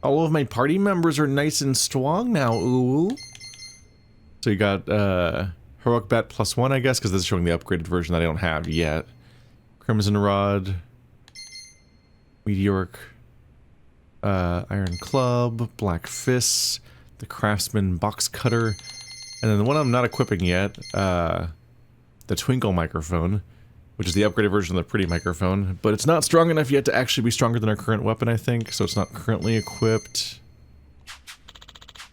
All of my party members are nice and strong now, ooh. So you got Heroic Bet +1, I guess, because this is showing the upgraded version that I don't have yet. Crimson Rod. Meteoric. Iron Club. Black Fists. The Craftsman Box Cutter. And then the one I'm not equipping yet, the Twinkle Microphone, which is the upgraded version of the Pretty Microphone, but it's not strong enough yet to actually be stronger than our current weapon, I think, so it's not currently equipped.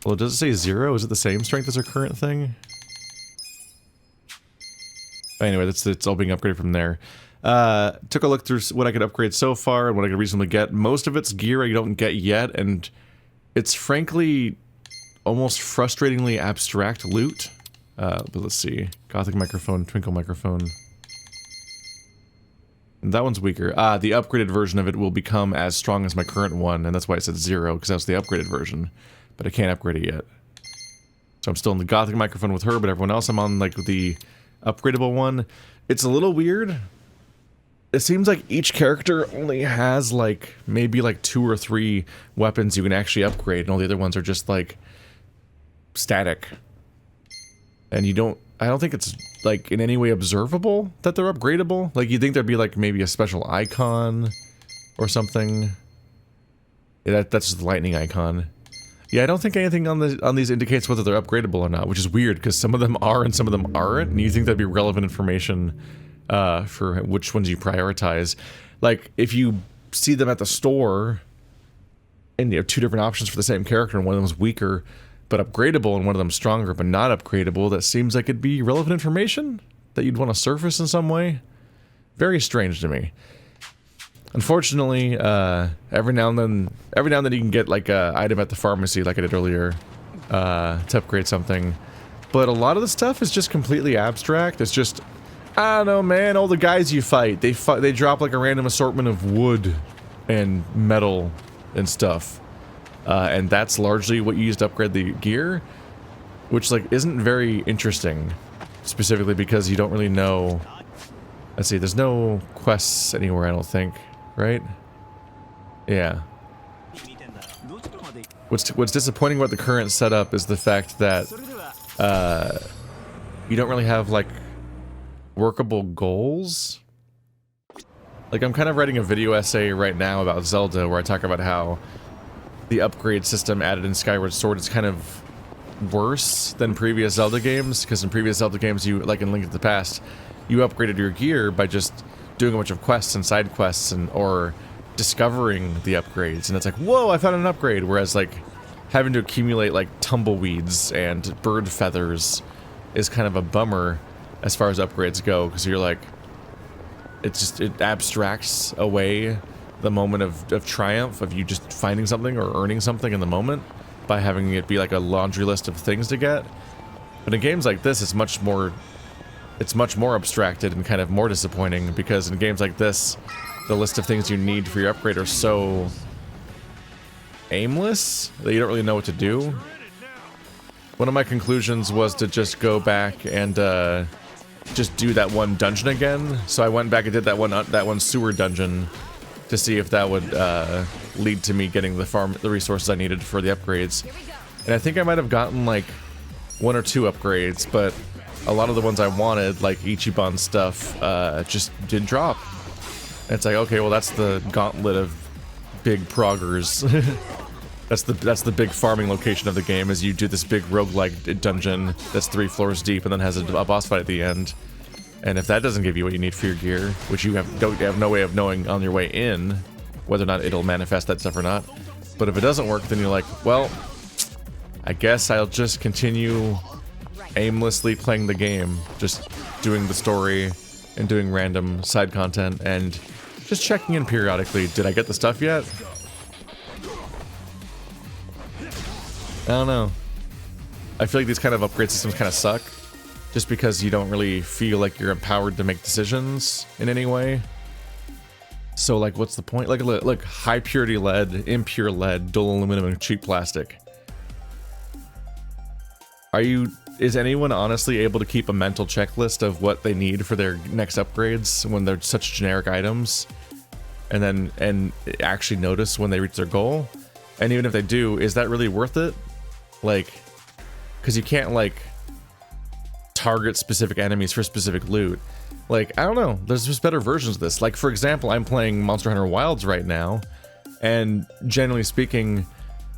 Well, does it say 0? Is it the same strength as our current thing? Anyway, it's all being upgraded from there. Took a look through what I could upgrade so far and what I could reasonably get. Most of it's gear I don't get yet, and it's frankly almost frustratingly abstract loot. But let's see. Gothic Microphone, Twinkle Microphone. And that one's weaker. The upgraded version of it will become as strong as my current one, and that's why it said 0, because that's the upgraded version. But I can't upgrade it yet. So I'm still in the Gothic Microphone with her, but everyone else I'm on, like, the upgradable one. It's a little weird. It seems like each character only has, like, maybe, like, 2 or 3 weapons you can actually upgrade, and all the other ones are just, like, static. And I don't think it's, like, in any way observable that they're upgradable. Like, you'd think there'd be, like, maybe a special icon or something. Yeah, that's just the lightning icon. Yeah, I don't think anything on these indicates whether they're upgradable or not, which is weird, because some of them are and some of them aren't, and you think that'd be relevant information for which ones you prioritize. Like, if you see them at the store, and you have 2 different options for the same character, and one of them's weaker, but upgradable, and one of them's stronger, but not upgradable, that seems like it'd be relevant information that you'd want to surface in some way. Very strange to me. Unfortunately, every now and then you can get, like, a item at the pharmacy, like I did earlier, to upgrade something. But a lot of the stuff is just completely abstract. It's just, I don't know, man, all the guys you fight, they drop, like, a random assortment of wood and metal and stuff. And that's largely what you use to upgrade the gear, which, like, isn't very interesting, specifically because you don't really know. Let's see, there's no quests anywhere, I don't think, right? Yeah. What's disappointing about the current setup is the fact that you don't really have, like, workable goals. Like, I'm kind of writing a video essay right now about Zelda where I talk about how the upgrade system added in Skyward Sword is kind of worse than previous Zelda games, because in previous Zelda games, you, like in Link to the Past, you upgraded your gear by just doing a bunch of quests and side quests or discovering the upgrades, and it's like, whoa, I found an upgrade, whereas, like, having to accumulate, like, tumbleweeds and bird feathers is kind of a bummer as far as upgrades go, because you're like, it abstracts away the moment of triumph, of you just finding something or earning something in the moment by having it be like a laundry list of things to get. But in games like this, it's much more abstracted and kind of more disappointing, because in games like this, the list of things you need for your upgrade are so aimless that you don't really know what to do. One of my conclusions was to just go back and just do that one dungeon again. So I went back and did that one sewer dungeon to see if that would lead to me getting the resources I needed for the upgrades. And I think I might have gotten, like, 1 or 2 upgrades, but a lot of the ones I wanted, like Ichiban stuff, just didn't drop. And it's like, okay, well, that's the gauntlet of big proggers. That's the big farming location of the game, is you do this big roguelike dungeon that's 3 floors deep and then has a boss fight at the end. And if that doesn't give you what you need for your gear, which you have no way of knowing on your way in whether or not it'll manifest that stuff or not, but if it doesn't work, then you're like, well, I guess I'll just continue aimlessly playing the game, just doing the story and doing random side content and just checking in periodically. Did I get the stuff yet? I don't know. I feel like these kind of upgrade systems kind of suck, just because you don't really feel like you're empowered to make decisions in any way. So, like, what's the point? Like, look, high purity lead, impure lead, dual aluminum, and cheap plastic. Is anyone honestly able to keep a mental checklist of what they need for their next upgrades when they're such generic items, and actually notice when they reach their goal? And even if they do, is that really worth it? Like, because you can't, like, target specific enemies for specific loot. Like, I don't know, there's just better versions of this. Like, for example, I'm playing Monster Hunter Wilds right now, and generally speaking,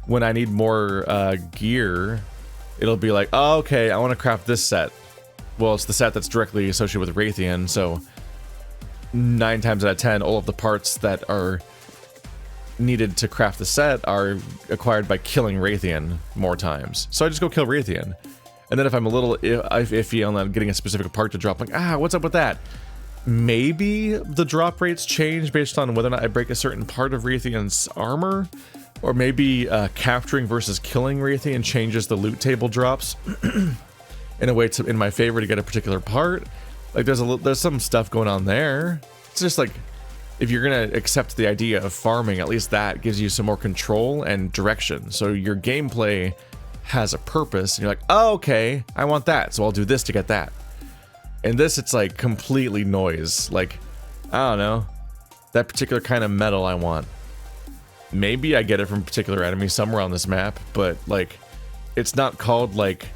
when I need more gear, it'll be like, oh, okay, I want to craft this set. Well, it's the set that's directly associated with Raytheon, so 9 times out of 10, all of the parts that are needed to craft the set are acquired by killing Raytheon more times. So I just go kill Raytheon. And then if I'm a little iffy on getting a specific part to drop, like, what's up with that? Maybe the drop rates change based on whether or not I break a certain part of Raytheon's armor, or maybe capturing versus killing Raytheon changes the loot table drops in a way in my favor to get a particular part. Like, there's some stuff going on there. It's just like, if you're gonna accept the idea of farming, at least that gives you some more control and direction. So your gameplay has a purpose, and you're like, oh, okay, I want that, so I'll do this to get that. In this, it's like completely noise. Like, I don't know, that particular kind of metal I want. Maybe I get it from particular enemies somewhere on this map, but like, it's not called like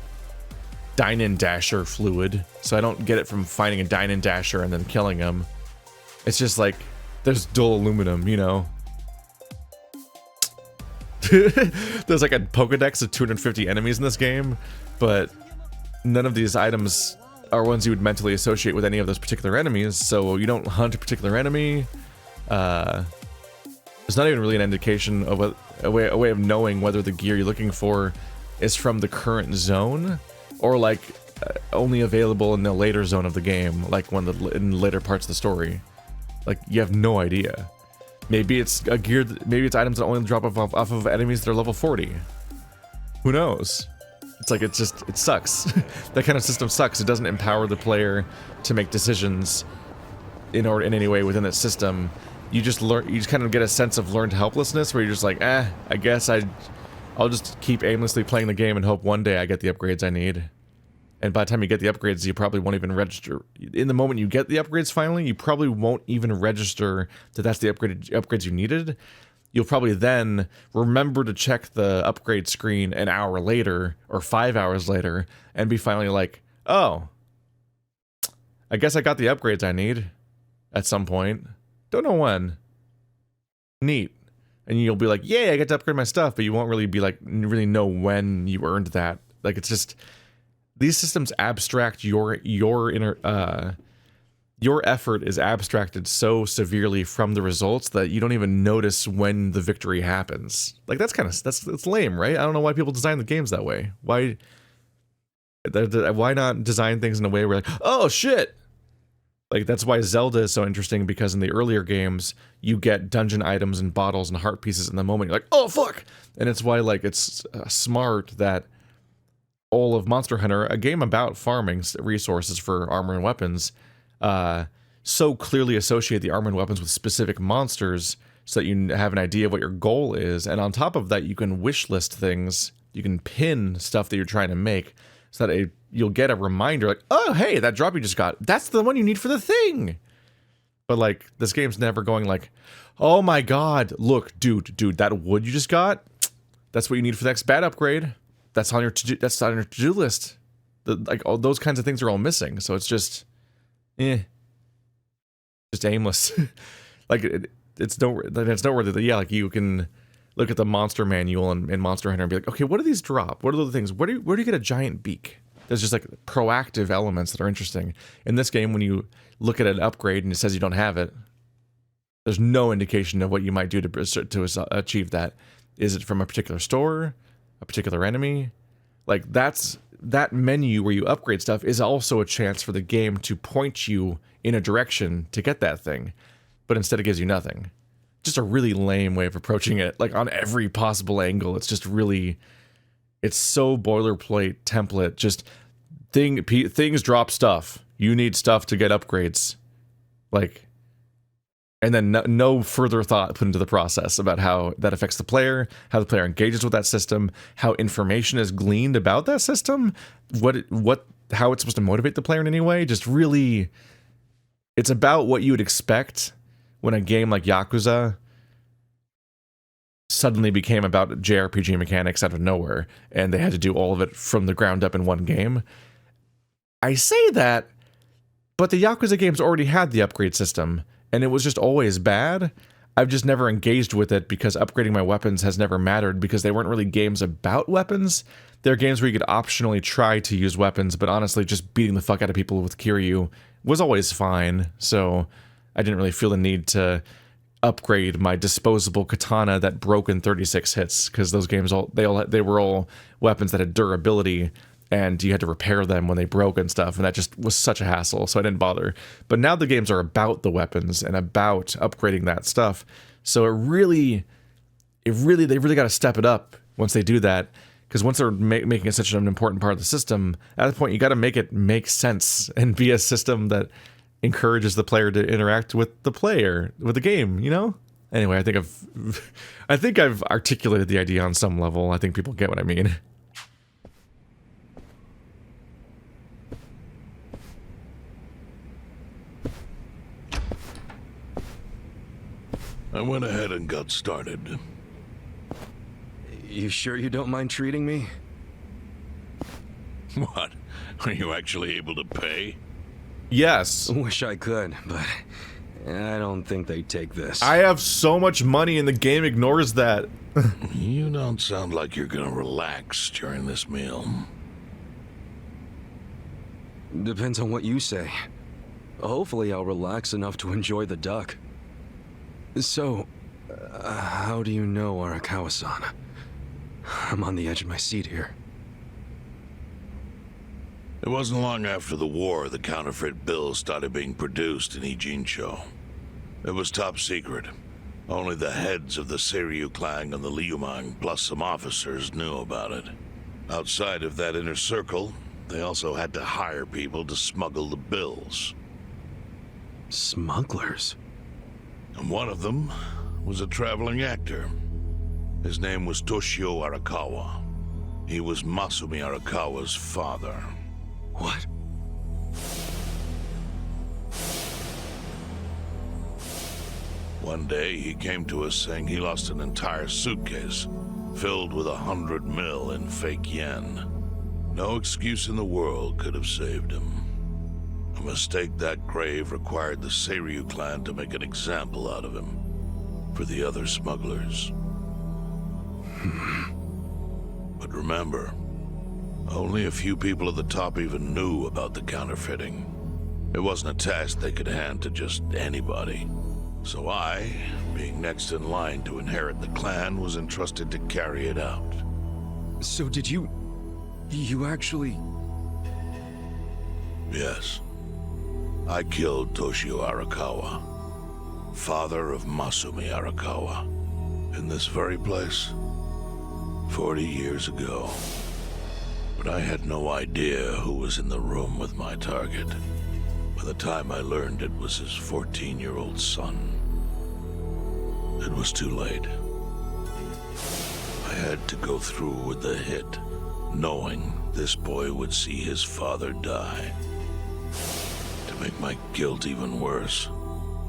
Dine Dasher fluid, so I don't get it from finding a Dine Dasher and then killing him. It's just like, there's dual aluminum, you know? There's like a Pokedex of 250 enemies in this game, but none of these items are ones you would mentally associate with any of those particular enemies, so you don't hunt a particular enemy. There's not even really an indication of a way of knowing whether the gear you're looking for is from the current zone, or like only available in the later zone of the game, like in later parts of the story. Like, you have no idea. Maybe it's a gear, maybe it's items that only drop off of enemies that are level 40. Who knows? It's like, it sucks. That kind of system sucks. It doesn't empower the player to make decisions in any way within that system. You just kind of get a sense of learned helplessness, where you're just like, I guess I'll just keep aimlessly playing the game and hope one day I get the upgrades I need. And by the time you get the upgrades, you probably won't even register. In the moment you get the upgrades finally, you probably won't even register that that's the upgrades you needed. You'll probably then remember to check the upgrade screen an hour later, or 5 hours later, and be finally like, oh, I guess I got the upgrades I need at some point. Don't know when. Neat. And you'll be like, yay, I get to upgrade my stuff, but you won't really be like, really know when you earned that. Like, it's just, these systems abstract your effort is abstracted so severely from the results that you don't even notice when the victory happens. Like, that's lame, right? I don't know why people design the games that way. Why not design things in a way where, like, oh shit! Like, that's why Zelda is so interesting, because in the earlier games, you get dungeon items and bottles and heart pieces in the moment. You're like, oh fuck! And it's why, like, it's smart that all of Monster Hunter, a game about farming resources for armor and weapons, so clearly associate the armor and weapons with specific monsters, so that you have an idea of what your goal is. And on top of that, you can wish list things. You can pin stuff that you're trying to make, so that you'll get a reminder, like, oh, hey, that drop you just got, that's the one you need for the thing. But, like, this game's never going like, oh my god, look, dude, that wood you just got, that's what you need for the next bad upgrade. That's on your to-do list. Like, all those kinds of things are all missing. So it's just, just aimless. Like, it's noteworthy that, yeah, like, you can look at the monster manual in Monster Hunter and be like, okay, what do these drop? What are the things? Where do you get a giant beak? There's just like proactive elements that are interesting. In this game, when you look at an upgrade and it says you don't have it, there's no indication of what you might do to achieve that. Is it from a particular store? A particular enemy? Like, that menu where you upgrade stuff is also a chance for the game to point you in a direction to get that thing, but instead it gives you nothing. Just a really lame way of approaching it, like, on every possible angle. It's just really, it's so boilerplate template, just things drop stuff, you need stuff to get upgrades, like, and then no further thought put into the process about how that affects the player, how the player engages with that system, how information is gleaned about that system, how it's supposed to motivate the player in any way. Just really, it's about what you would expect when a game like Yakuza suddenly became about JRPG mechanics out of nowhere, and they had to do all of it from the ground up in one game. I say that, but the Yakuza games already had the upgrade system, and it was just always bad. I've just never engaged with it because upgrading my weapons has never mattered because they weren't really games about weapons. They're games where you could optionally try to use weapons, but honestly, just beating the fuck out of people with Kiryu was always fine, so I didn't really feel the need to upgrade my disposable katana that broke in 36 hits, because those games they were all weapons that had durability, and you had to repair them when they broke and stuff, and that just was such a hassle, so I didn't bother. But now the games are about the weapons and about upgrading that stuff, so they really got to step it up once they do that, because once they're making it such an important part of the system, at that point you got to make it make sense and be a system that encourages the player to interact with the game, you know? Anyway, I think I've articulated the idea on some level. I think people get what I mean. I went ahead and got started. You sure you don't mind treating me? What? Are you actually able to pay? Yes. Wish I could, but I don't think they'd take this. I have so much money and the game ignores that. You don't sound like you're gonna relax during this meal. Depends on what you say. Hopefully I'll relax enough to enjoy the duck. So, how do you know Arakawa-san? I'm on the edge of my seat here. It wasn't long after the war the counterfeit bills started being produced in Ijincho. It was top secret. Only the heads of the Seiryu clan and the Liumang, plus some officers, knew about it. Outside of that inner circle, they also had to hire people to smuggle the bills. Smugglers? And one of them was a traveling actor. His name was Toshio Arakawa. He was Masumi Arakawa's father. What? One day, he came to us saying he lost an entire suitcase filled with 100 mil in fake yen. No excuse in the world could have saved him. A mistake that grave required the Seiryu clan to make an example out of him for the other smugglers. But remember, only a few people at the top even knew about the counterfeiting. It wasn't a task they could hand to just anybody. So I, being next in line to inherit the clan, was entrusted to carry it out. So did you actually... Yes. I killed Toshio Arakawa, father of Masumi Arakawa, in this very place, 40 years ago. But I had no idea who was in the room with my target. By the time I learned it was his 14-year-old son, it was too late. I had to go through with the hit, knowing this boy would see his father die. To make my guilt even worse,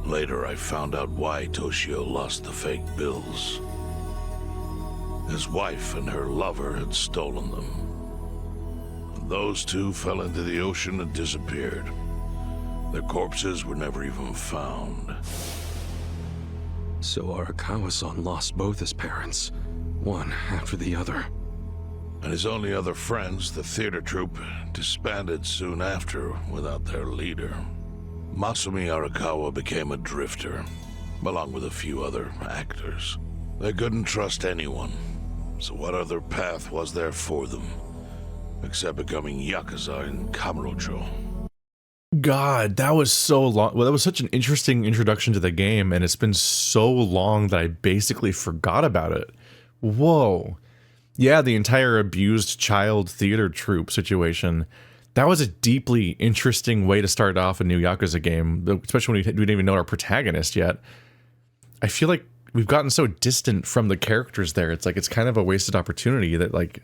later I found out why Toshio lost the fake bills. His wife and her lover had stolen them. Those two fell into the ocean and disappeared. Their corpses were never even found. So Arakawa-san lost both his parents, one after the other. And his only other friends, the theater troupe, disbanded soon after without their leader. Masumi Arakawa became a drifter, along with a few other actors. They couldn't trust anyone, so what other path was there for them? Except becoming Yakuza in Kamurocho. God, that was so long. Well, that was such an interesting introduction to the game, and it's been so long that I basically forgot about it. Whoa. Yeah, the entire abused child theater troupe situation. That was a deeply interesting way to start off a new Yakuza game, especially when we didn't even know our protagonist yet. I feel like we've gotten so distant from the characters there. It's like it's kind of a wasted opportunity that, like,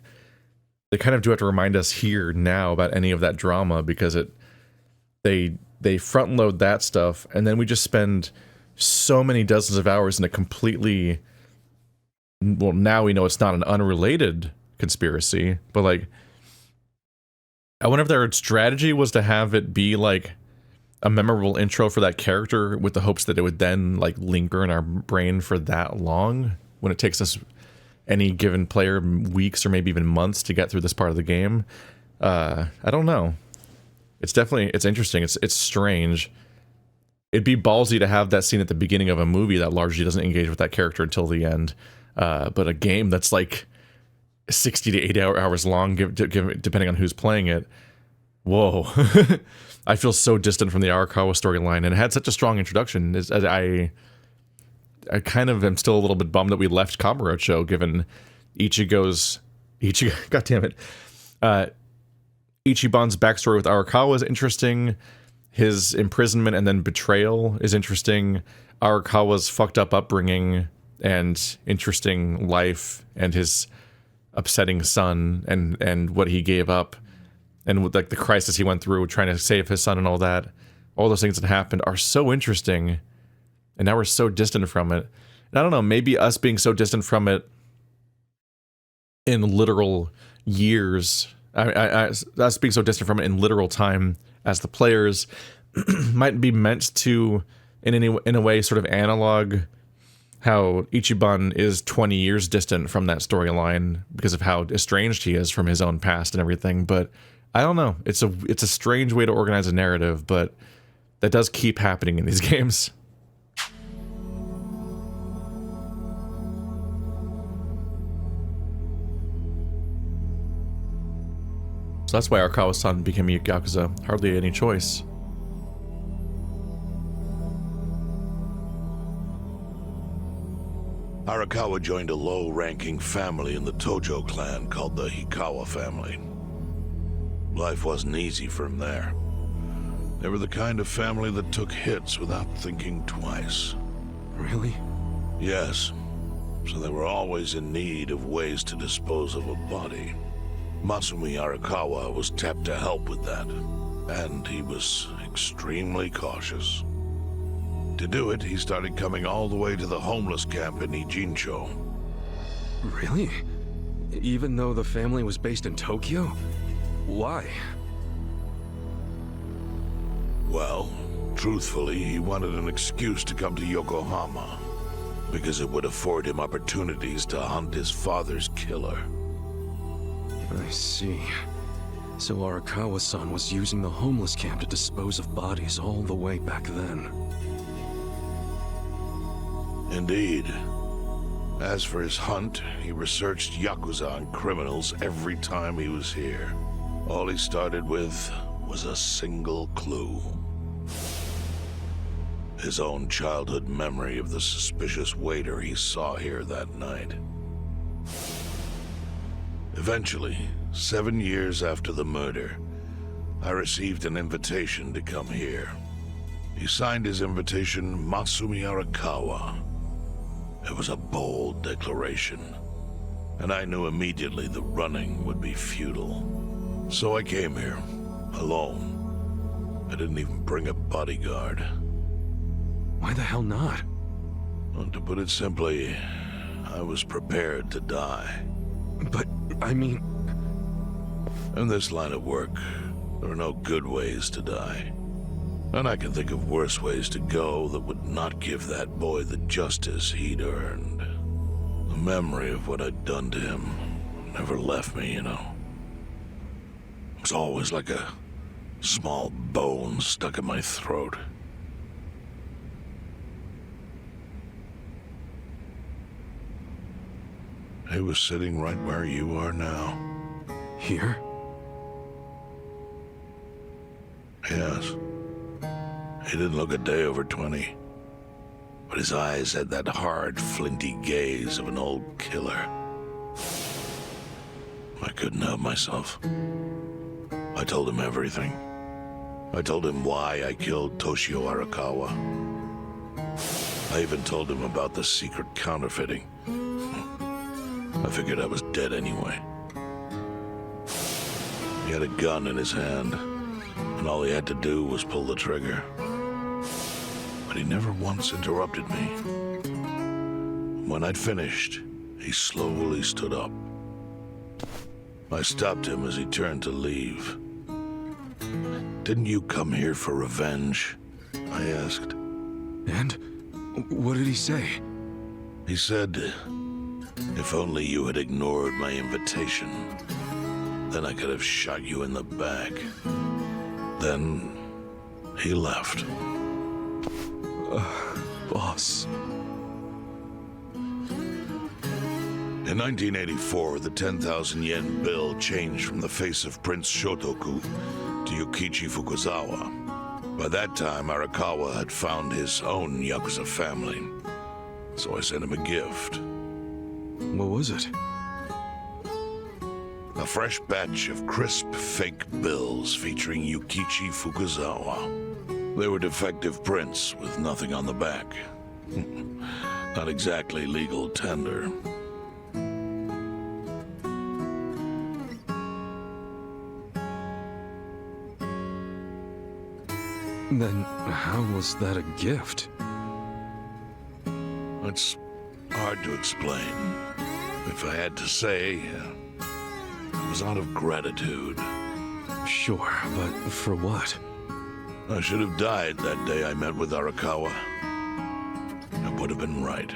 they kind of do have to remind us here now about any of that drama, because they front load that stuff, and then we just spend so many dozens of hours in a completely well, now we know it's not an unrelated conspiracy, but like, I wonder if their strategy was to have it be like a memorable intro for that character with the hopes that it would then like linger in our brain for that long, when it takes us any given player weeks or maybe even months to get through this part of the game. I don't know. It's interesting. It's strange. It'd be ballsy to have that scene at the beginning of a movie that largely doesn't engage with that character until the end. But a game that's like 60 to 80 hours long, depending on who's playing it. Whoa. I feel so distant from the Arakawa storyline, and it had such a strong introduction. I kind of am still a little bit bummed that we left Kamurocho, given Ichiban's backstory with Arakawa is interesting. His imprisonment and then betrayal is interesting. Arakawa's fucked up upbringing and interesting life, and his upsetting son and what he gave up, and with like the crisis he went through trying to save his son and all that. All those things that happened are so interesting, and now we're so distant from it. And I don't know, maybe us being so distant from it in literal years, us being so distant from it in literal time as the players might be meant to, in a way, sort of analog how Ichiban is 20 years distant from that storyline because of how estranged he is from his own past and everything. But I don't know. It's a strange way to organize a narrative, but that does keep happening in these games. So that's why Arakawa's son became a Yakuza. Hardly any choice. Arakawa joined a low-ranking family in the Tojo clan called the Hikawa family. Life wasn't easy for him there. They were the kind of family that took hits without thinking twice. Really? Yes. So they were always in need of ways to dispose of a body. Masumi Arakawa was tapped to help with that, and he was extremely cautious. To do it, he started coming all the way to the homeless camp in Ijincho. Really? Even though the family was based in Tokyo? Why? Well, truthfully, he wanted an excuse to come to Yokohama, because it would afford him opportunities to hunt his father's killer. I see. So Arakawa-san was using the homeless camp to dispose of bodies all the way back then. Indeed. As for his hunt, he researched Yakuza and criminals every time he was here. All he started with was a single clue. His own childhood memory of the suspicious waiter he saw here that night. Eventually, 7 years after the murder, I received an invitation to come here. He signed his invitation Masumi Arakawa. It was a bold declaration, and I knew immediately the running would be futile. So I came here, alone. I didn't even bring a bodyguard. Why the hell not? Well, to put it simply, I was prepared to die. But, I mean... In this line of work, there are no good ways to die. And I can think of worse ways to go that would not give that boy the justice he'd earned. The memory of what I'd done to him never left me, you know. It was always like a small bone stuck in my throat. He was sitting right where you are now. Here? Yes. He didn't look a day over 20. But his eyes had that hard, flinty gaze of an old killer. I couldn't help myself. I told him everything. I told him why I killed Toshio Arakawa. I even told him about the secret counterfeiting. I figured I was dead anyway. He had a gun in his hand, and all he had to do was pull the trigger. But he never once interrupted me. When I'd finished, He slowly stood up. I stopped him as he turned to leave. "Didn't you come here for revenge?" I asked. And? What did he say? He said, "If only you had ignored my invitation, then I could have shot you in the back." Then he left. Boss. In 1984, the 10,000 yen bill changed from the face of Prince Shotoku to Yukichi Fukuzawa. By that time, Arakawa had found his own Yakuza family, so I sent him a gift. What was it? A fresh batch of crisp fake bills featuring Yukichi Fukuzawa. They were defective prints with nothing on the back. Not exactly legal tender. Then how was that a gift? It's hard to explain. If I had to say, it was out of gratitude. Sure, but for what? I should have died that day I met with Arakawa. I would have been right.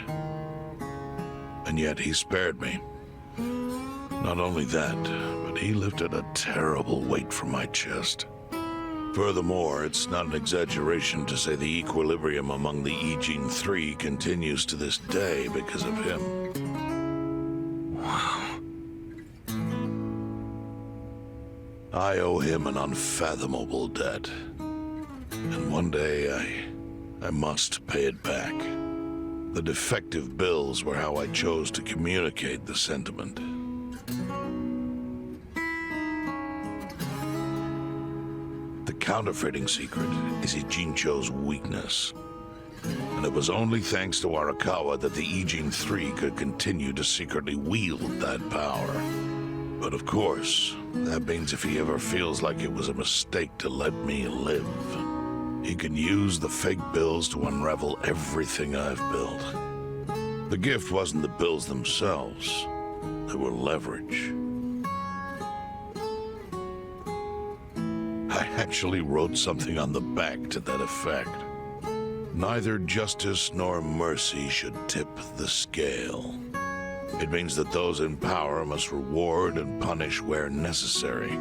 And yet he spared me. Not only that, but he lifted a terrible weight from my chest. Furthermore, it's not an exaggeration to say the equilibrium among the Ijin Three continues to this day because of him. Wow. I owe him an unfathomable debt. And one day, I must pay it back. The defective bills were how I chose to communicate the sentiment. The counterfeiting secret is Ijincho's weakness. And it was only thanks to Arakawa that the Ijin Three could continue to secretly wield that power. But of course, that means if he ever feels like it was a mistake to let me live, he can use the fake bills to unravel everything I've built. The gift wasn't the bills themselves. They were leverage. I actually wrote something on the back to that effect. Neither justice nor mercy should tip the scale. It means that those in power must reward and punish where necessary.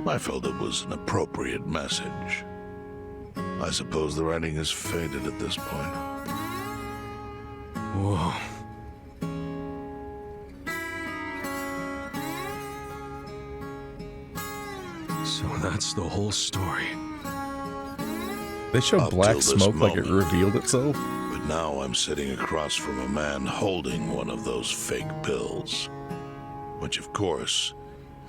I felt it was an appropriate message. I suppose the writing is faded at this point. Whoa. So that's the whole story. They show Up black till this smoke like it moment. revealed itself. But now I'm sitting across from a man holding one of those fake bills. Which, of course,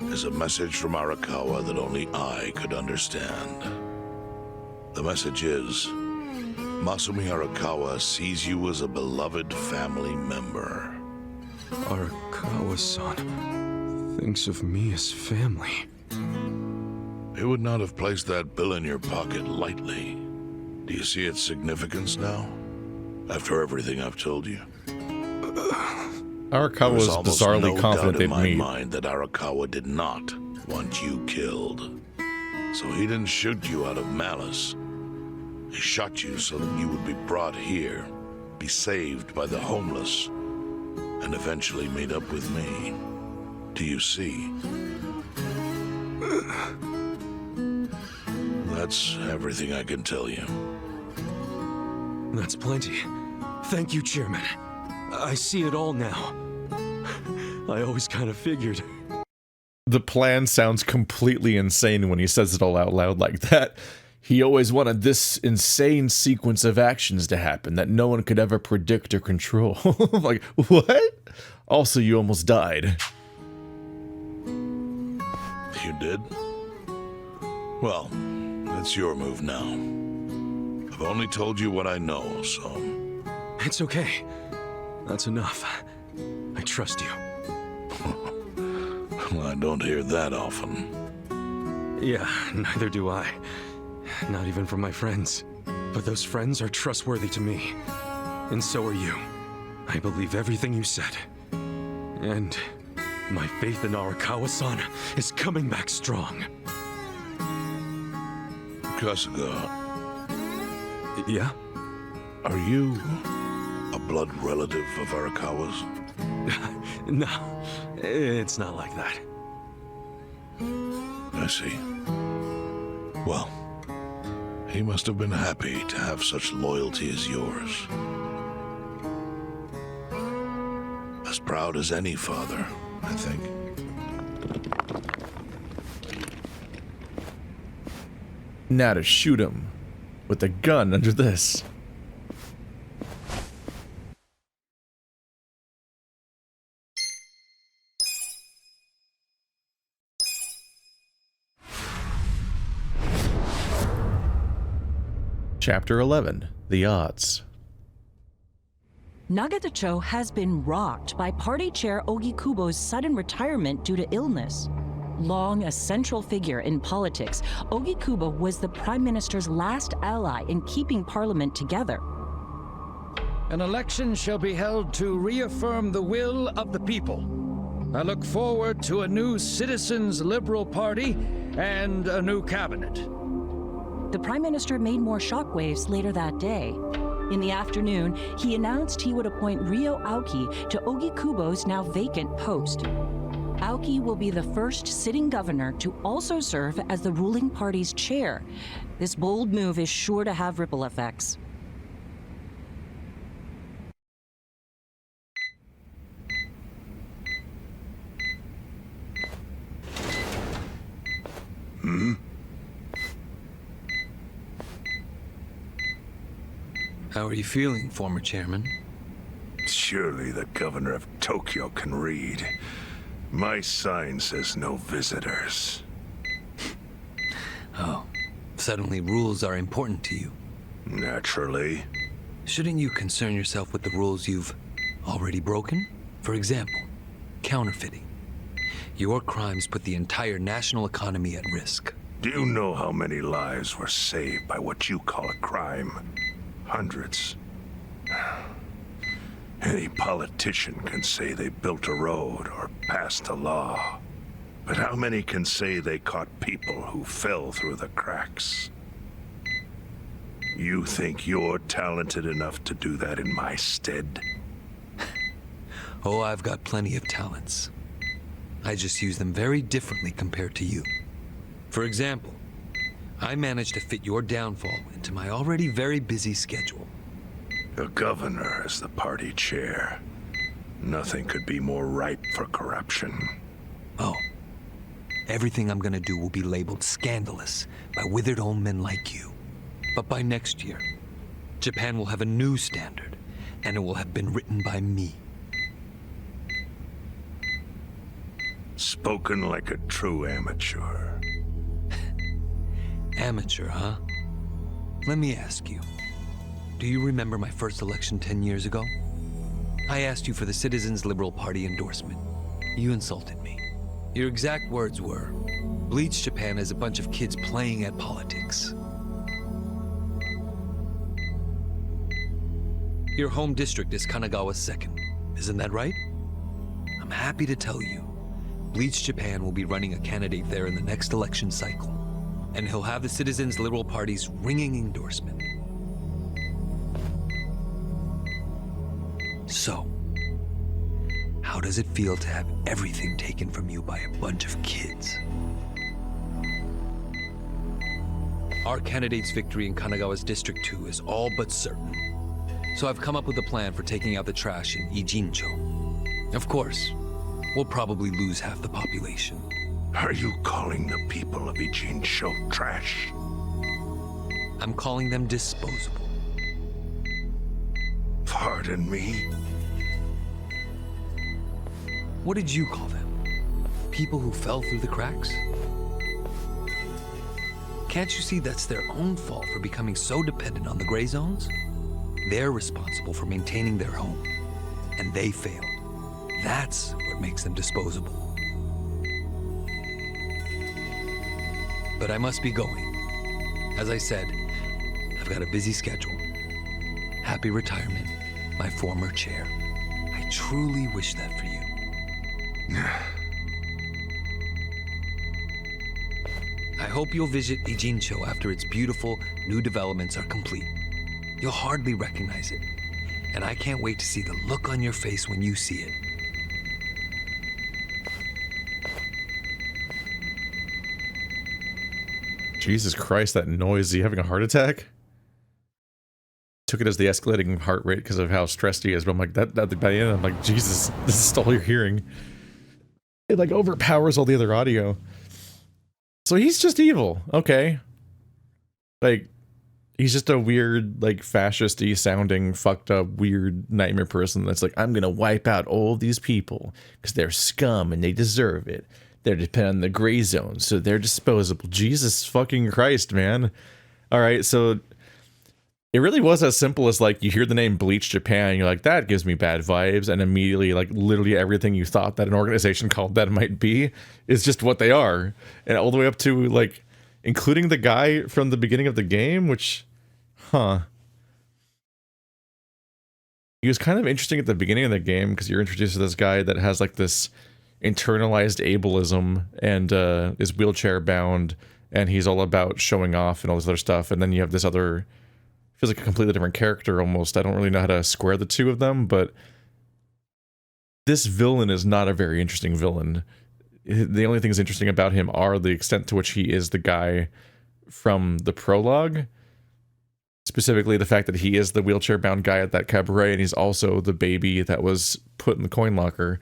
is a message from Arakawa that only I could understand. The message is, Masumi Arakawa sees you as a beloved family member. Arakawa-san thinks of me as family. He would not have placed that bill in your pocket lightly. Do you see its significance now? After everything I've told you? Arakawa was There's almost bizarrely no confident doubt they'd in my meet. mind that Arakawa did not want you killed. So he didn't shoot you out of malice. He shot you so that you would be brought here, be saved by the homeless, and eventually meet up with me. Do you see? That's everything I can tell you. That's plenty. Thank you, Chairman. I see it all now. I always kind of figured. The plan sounds completely insane when he says it all out loud like that. He always wanted this insane sequence of actions to happen that no one could ever predict or control. Like, what? Also, you almost died. You did? Well, it's your move now. I've only told you what I know, so... It's okay. That's enough. I trust you. Well, I don't hear that often. Yeah, neither do I. Not even from my friends. But those friends are trustworthy to me. And so are you. I believe everything you said. And my faith in Arakawa-san is coming back strong. Kasuga, Yeah? are you a blood relative of Arakawa's? No, it's not like that. I see. Well, he must have been happy to have such loyalty as yours. As proud as any father, I think. Now to shoot him with a gun under this. Chapter 11, The Odds. Nagatacho has been rocked by party chair Ogikubo's sudden retirement due to illness. Long a central figure in politics, Ogikubo was the Prime Minister's last ally in keeping Parliament together. An election shall be held to reaffirm the will of the people. I look forward to a new Citizens' Liberal Party and a new cabinet. The Prime Minister made more shockwaves later that day. In the afternoon, he announced he would appoint Ryo Aoki to Ogikubo's now vacant post. Aoki will be the first sitting governor to also serve as the ruling party's chair. This bold move is sure to have ripple effects. How are you feeling, former chairman? Surely the governor of Tokyo can read. My sign says no visitors. Oh, suddenly rules are important to you. Naturally. Shouldn't you concern yourself with the rules you've already broken? For example, counterfeiting. Your crimes put the entire national economy at risk. Do you know how many lives were saved by what you call a crime? Hundreds. Any politician can say they built a road or passed a law. But how many can say they caught people who fell through the cracks? You think you're talented enough to do that in my stead? Oh, I've got plenty of talents. I just use them very differently compared to you. For example, I managed to fit your downfall into my already very busy schedule. The governor is the party chair. Nothing could be more ripe for corruption. Oh, everything I'm gonna do will be labeled scandalous by withered old men like you. But by next year, Japan will have a new standard, and it will have been written by me. Spoken like a true amateur. Amateur, huh? Let me ask you. Do you remember my first election 10 years ago? I asked you for the Citizens' Liberal Party endorsement. You insulted me. Your exact words were, Bleach Japan is a bunch of kids playing at politics. Your home district is Kanagawa's second. Isn't that right? I'm happy to tell you, Bleach Japan will be running a candidate there in the next election cycle. And he'll have the Citizens' Liberal Party's ringing endorsement. So, how does it feel to have everything taken from you by a bunch of kids? Our candidate's victory in Kanagawa's District 2 is all but certain. So I've come up with a plan for taking out the trash in Ijincho. Of course, we'll probably lose half the population. Are you calling the people of Ijincho trash? I'm calling them disposable. Pardon me? What did you call them? People who fell through the cracks? Can't you see that's their own fault for becoming so dependent on the gray zones? They're responsible for maintaining their home, and they failed. That's what makes them disposable. But I must be going. As I said, I've got a busy schedule. Happy retirement, my former chair. I truly wish that for you. I hope you'll visit Ijincho after its beautiful new developments are complete. You'll hardly recognize it, and I can't wait to see the look on your face when you see it. Jesus Christ, that noise. Is he having a heart attack? Took it as the escalating heart rate because of how stressed he is, but I'm like, that by the end, I'm like, Jesus, this is all you're hearing. It like overpowers all the other audio. So he's just evil, okay. Like, he's just a weird, like, fascist-y sounding, fucked up, weird nightmare person that's like, I'm gonna wipe out all these people because they're scum and they deserve it. They're dependent on the gray zone, so they're disposable. Jesus fucking Christ, man. Alright, so it really was as simple as, like, you hear the name Bleach Japan, you're like, that gives me bad vibes, and immediately, like, literally everything you thought that an organization called that might be is just what they are. And all the way up to, like, including the guy from the beginning of the game, which, huh. He was kind of interesting at the beginning of the game, because you're introduced to this guy that has, like, this internalized ableism, and is wheelchair bound, and he's all about showing off and all this other stuff, and then you have this other... feels like a completely different character almost. I don't really know how to square the two of them, but this villain is not a very interesting villain. The only things interesting about him are the extent to which he is the guy from the prologue. Specifically the fact that he is the wheelchair-bound guy at that cabaret, and he's also the baby that was put in the coin locker.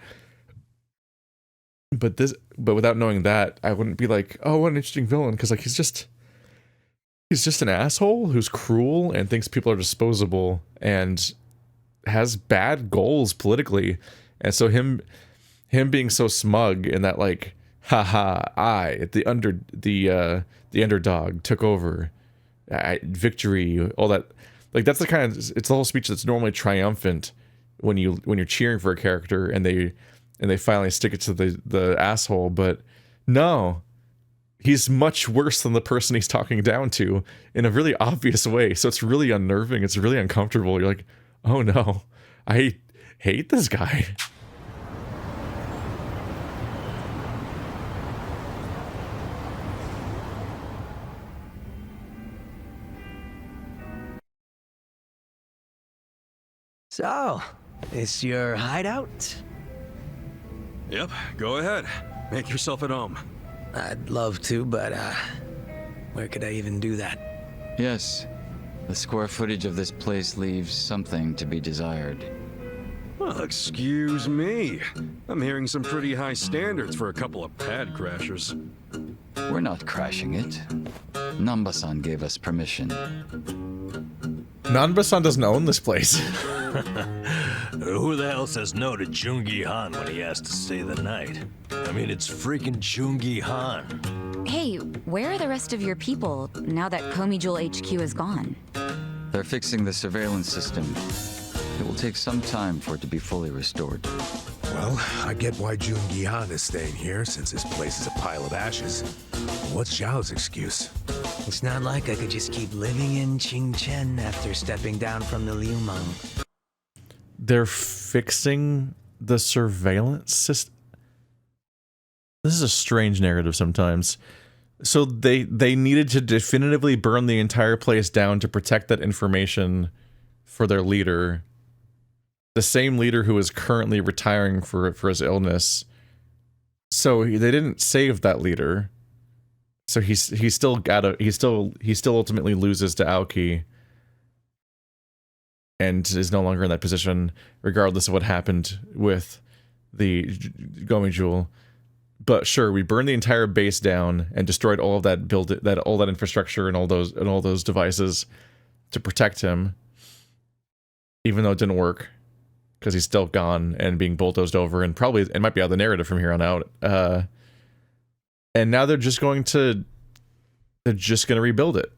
But without knowing that, I wouldn't be like, oh, what an interesting villain, because like he's just an asshole who's cruel and thinks people are disposable and has bad goals politically. And so him being so smug in that, like, haha, the underdog took over, victory, all that, like, that's the kind of, it's the whole speech that's normally triumphant when you're cheering for a character and they finally stick it to the asshole. But no, he's much worse than the person he's talking down to in a really obvious way. So it's really unnerving. It's really uncomfortable. You're like, oh no, I hate this guy. So, is your hideout? Yep, go ahead. Make yourself at home. I'd love to, but, where could I even do that? Yes. The square footage of this place leaves something to be desired. Well, excuse me. I'm hearing some pretty high standards for a couple of pad crashers. We're not crashing it. Nanba-san gave us permission. Nanba-san doesn't own this place. Who the hell says no to Jungi Han when he has to stay the night? I mean, it's freaking Jungi Han. Hey, where are the rest of your people now that Komijul HQ is gone? They're fixing the surveillance system. It will take some time for it to be fully restored. Well, I get why Jungi Han is staying here, since this place is a pile of ashes. What's Zhao's excuse? It's not like I could just keep living in Qingchen after stepping down from the Liumang. They're fixing the surveillance system. This is a strange narrative sometimes. So they needed to definitively burn the entire place down to protect that information for their leader. The same leader who is currently retiring for his illness. So they didn't save that leader. So he still ultimately loses to Aoki. And is no longer in that position, regardless of what happened with the Gomijul. But sure, we burned the entire base down and destroyed all of that all that infrastructure and all those devices to protect him, even though it didn't work because he's still gone and being bulldozed over, and probably it might be out of the narrative from here on out. And now they're just going to rebuild it.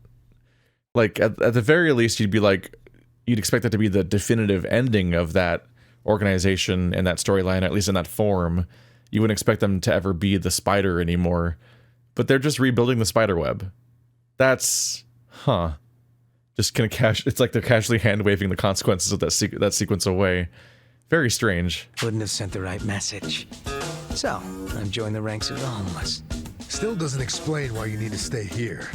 Like at the very least, you'd expect that to be the definitive ending of that organization and that storyline, at least in that form. You wouldn't expect them to ever be the spider anymore, but they're just rebuilding the spider web. That's, just gonna it's like they're casually hand-waving the consequences of that sequence away. Very strange. Wouldn't have sent the right message. So, I've joined the ranks of the homeless. Still doesn't explain why you need to stay here.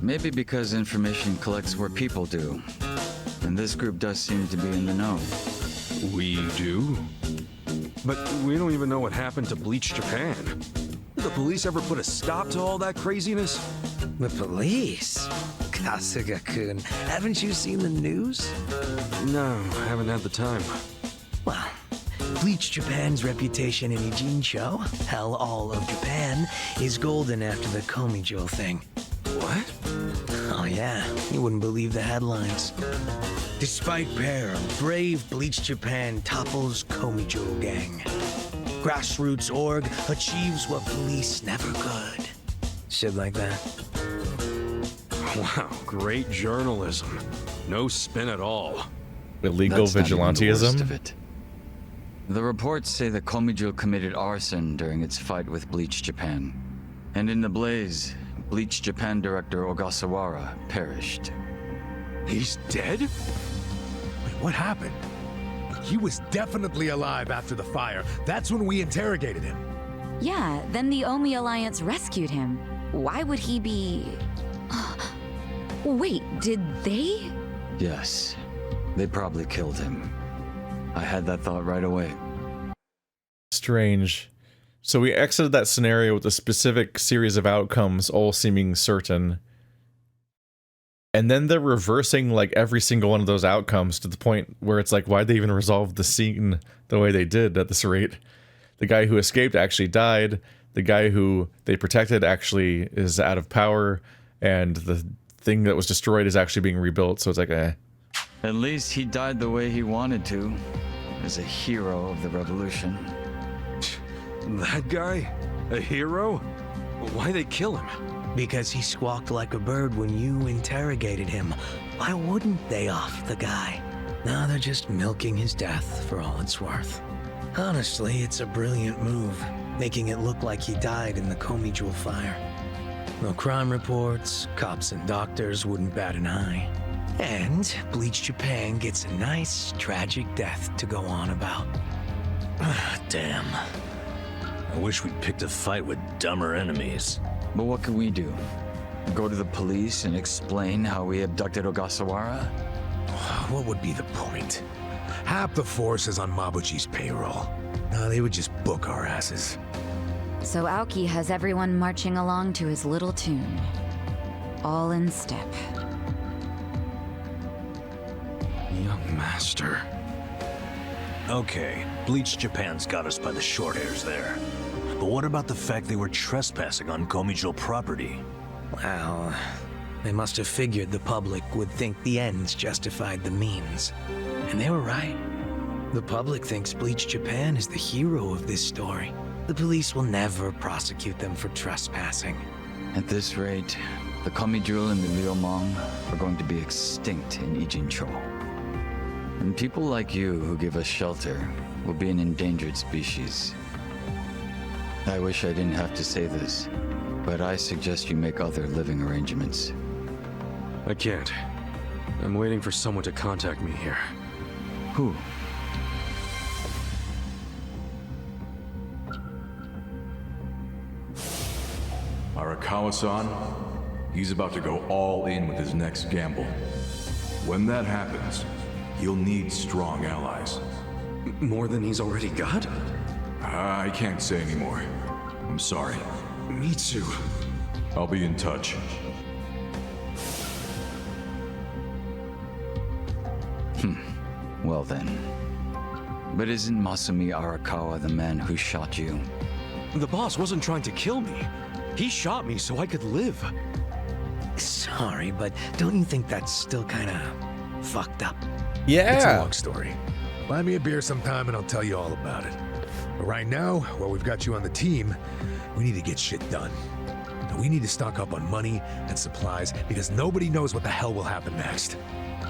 Maybe because information collects where people do. And this group does seem to be in the know. We do? But we don't even know what happened to Bleach Japan. Did the police ever put a stop to all that craziness? The police? Kasuga-kun, haven't you seen the news? No, I haven't had the time. Well, Bleach Japan's reputation in Ijincho, hell, all of Japan, is golden after the Komijo thing. What? Oh yeah, you wouldn't believe the headlines. Despite peril, brave Bleach Japan topples Komijo gang. Grassroots org achieves what police never could. Shit like that. Wow, great journalism. No spin at all. Illegal That's not even the worst vigilantism? of it. The reports say that Komijo committed arson during its fight with Bleach Japan. And in the blaze, Bleach Japan director Ogasawara perished. He's dead? Wait, what happened? He was definitely alive after the fire. That's when we interrogated him. Yeah, then the Omi Alliance rescued him. Why would he be... Wait, did they? Yes, they probably killed him. I had that thought right away. Strange. So we exited that scenario with a specific series of outcomes, all seeming certain. And then they're reversing like every single one of those outcomes to the point where it's like, why'd they even resolve the scene the way they did at this rate? The guy who escaped actually died. The guy who they protected actually is out of power. And the thing that was destroyed is actually being rebuilt. So it's like, eh. At least he died the way he wanted to, as a hero of the revolution. That guy? A hero? Why'd they kill him? Because he squawked like a bird when you interrogated him. Why wouldn't they off the guy? Now they're just milking his death for all it's worth. Honestly, it's a brilliant move, making it look like he died in the Komijo fire. No crime reports, cops and doctors wouldn't bat an eye. And Bleach Japan gets a nice, tragic death to go on about. Damn. I wish we'd picked a fight with dumber enemies. But what can we do? Go to the police and explain how we abducted Ogasawara? What would be the point? Half the force is on Mabuchi's payroll. No, they would just book our asses. So Aoki has everyone marching along to his little tune. All in step. Young master. Okay, Bleach Japan's got us by the short hairs there. But what about the fact they were trespassing on Komijo property? Well, they must have figured the public would think the ends justified the means. And they were right. The public thinks Bleach Japan is the hero of this story. The police will never prosecute them for trespassing. At this rate, the Komijo and the Liumang are going to be extinct in Ijincho. And people like you who give us shelter will be an endangered species. I wish I didn't have to say this, but I suggest you make other living arrangements. I can't. I'm waiting for someone to contact me here. Who? Arakawa-san, he's about to go all in with his next gamble. When that happens, he'll need strong allies. More than he's already got? I can't say anymore. I'm sorry. Me too. I'll be in touch. Well then. But isn't Masumi Arakawa the man who shot you? The boss wasn't trying to kill me. He shot me so I could live. Sorry, but don't you think that's still kinda fucked up? Yeah. It's a long story. Buy me a beer sometime and I'll tell you all about it. But right now, while we've got you on the team, we need to get shit done. And we need to stock up on money and supplies because nobody knows what the hell will happen next.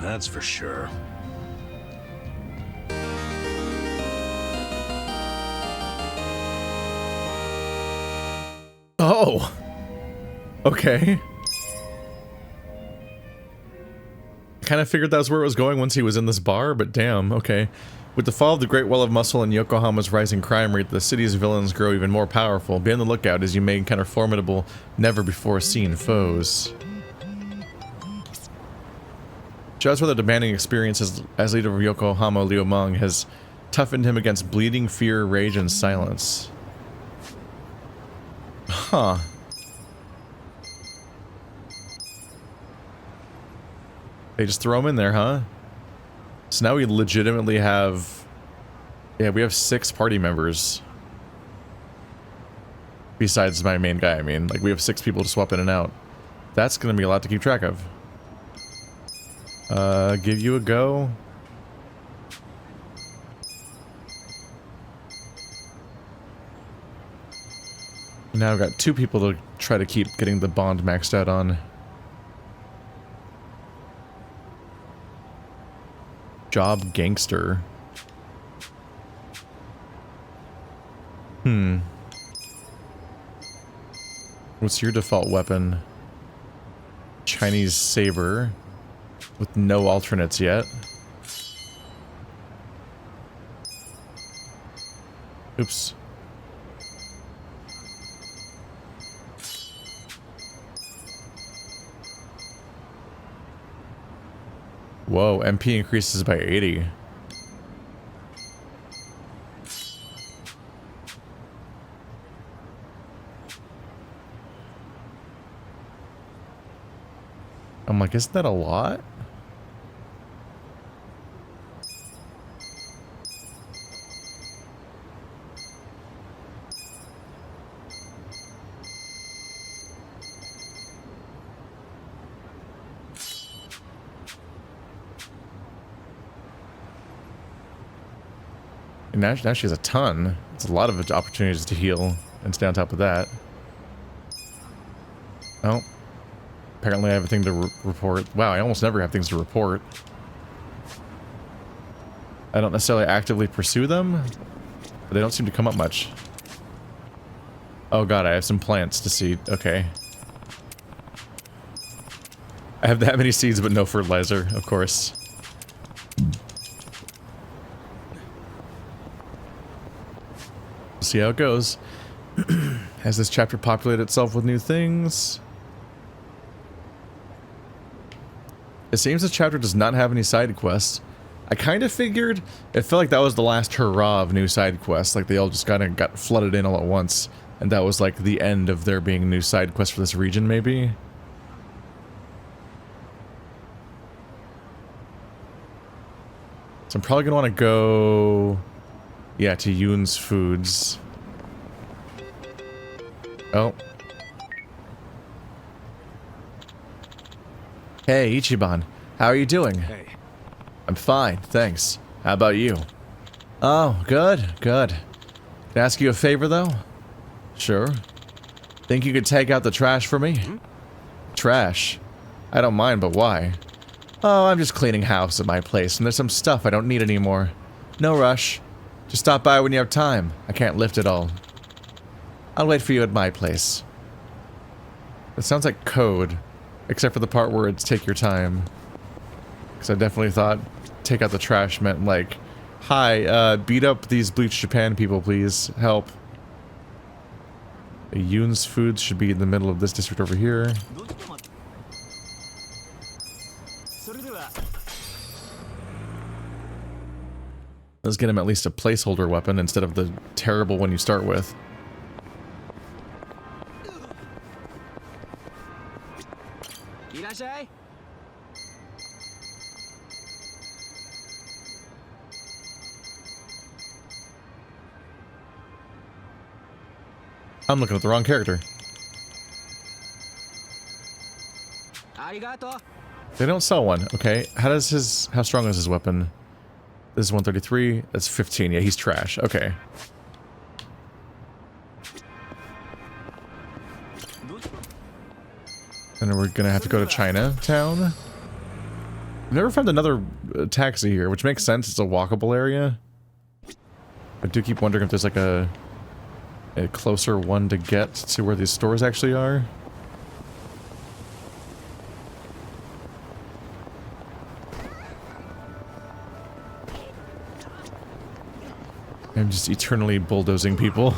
That's for sure. Oh. Okay. Kind of figured that's where it was going once he was in this bar, but damn, okay. With the fall of the Great Wall of Muscle and Yokohama's rising crime rate, the city's villains grow even more powerful. Be on the lookout as you may encounter formidable, never-before-seen foes. Judged by the demanding experience as leader of Yokohama, Liu Meng has toughened him against bleeding, fear, rage, and silence. Huh. They just throw him in there, huh? So now we legitimately have... Yeah, we have 6 party members. Besides my main guy, I mean. Like, we have 6 people to swap in and out. That's gonna be a lot to keep track of. Give you a go. Now I've got 2 people to try to keep getting the bond maxed out on. Job gangster. What's your default weapon? Chinese saber. With no alternates yet. Oops. Whoa, MP increases by 80. I'm like, isn't that a lot? And now she has a ton. It's a lot of opportunities to heal and stay on top of that. Oh. Apparently I have a thing to report. Wow, I almost never have things to report. I don't necessarily actively pursue them, but they don't seem to come up much. Oh god, I have some plants to seed. Okay. I have that many seeds but no fertilizer, of course. See how it goes. Has this chapter populated itself with new things? It seems this chapter does not have any side quests. I kind of figured, it felt like that was the last hurrah of new side quests, like they all just kind of got flooded in all at once, and that was like the end of there being new side quests for this region, maybe? So I'm probably gonna want to go... Yeah, to Yoon's Foods. Oh. Hey, Ichiban. How are you doing? Hey. I'm fine, thanks. How about you? Oh, good, good. Can I ask you a favor, though? Sure. Think you could take out the trash for me? Trash? I don't mind, but why? Oh, I'm just cleaning house at my place, and there's some stuff I don't need anymore. No rush. Just stop by when you have time. I can't lift it all. I'll wait for you at my place. It sounds like code, except for the part where it's take your time. Because I definitely thought take out the trash meant like, hi, beat up these Bleach Japan people, please. Help. Yoon's Foods should be in the middle of this district over here. Let's get him at least a placeholder weapon instead of the terrible one you start with. I'm looking at the wrong character. They don't sell one. Okay. How strong is his weapon? This is 133. That's 15. Yeah, he's trash. Okay. And then we're gonna have to go to Chinatown. I've never found another taxi here, which makes sense. It's a walkable area. I do keep wondering if there's like a closer one to get to where these stores actually are. I'm just eternally bulldozing people.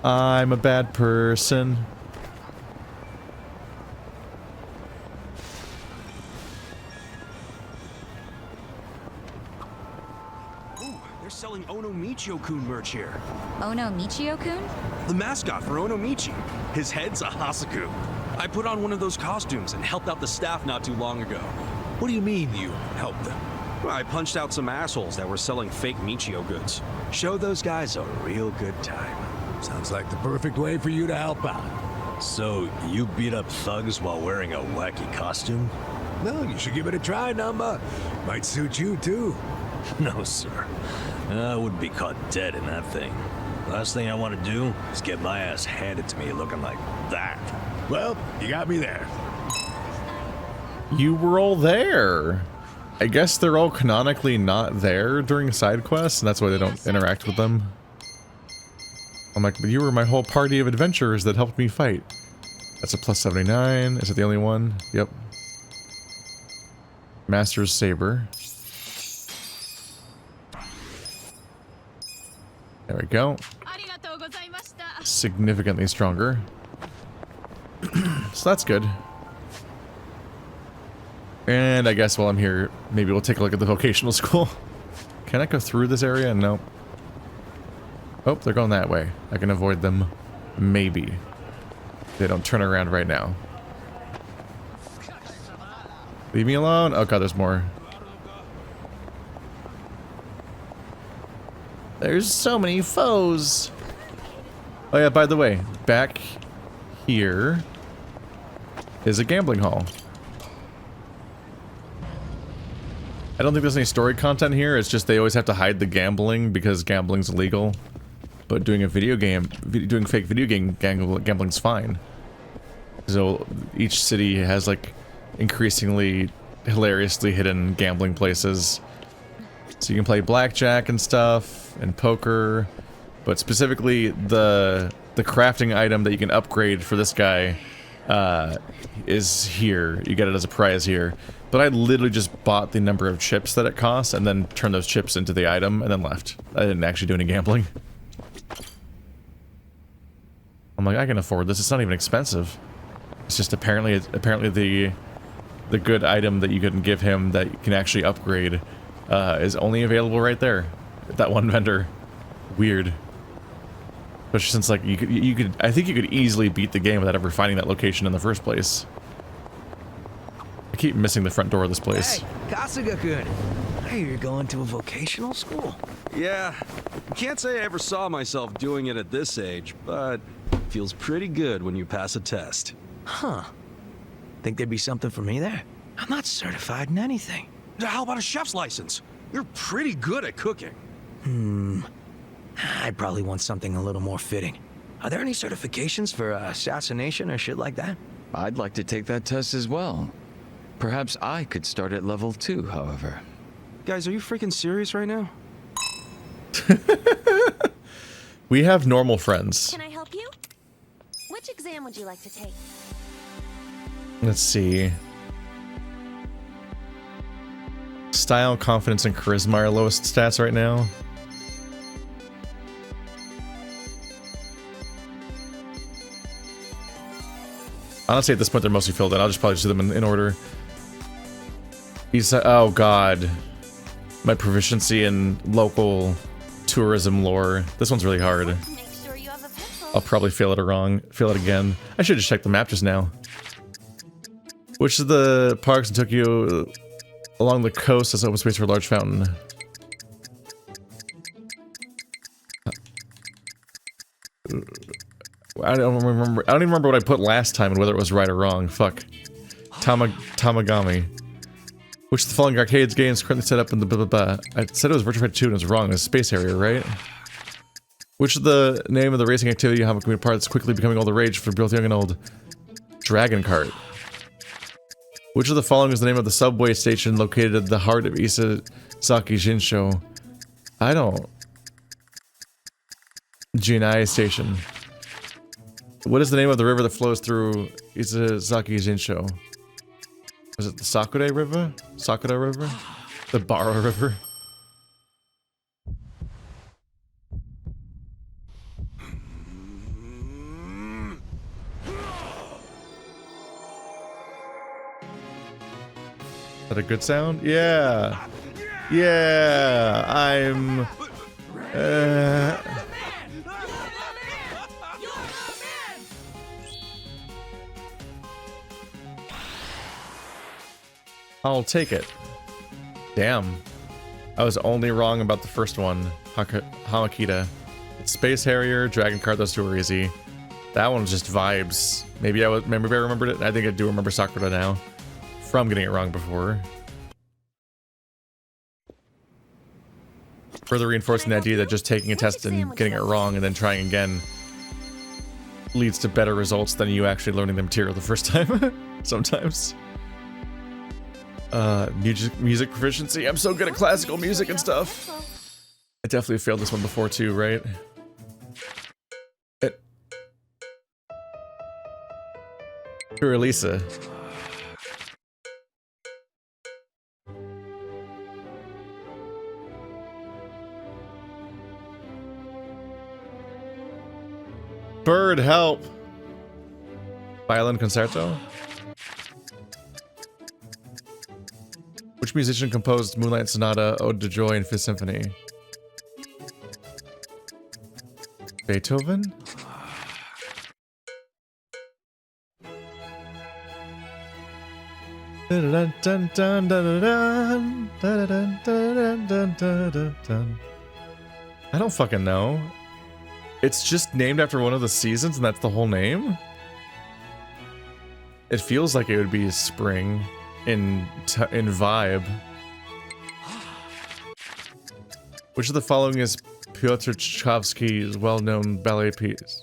I'm a bad person. Ooh, they're selling Onomichio-kun merch here. Ono Michio-kun? The mascot for Onomichi. His head's a Hasaku. I put on one of those costumes and helped out the staff not too long ago. What do you mean you helped them? Well, I punched out some assholes that were selling fake Michio goods. Showed those guys a real good time. Sounds like the perfect way for you to help out. So, you beat up thugs while wearing a wacky costume? No, you should give it a try, Nanba. Might suit you, too. No, sir. I wouldn't be caught dead in that thing. Last thing I want to do is get my ass handed to me looking like that. Well, you got me there. You were all there. I guess they're all canonically not there during side quests, and that's why they don't interact with them. I'm like, but you were my whole party of adventurers that helped me fight. That's a plus 79. Is it the only one? Yep. Master's Saber. There we go. Significantly stronger. So that's good. And I guess while I'm here, maybe we'll take a look at the vocational school. Can I go through this area? No. Oh, they're going that way. I can avoid them. Maybe. They don't turn around right now. Leave me alone. Oh god, there's more. There's so many foes. Oh yeah, by the way, back here is a gambling hall. I don't think there's any story content here. It's just they always have to hide the gambling because gambling's illegal. But doing a video game, doing fake video game gambling's fine. So each city has like increasingly hilariously hidden gambling places. So you can play blackjack and stuff and poker, but specifically the crafting item that you can upgrade for this guy is here. You get it as a prize here. But I literally just bought the number of chips that it costs and then turned those chips into the item and then left. I didn't actually do any gambling. I'm like, I can afford this. It's not even expensive. It's just apparently the good item that you can give him that you can actually upgrade is only available right there at that one vendor. Weird. Especially since like you could I think you could easily beat the game without ever finding that location in the first place. I keep missing the front door of this place. Hey, Kasuga-kun. Hey, you're going to a vocational school? Yeah, can't say I ever saw myself doing it at this age, but feels pretty good when you pass a test. Huh. Think there'd be something for me there? I'm not certified in anything. How about a chef's license? You're pretty good at cooking. I'd probably want something a little more fitting. Are there any certifications for assassination or shit like that? I'd like to take that test as well. Perhaps I could start at level 2, however. Guys, are you freaking serious right now? We have normal friends. Can I help you? Which exam would you like to take? Let's see. Style, confidence, and charisma are lowest stats right now. Honestly, at this point, they're mostly filled in. I'll just probably do them in order. Oh god. My proficiency in local tourism lore. This one's really hard. Make sure you have a pencil. I'll probably fail it again. I should just check the map just now. Which of the parks in Tokyo along the coast has open space for a large fountain? I don't even remember what I put last time and whether it was right or wrong. Fuck. Tamagami. Which of the following arcades games currently set up in the blah blah blah? I said it was Virtua Fighter 2 and it was wrong. It's Space Harrier, right? Which is the name of the racing activity you have a community part that's quickly becoming all the rage for both young and old? Dragon Kart. Which of the following is the name of the subway station located at the heart of Isazaki Jinsho? I don't... Jinai Station. What is the name of the river that flows through Isazaki Jinsho? Is it the Sakura River? Sakura River? The Bara River. Is that a good sound? Yeah. Yeah. I'm... I'll take it. Damn. I was only wrong about the first one. Hamakita. It's Space Harrier, Dragon card, those two are easy. That one was just vibes. Maybe I remembered it. I think I do remember Sakura now. From getting it wrong before. Further reinforcing the idea that just taking a test and getting it wrong and then trying again leads to better results than you actually learning the material the first time. Sometimes. Music proficiency. I'm so good at classical music and stuff. I definitely failed this one before too, right? Sure, Elisa. Bird, help! Violin concerto? Which musician composed Moonlight Sonata, Ode to Joy, and Fifth Symphony? Beethoven? I don't fucking know. It's just named after one of the seasons and that's the whole name? It feels like it would be spring in vibe. Which of the following is Pyotr Tchaikovsky's well-known ballet piece?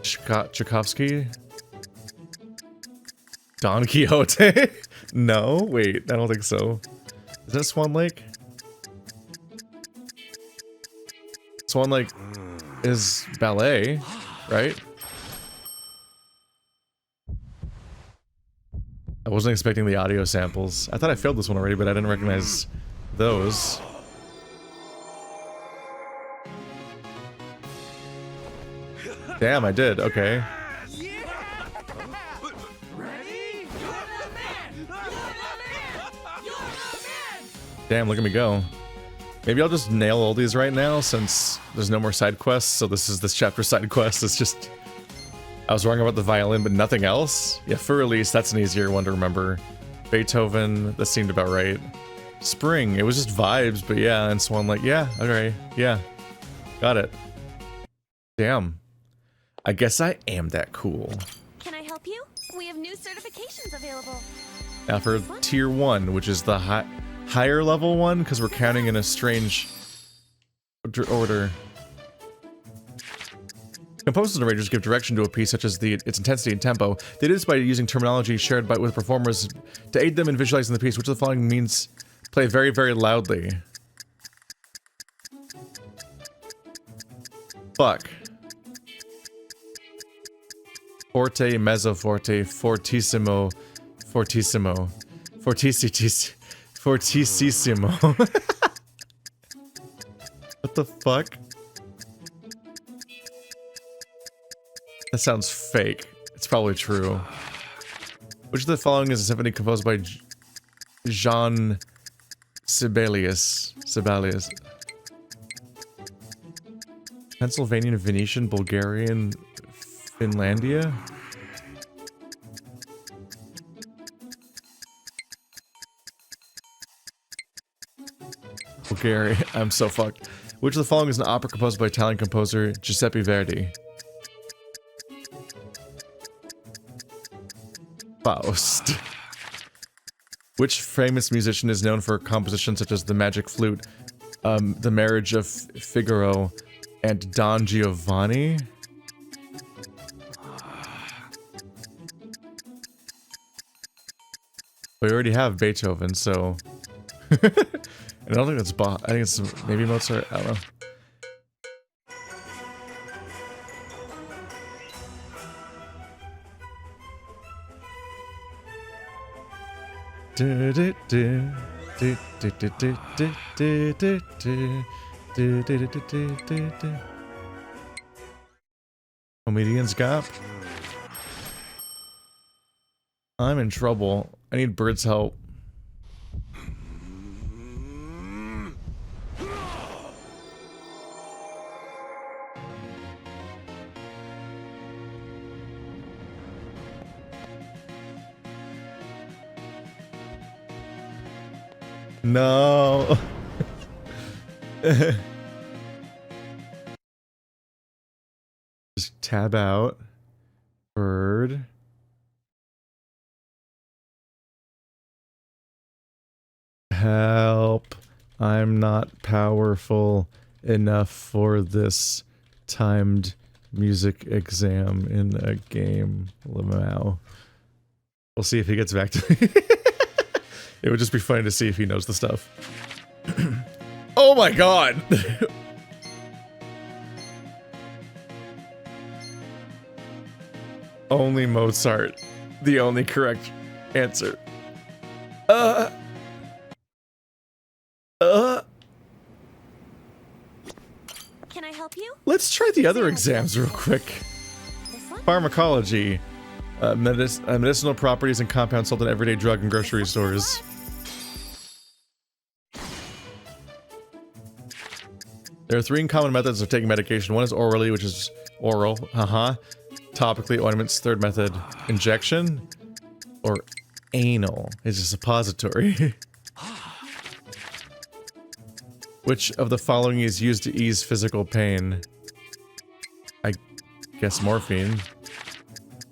Tchaikovsky? Don Quixote? No, wait, I don't think so. Is that Swan Lake? Swan Lake is ballet, right? I wasn't expecting the audio samples. I thought I failed this one already, but I didn't recognize those. Damn, I did. Okay. Damn, look at me go. Maybe I'll just nail all these right now since there's no more side quests. So this chapter's side quest. It's just... I was wrong about the violin, but nothing else? Yeah, for release, that's an easier one to remember. Beethoven, that seemed about right. Spring, it was just vibes, but yeah, and Swan Lake, yeah, okay, yeah. Got it. Damn. I guess I am that cool. Can I help you? We have new certifications available. Now for tier 1, which is the higher level one, because we're counting in a strange order. Composers and arrangers give direction to a piece, such as its intensity and tempo. They do this by using terminology shared with performers to aid them in visualizing the piece, which of the following means play very, very loudly. Fuck. Forte, mezzo forte, fortissimo, fortissimo, fortissimo. What the fuck? That sounds fake. It's probably true. Which of the following is a symphony composed by Jean Sibelius? Pennsylvanian, Venetian, Bulgarian, Finlandia? Bulgaria. I'm so fucked. Which of the following is an opera composed by Italian composer Giuseppe Verdi? Faust. Which famous musician is known for compositions such as The Magic Flute, The Marriage of Figaro, and Don Giovanni? We already have Beethoven, so... I don't think that's Bach. I think it's maybe Mozart. I don't know. Comedian's Gap. I'm in trouble. I need Bird's help. No. Just tab out. Bird. Help. I'm not powerful enough for this timed music exam in a game. Lamau. We'll see if he gets back to me. It would just be funny to see if he knows the stuff. Oh my god! Only Mozart. The only correct answer. Can I help you? Let's try the other exams real quick. Pharmacology. Medicinal properties and compounds sold in everyday drug and grocery stores. There are 3 common methods of taking medication. One is orally, which is oral. Topically, ointments. Third method, injection. Or anal. It's a suppository. Which of the following is used to ease physical pain? I guess morphine.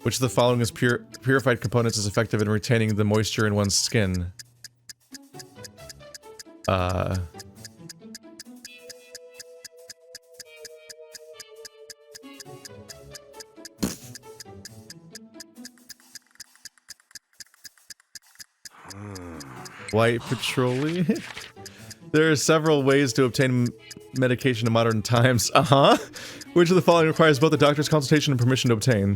Which of the following is purified components is effective in retaining the moisture in one's skin? White petroleum? There are several ways to obtain medication in modern times. Which of the following requires both a doctor's consultation and permission to obtain?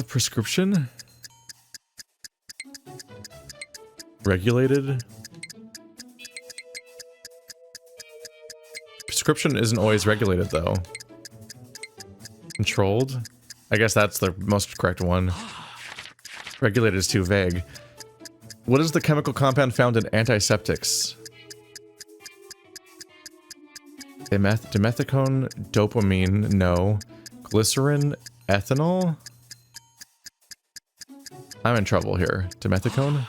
Prescription? Regulated? Prescription isn't always regulated, though. Controlled? I guess that's the most correct one. Regulated is too vague. What is the chemical compound found in antiseptics? Dimethicone, dopamine, no. Glycerin, ethanol? I'm in trouble here. Dimethicone?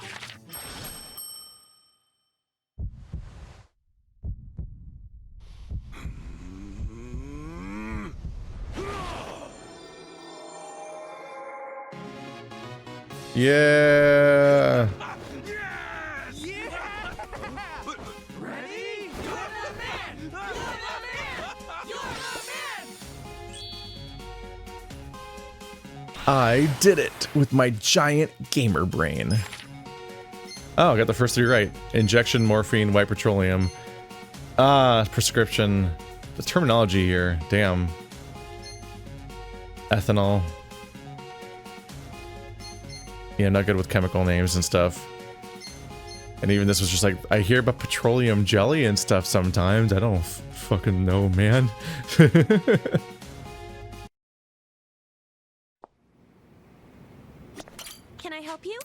Yeah. I did it with my giant gamer brain. Oh, I got the first 3 right. Injection, morphine, white petroleum. Prescription. The terminology here, damn. Ethanol. Yeah, I'm not good with chemical names and stuff. And even this was just like, I hear about petroleum jelly and stuff sometimes. I don't fucking know, man. Can I help you?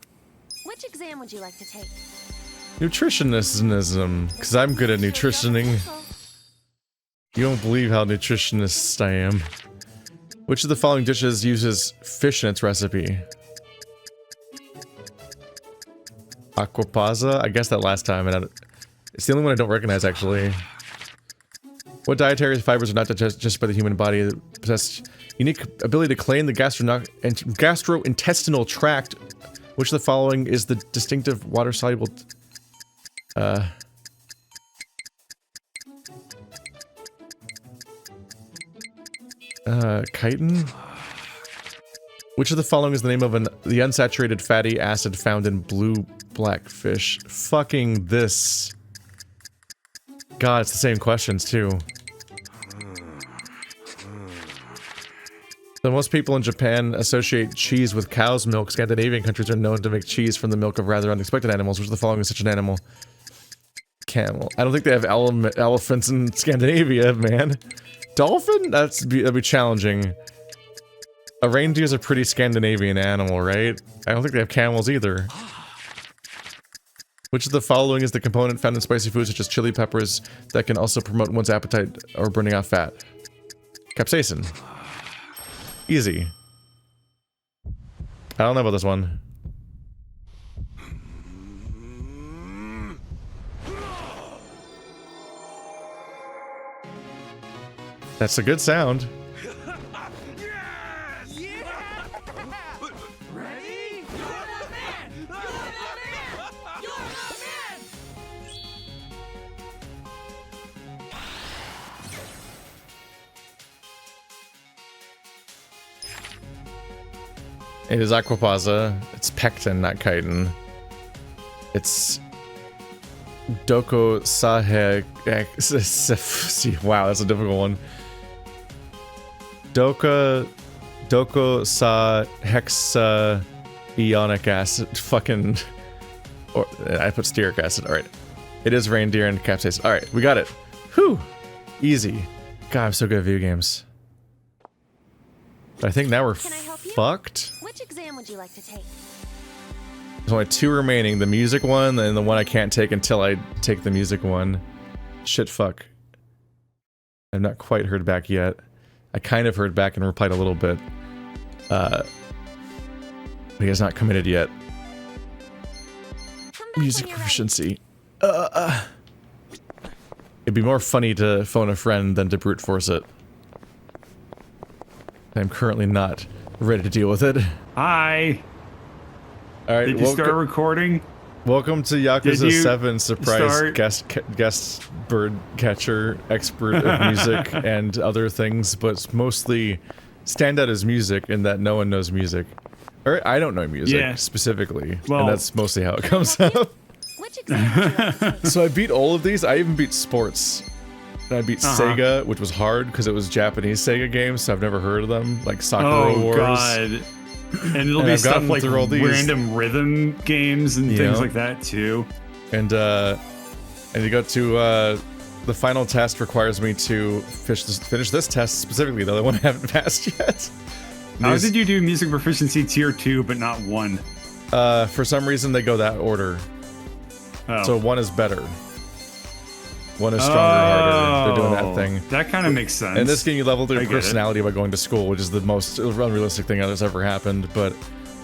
Which exam would you like to take? Nutritionism, because I'm good at nutritioning. You don't believe how nutritionist I am. Which of the following dishes uses fish in its recipe? Aquapazza? I guessed that last time, and it's the only one I don't recognize, actually. What dietary fibers are not digested by the human body that possess unique ability to clean the gastrointestinal tract? Which of the following is the distinctive water-soluble... chitin? Which of the following is the name of the unsaturated fatty acid found in blue blackfish? Fucking this. God, it's the same questions, too. So most people in Japan associate cheese with cow's milk. Scandinavian countries are known to make cheese from the milk of rather unexpected animals. Which of the following is such an animal? Camel. I don't think they have elephants in Scandinavia, man. Dolphin? That'd be challenging. A reindeer's a pretty Scandinavian animal, right? I don't think they have camels either. Which of the following is the component found in spicy foods such as chili peppers that can also promote one's appetite or burning off fat? Capsaicin. Easy. I don't know about this one. That's a good sound. It is Aquapaza. It's Pectin, not chitin. It's Doko Sahe. Wow, that's a difficult one. Doko Sa Hexa Ionic acid. Fucking. Or I put stearic acid. Alright. It is reindeer and capsaicin. Alright, we got it. Whew! Easy. God, I'm so good at video games. But I think now we're fucked. Which exam would you like to take? There's only 2 remaining, the music one and the one I can't take until I take the music one. Shit fuck. I've not quite heard back yet. I kind of heard back and replied a little bit. But he has not committed yet. Music proficiency. It'd be more funny to phone a friend than to brute force it. I'm currently not ready to deal with it. Hi. All right. Did you start recording? Welcome to Yakuza 7 surprise guest bird catcher, expert of music and other things, but mostly stand out as music in that no one knows music. Or I don't know music specifically, and that's mostly how it comes up. So I beat all of these. I even beat sports. And I beat Sega, which was hard because it was Japanese Sega games, so I've never heard of them, like Sakura Wars. God. And it'll be stuff like random rhythm games and things like that too. And you got to the final test requires me to finish this test specifically, the other one I haven't passed yet. How did you do music proficiency tier 2 but not 1? For some reason they go that order. So 1 is better. 1 is stronger, harder. They're doing that thing. That kind of makes sense. And this game, you level through personality by going to school, which is the most unrealistic thing that's ever happened. But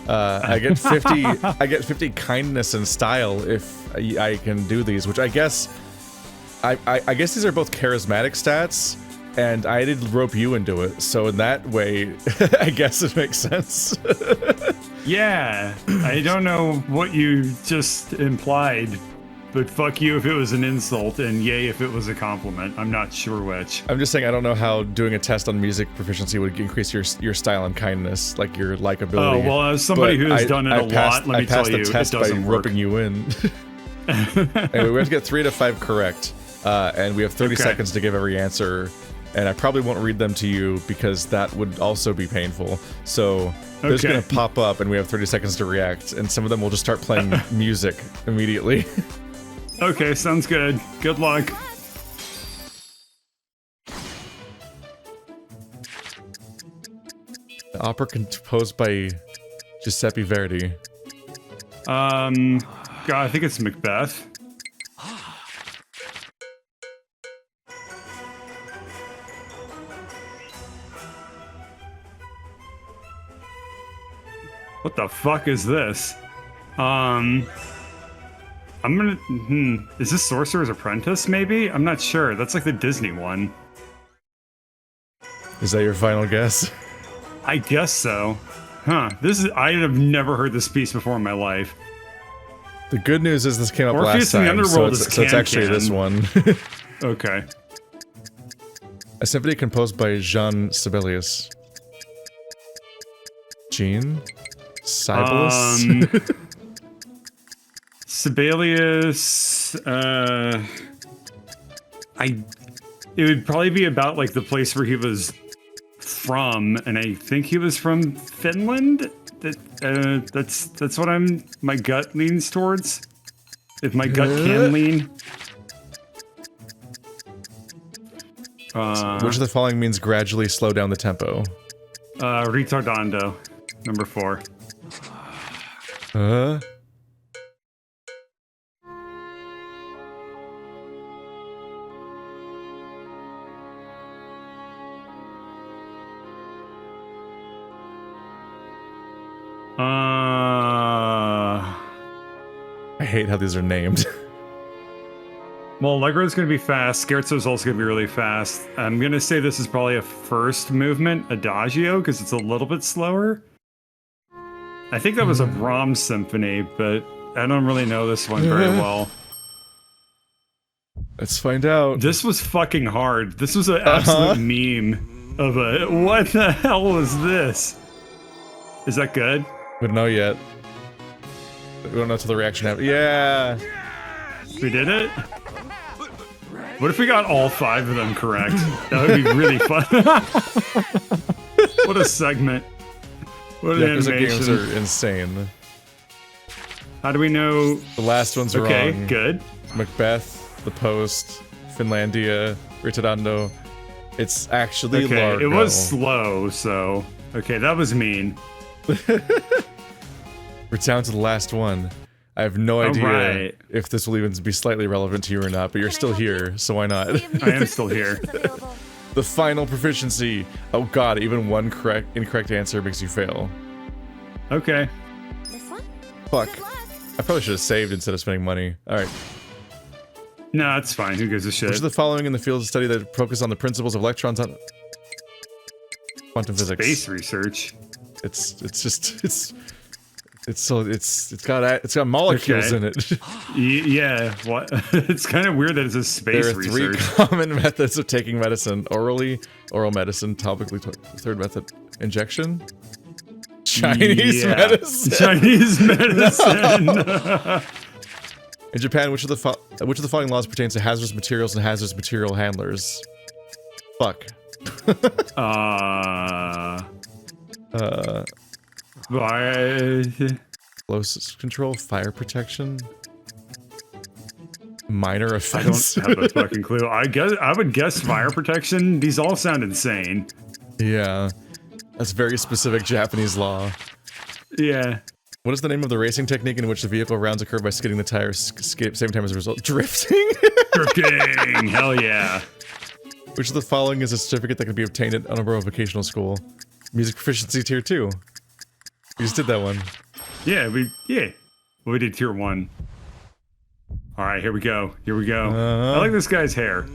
I get 50. I get 50 kindness and style if I can do these, which I guess. I guess these are both charismatic stats, and I did rope you into it. So in that way, I guess it makes sense. Yeah, I don't know what you just implied. But fuck you if it was an insult, and yay if it was a compliment. I'm not sure which. I'm just saying I don't know how doing a test on music proficiency would increase your style and kindness, like your likability. Oh, well, as somebody who's done it a lot, let me tell you, it doesn't work. I passed the test by roping you in. Anyway, we have to get 3 to 5 correct, and we have 30 seconds to give every answer, and I probably won't read them to you because that would also be painful. So they're just gonna pop up, and we have 30 seconds to react, and some of them will just start playing music immediately. Okay, sounds good. Good luck. The opera composed by Giuseppe Verdi. God, I think it's Macbeth. What the fuck is this? I'm gonna, is this Sorcerer's Apprentice, maybe? I'm not sure. That's like the Disney one. Is that your final guess? I guess so. Huh. I have never heard this piece before in my life. The good news is this came up last time, so it's actually this one. Okay. A symphony composed by Jean Sibelius. Jean? Sibelius? Sibelius, it would probably be about like the place where he was from, and I think he was from Finland. That's what my gut leans towards. If my gut can lean. Which of the following means gradually slow down the tempo? Retardando, number 4. I hate how these are named. Well, Allegro's gonna be fast. Scherzo's also gonna be really fast. I'm gonna say this is probably a first movement Adagio because it's a little bit slower. I think that was a Brahms symphony, but I don't really know this one very well. Let's find out. This was fucking hard. This was an absolute meme of a. What the hell was this? Is that good? We don't know yet. We don't know until the reaction happens. Yeah! We did it? What if we got all 5 of them correct? That would be really fun. What a segment. What an Yakuza animation. games are insane. How do we know? The last one's wrong. Okay, good. Macbeth, The Post, Finlandia, Ritardando. It's actually Okay, Largo. it was slow, so... Okay, that was mean. We're down to the last one. I have no idea if this will even be slightly relevant to you or not, but you're still here, so why not? I am still here. The final proficiency. Oh god, even one incorrect answer makes you fail. Okay. This one? Fuck. I probably should have saved instead of spending money. Alright. No, it's fine. Who gives a shit? Which of the following in the field of study that focus on the principles of electrons on quantum physics? Space research. It's got molecules in it. Yeah, what? It's kind of weird that it's a space research. There are 3 common methods of taking medicine: orally, oral medicine, topically. Third method, injection. Chinese medicine. Chinese medicine. In Japan, which of the following laws pertains to hazardous materials and hazardous material handlers? Fuck. Explosives control, fire protection, minor offense. I don't have a fucking clue. I would guess fire protection. These all sound insane. Yeah, that's very specific Japanese law. Yeah. What is the name of the racing technique in which the vehicle rounds a curve by skidding the tires same time as a result? Drifting. Drifting. Hell yeah. Which of the following is a certificate that can be obtained at Unabro Vocational School? Music Proficiency Tier 2. We just did that one. Yeah, we did Tier 1. Alright, here we go. Here we go. I like this guy's hair.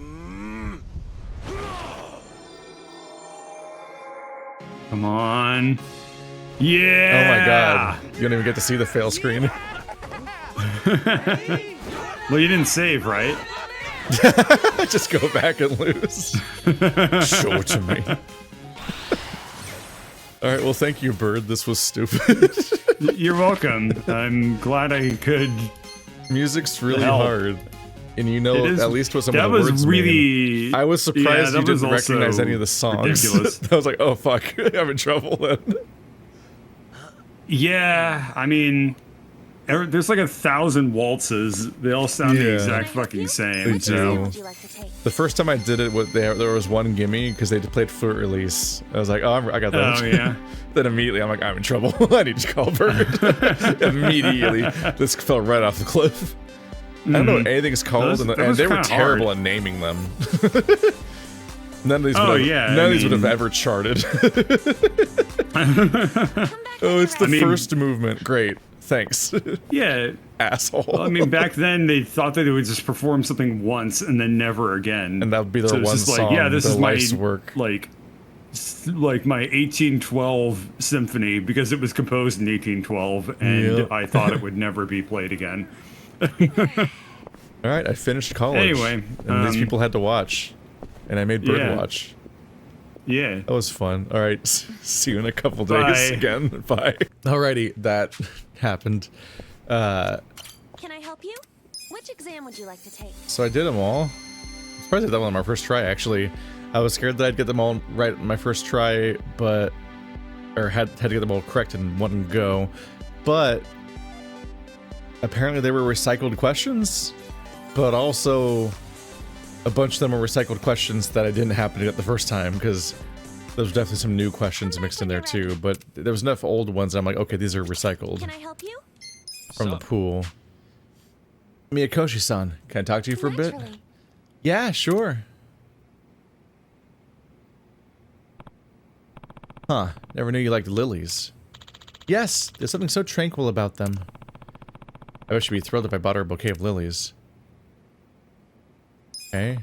Come on. Yeah! Oh my god. You don't even get to see the fail screen. Well, you didn't save, right? Just go back and lose. Show it to me. Alright, well thank you, Bird. This was stupid. You're welcome. I'm glad I could. Music's really hard. And you know at least what some of the words mean. I was surprised you didn't recognize any of the songs. I was like, oh fuck, I'm in trouble then. Yeah, I mean, there's like 1,000 waltzes. They all sound the exact fucking same. They do. The first time I did it, there was one gimme because they played Flute Release. I was like, oh, I got that. Oh yeah. Then immediately I'm like, I'm in trouble. I need to call Bird. Immediately, this fell right off the cliff. I don't know what anything's called, and they were terrible at naming them. None of these would have ever charted. Oh, it's the first movement. Great. Thanks. Yeah. Asshole. Well, I mean, back then they thought that they would just perform something once and then never again. And that would be their one song. Like, yeah, this is my work. Like my 1812 symphony because it was composed in 1812, and I thought it would never be played again. All right, I finished college. Anyway, and these people had to watch, and I made Bird watch. Yeah. That was fun. All right, see you in a couple days again. Bye. Alrighty, that happened. Can I help you? Which exam would you like to take? So I did them all. I'm surprised I did that one on my first try, actually. I was scared that I'd get them all right in my first try, but had to get them all correct in one go. But apparently they were recycled questions, but also a bunch of them are recycled questions that I didn't happen to get the first time, because there's definitely some new questions mixed in there too. But there was enough old ones. I'm like, okay, these are recycled. Can I help you? From the pool. Miyakoshi-san, can I talk to you for a bit? Yeah, sure. Huh, never knew you liked lilies. Yes, there's something so tranquil about them. I bet she'd be thrilled if I bought her a bouquet of lilies. Okay.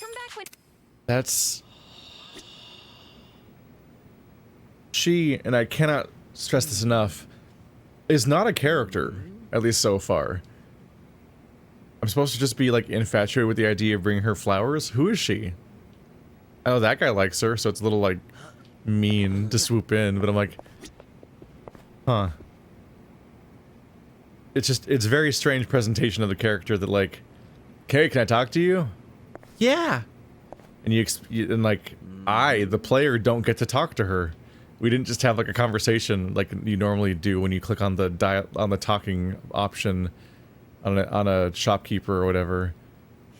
Come back when That's... She, and I cannot stress this enough, is not a character, at least so far. I'm supposed to just be, like, infatuated with the idea of bringing her flowers? Who is she? Oh, that guy likes her, so it's a little, like, mean to swoop in, but I'm like... Huh. It's just, it's a very strange presentation of the character that, like... Okay, can I talk to you? Yeah! And like, I, the player, don't get to talk to her. We didn't just have, like, a conversation like you normally do when you click on the talking option on a shopkeeper or whatever.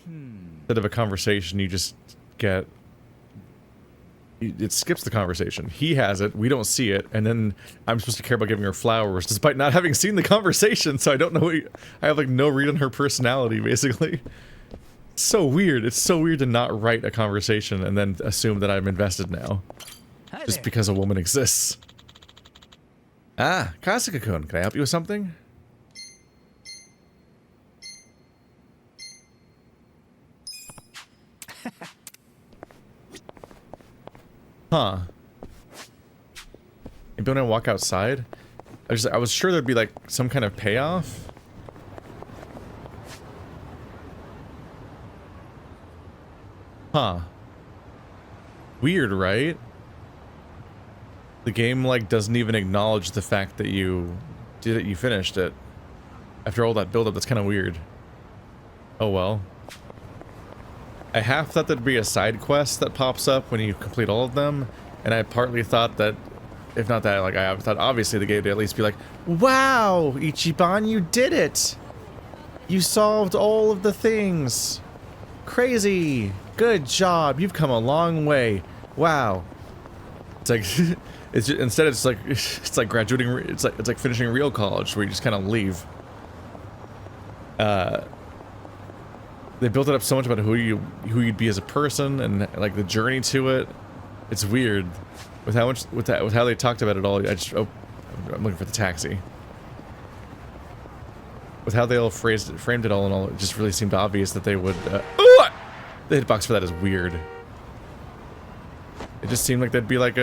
Instead of a conversation, you just get... It skips the conversation. He has it, we don't see it, and then I'm supposed to care about giving her flowers despite not having seen the conversation, so I don't know... I have, like, no read on her personality, basically. It's so weird. It's so weird to not write a conversation and then assume that I'm invested now. Just because a woman exists. Ah, Kasuga-kun, can I help you with something? Huh. Maybe when I walk outside? I was sure there'd be, like, some kind of payoff. Huh. Weird, right? The game, like, doesn't even acknowledge the fact that you did it, you finished it. After all that build-up, that's kind of weird. Oh well. I half thought there'd be a side quest that pops up when you complete all of them, and I partly thought that, if not that, like, I thought obviously the game would at least be like, wow, Ichiban, you did it! You solved all of the things! Crazy! Good job, you've come a long way. Wow. It's like, it's just, instead it's like graduating, it's like finishing real college where you just kind of leave. They built it up so much about who you'd be as a person and like the journey to it. It's weird with how much with how they talked about it all. I'm looking for the taxi. With how they all framed it all and all, it just really seemed obvious that they would. The hitbox for that is weird. It just seemed like there'd be like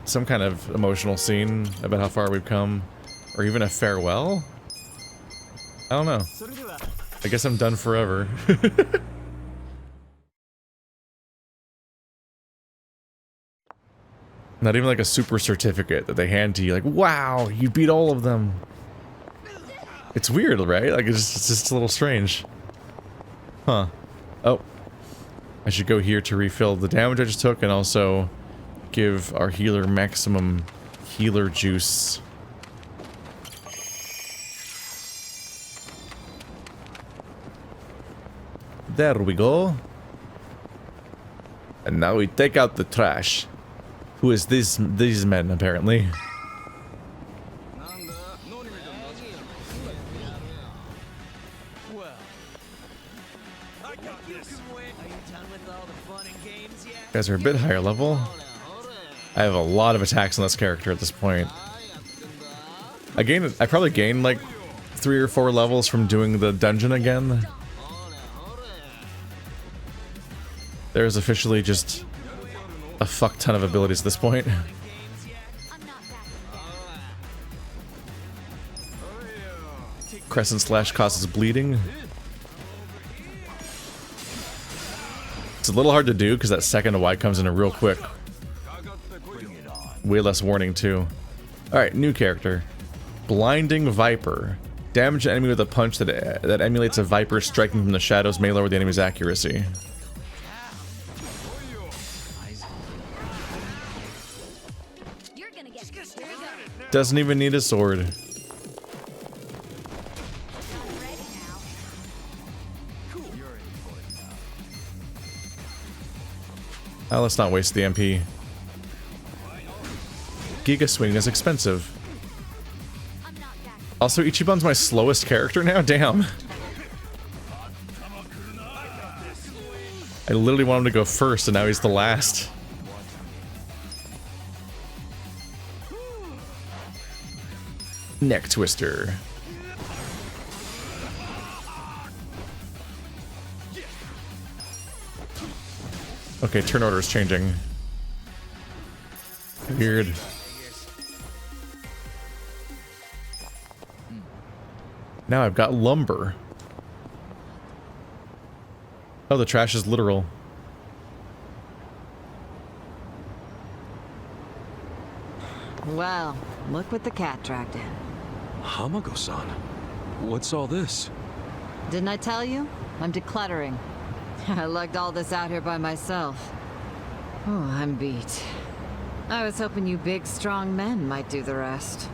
some kind of emotional scene about how far we've come, or even a farewell. I don't know. I guess I'm done forever. Not even like a super certificate that they hand to you, like, wow, you beat all of them. It's weird, right? Like, it's just a little strange. Huh. Oh. I should go here to refill the damage I just took and also give our healer maximum healer juice. There we go. And now we take out the trash. Who is these men, apparently? You guys are a bit higher level. I have a lot of attacks on this character at this point. I probably gained like 3 or 4 levels from doing the dungeon again. There's officially just a fuck ton of abilities at this point. Crescent slash causes bleeding. It's a little hard to do because that second Y comes in real quick. Way less warning too. Alright, new character. Blinding Viper. Damage an enemy with a punch that emulates a viper striking from the shadows may lower the enemy's accuracy. Doesn't even need a sword. Oh, let's not waste the MP. Giga Swing is expensive. Also, Ichiban's my slowest character now? Damn. I literally want him to go first, and now he's the last. Neck Twister. Okay, turn order is changing. Weird. Now I've got lumber. Oh, the trash is literal. Well, look what the cat dragged in. Hamako-san, what's all this? Didn't I tell you? I'm decluttering. I lugged all this out here by myself. Oh, I'm beat. I was hoping you big, strong men might do the rest.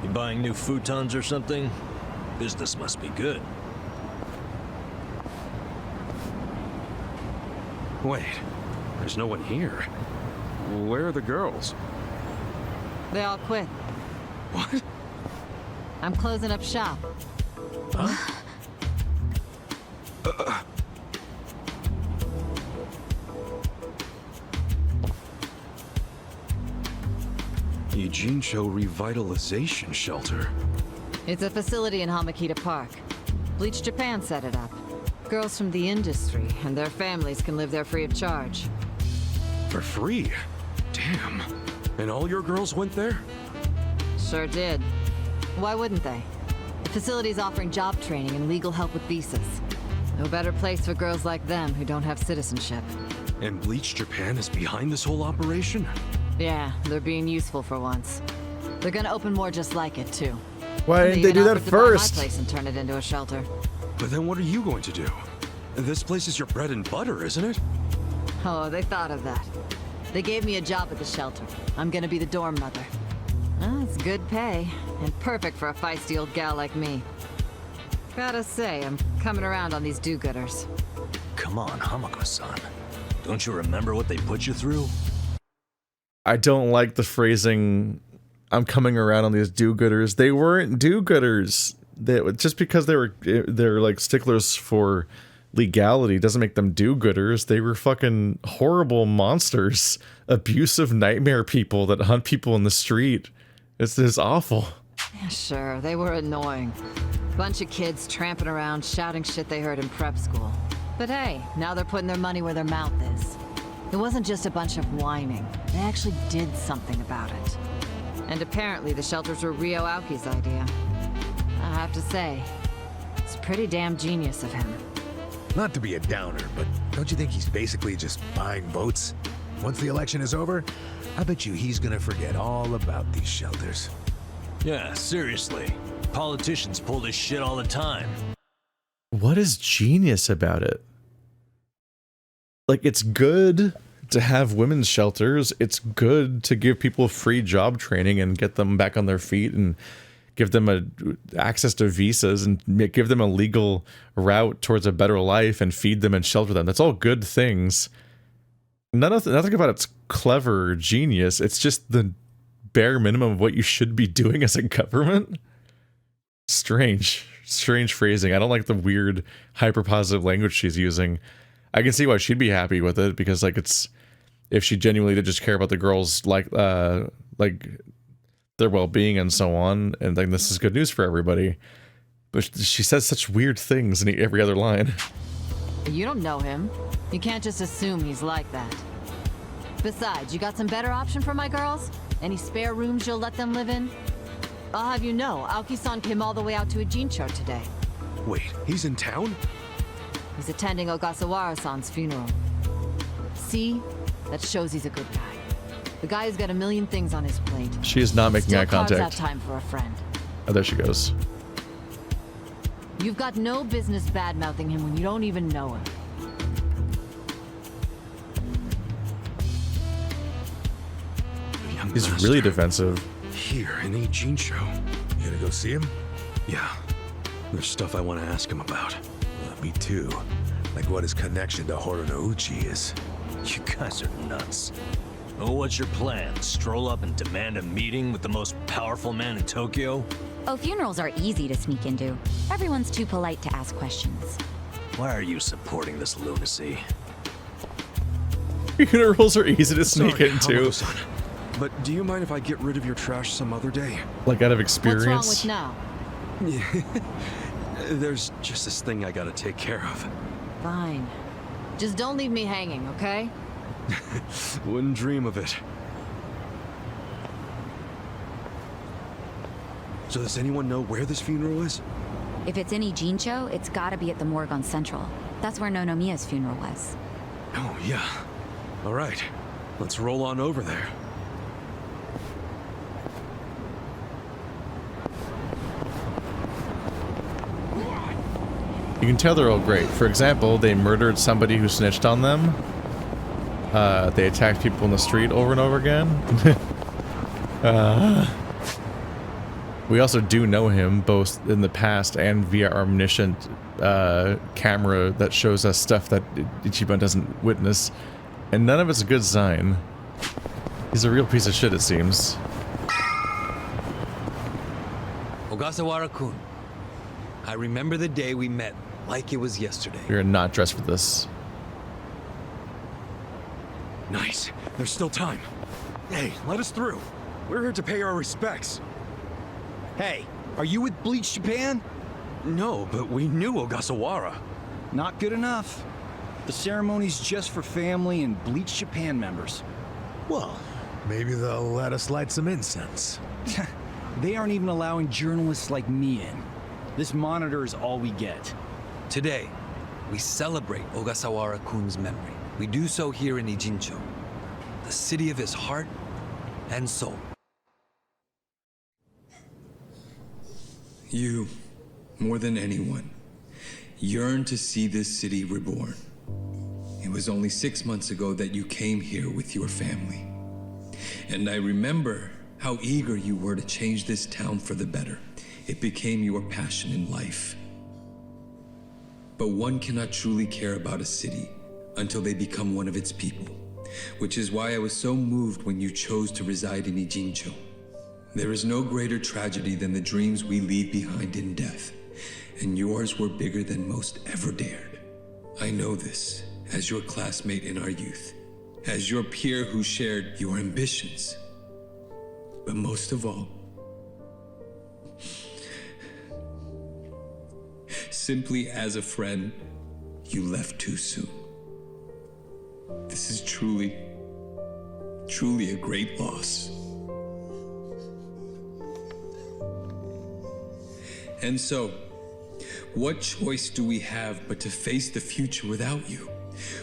You buying new futons or something? Business must be good. Wait, there's no one here. Where are the girls? They all quit. What? I'm closing up shop. Huh? Ijincho Revitalization Shelter. It's a facility in Hamakita Park. Bleach Japan set it up. Girls from the industry and their families can live there free of charge. For free? Damn. And all your girls went there? Sure did. Why wouldn't they? The facility's offering job training and legal help with visas. No better place for girls like them who don't have citizenship. And Bleach Japan is behind this whole operation? Yeah, they're being useful for once. They're gonna open more just like it, too. Why didn't they do that first? My place and turn it into a shelter. But then what are you going to do? This place is your bread and butter, isn't it? Oh, they thought of that. They gave me a job at the shelter. I'm gonna be the dorm mother. Well, it's good pay, and perfect for a feisty old gal like me. Gotta say, I'm coming around on these do-gooders. Come on, Hamako-san. Don't you remember what they put you through? I don't like the phrasing, I'm coming around on these do-gooders. They weren't do-gooders. Just because they're like sticklers for legality doesn't make them do-gooders. They were fucking horrible monsters. Abusive nightmare people that hunt people in the street. It's awful. Yeah, sure, they were annoying. Bunch of kids tramping around shouting shit they heard in prep school. But hey, now they're putting their money where their mouth is. It wasn't just a bunch of whining. They actually did something about it. And apparently the shelters were Ryo Aoki's idea. I have to say, it's pretty damn genius of him. Not to be a downer, but don't you think he's basically just buying votes? Once the election is over, I bet you he's gonna forget all about these shelters. Yeah, seriously. Politicians pull this shit all the time. What is genius about it? Like, it's good to have women's shelters. It's good to give people free job training and get them back on their feet and give them access to visas and give them a legal route towards a better life and feed them and shelter them. That's all good things. Nothing about it's clever or genius. It's just the bare minimum of what you should be doing as a government. Strange phrasing. I don't like the weird hyper-positive language she's using. I can see why she'd be happy with it, because like if she genuinely did just care about the girls, like their well-being and so on, and then this is good news for everybody. But she says such weird things in every other line. You don't know him. You can't just assume he's like that. Besides, you got some better option for my girls? Any spare rooms you'll let them live in? I'll have you know, Aoki-san came all the way out to Ijincho today. Wait, he's in town? He's attending Ogasawara-san's funeral. See? That shows he's a good guy. The guy who's got a million things on his plate. She is not making eye contact. Still carves out time for a friend. Oh, there she goes. You've got no business bad-mouthing him when you don't even know him. He's really defensive. Here in Ijincho. You gonna go see him? Yeah. There's stuff I want to ask him about. Me too. Like what his connection to Horonouchi is. You guys are nuts. Oh, what's your plan? Stroll up and demand a meeting with the most powerful man in Tokyo? Oh, funerals are easy to sneak into. Everyone's too polite to ask questions. Why are you supporting this lunacy? Funerals are easy to sneak into. But do you mind if I get rid of your trash some other day? Like out of experience? What's wrong with now? There's just this thing I gotta take care of. Fine. Just don't leave me hanging, okay? Wouldn't dream of it. So does anyone know where this funeral is? If it's in Ijincho, it's gotta be at the morgue on Central. That's where Nonomiya's funeral was. Oh, yeah. All right. Let's roll on over there. You can tell they're all great. For example, they murdered somebody who snitched on them. They attacked people in the street over and over again. We also do know him, both in the past and via our omniscient camera that shows us stuff that Ichiban doesn't witness. And none of it's a good sign. He's a real piece of shit, it seems. Ogasawara-kun, I remember the day we met like it was yesterday. You're not dressed for this. Nice. There's still time. Hey, let us through. We're here to pay our respects. Hey, are you with Bleach Japan? No, but we knew Ogasawara. Not good enough. The ceremony's just for family and Bleach Japan members. Well, maybe they'll let us light some incense. They aren't even allowing journalists like me in. This monitor is all we get. Today, we celebrate Ogasawara-kun's memory. We do so here in Ijincho, the city of his heart and soul. You, more than anyone, yearn to see this city reborn. It was only 6 months ago that you came here with your family. And I remember how eager you were to change this town for the better. It became your passion in life. But one cannot truly care about a city until they become one of its people, which is why I was so moved when you chose to reside in Ijincho. There is no greater tragedy than the dreams we leave behind in death, and yours were bigger than most ever dared. I know this as your classmate in our youth, as your peer who shared your ambitions. But most of all, simply as a friend, you left too soon. This is truly a great loss. And so, what choice do we have but to face the future without you?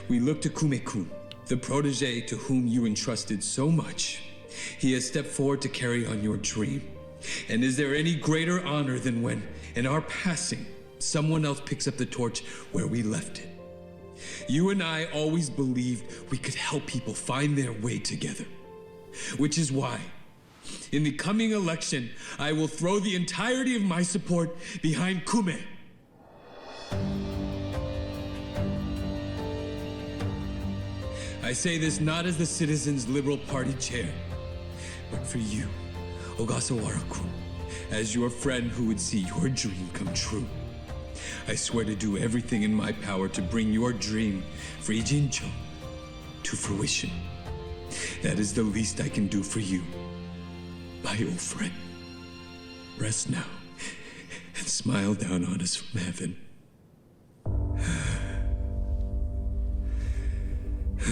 We look to Kume-kun, the protege to whom you entrusted so much. He has stepped forward to carry on your dream. And is there any greater honor than when, in our passing, someone else picks up the torch where we left it? You and I always believed we could help people find their way together. Which is why, in the coming election, I will throw the entirety of my support behind Kume. I say this not as the Citizens Liberal Party chair, but for you, Ogasawara-kun, as your friend who would see your dream come true. I swear to do everything in my power to bring your dream for Ijincho to fruition. That is the least I can do for you, my old friend. Rest now and smile down on us from heaven.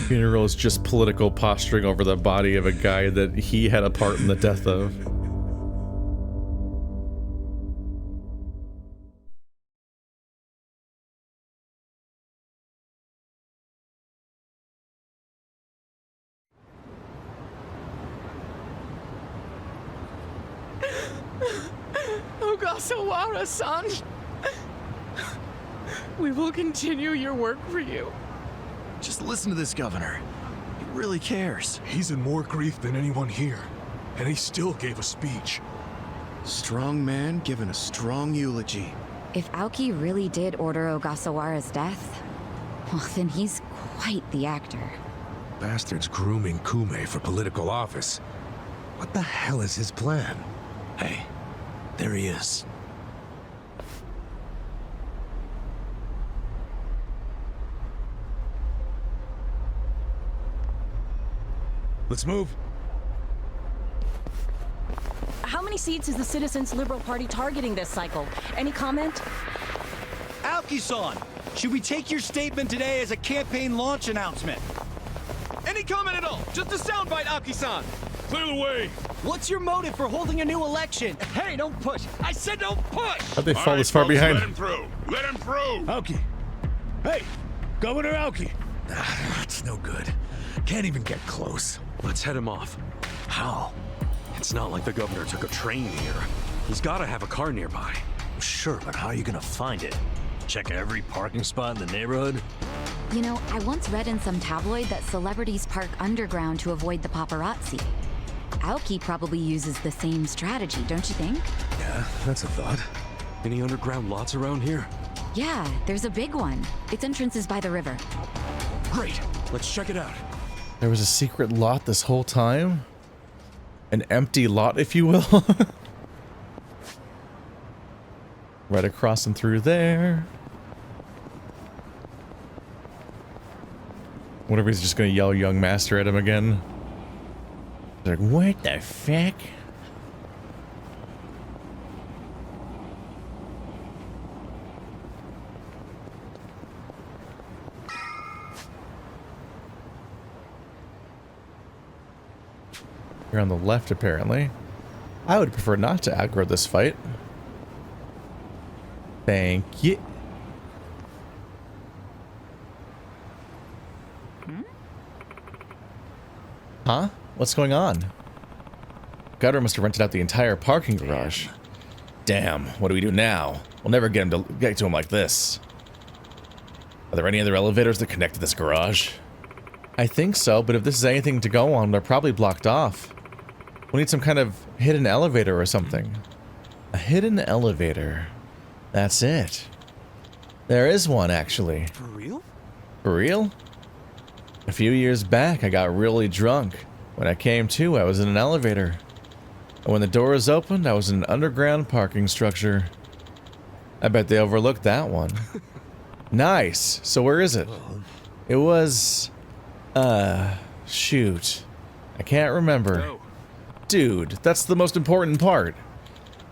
Funeral is just political posturing over the body of a guy that he had a part in the death of. Ogasawara-san. We will continue your work for you. Just listen to this governor. He really cares. He's in more grief than anyone here, and he still gave a speech. Strong man giving a strong eulogy. If Aoki really did order Ogasawara's death, well, then he's quite the actor. Bastard's grooming Kume for political office. What the hell is his plan? Hey, there he is. Let's move. How many seats is the Citizens Liberal Party targeting this cycle? Any comment? Aoki-san, should we take your statement today as a campaign launch announcement? Any comment at all? Just a soundbite, Aoki-san. Clear the way. What's your motive for holding a new election? Hey, don't push. I said don't push. How'd they fall this far behind? Let him through. Let him through. Aoki. Hey, Governor Aoki. It's no good. Can't even get close. Let's head him off. How? It's not like the governor took a train here. He's gotta have a car nearby. Sure, but how are you gonna find it? Check every parking spot in the neighborhood? You know, I once read in some tabloid that celebrities park underground to avoid the paparazzi. Aoki probably uses the same strategy, don't you think? Yeah, that's a thought. Any underground lots around here? Yeah, there's a big one. Its entrance is by the river. Great, let's check it out. There was a secret lot this whole time? An empty lot, if you will? Right across and through there. What if he's just gonna yell young master at him again? They're like, what the fuck? You're on the left, apparently. I would prefer not to aggro this fight. Thank you. Huh? What's going on? Gutter must have rented out the entire parking garage. Damn, what do we do now? We'll never get to him like this. Are there any other elevators that connect to this garage? I think so, but if this is anything to go on, they're probably blocked off. We need some kind of hidden elevator or something. A hidden elevator. That's it. There is one, actually. For real? For real? A few years back, I got really drunk. When I came to, I was in an elevator. And when the doors opened, I was in an underground parking structure. I bet they overlooked that one. Nice. So where is it? It was... shoot. I can't remember. Dude, that's the most important part.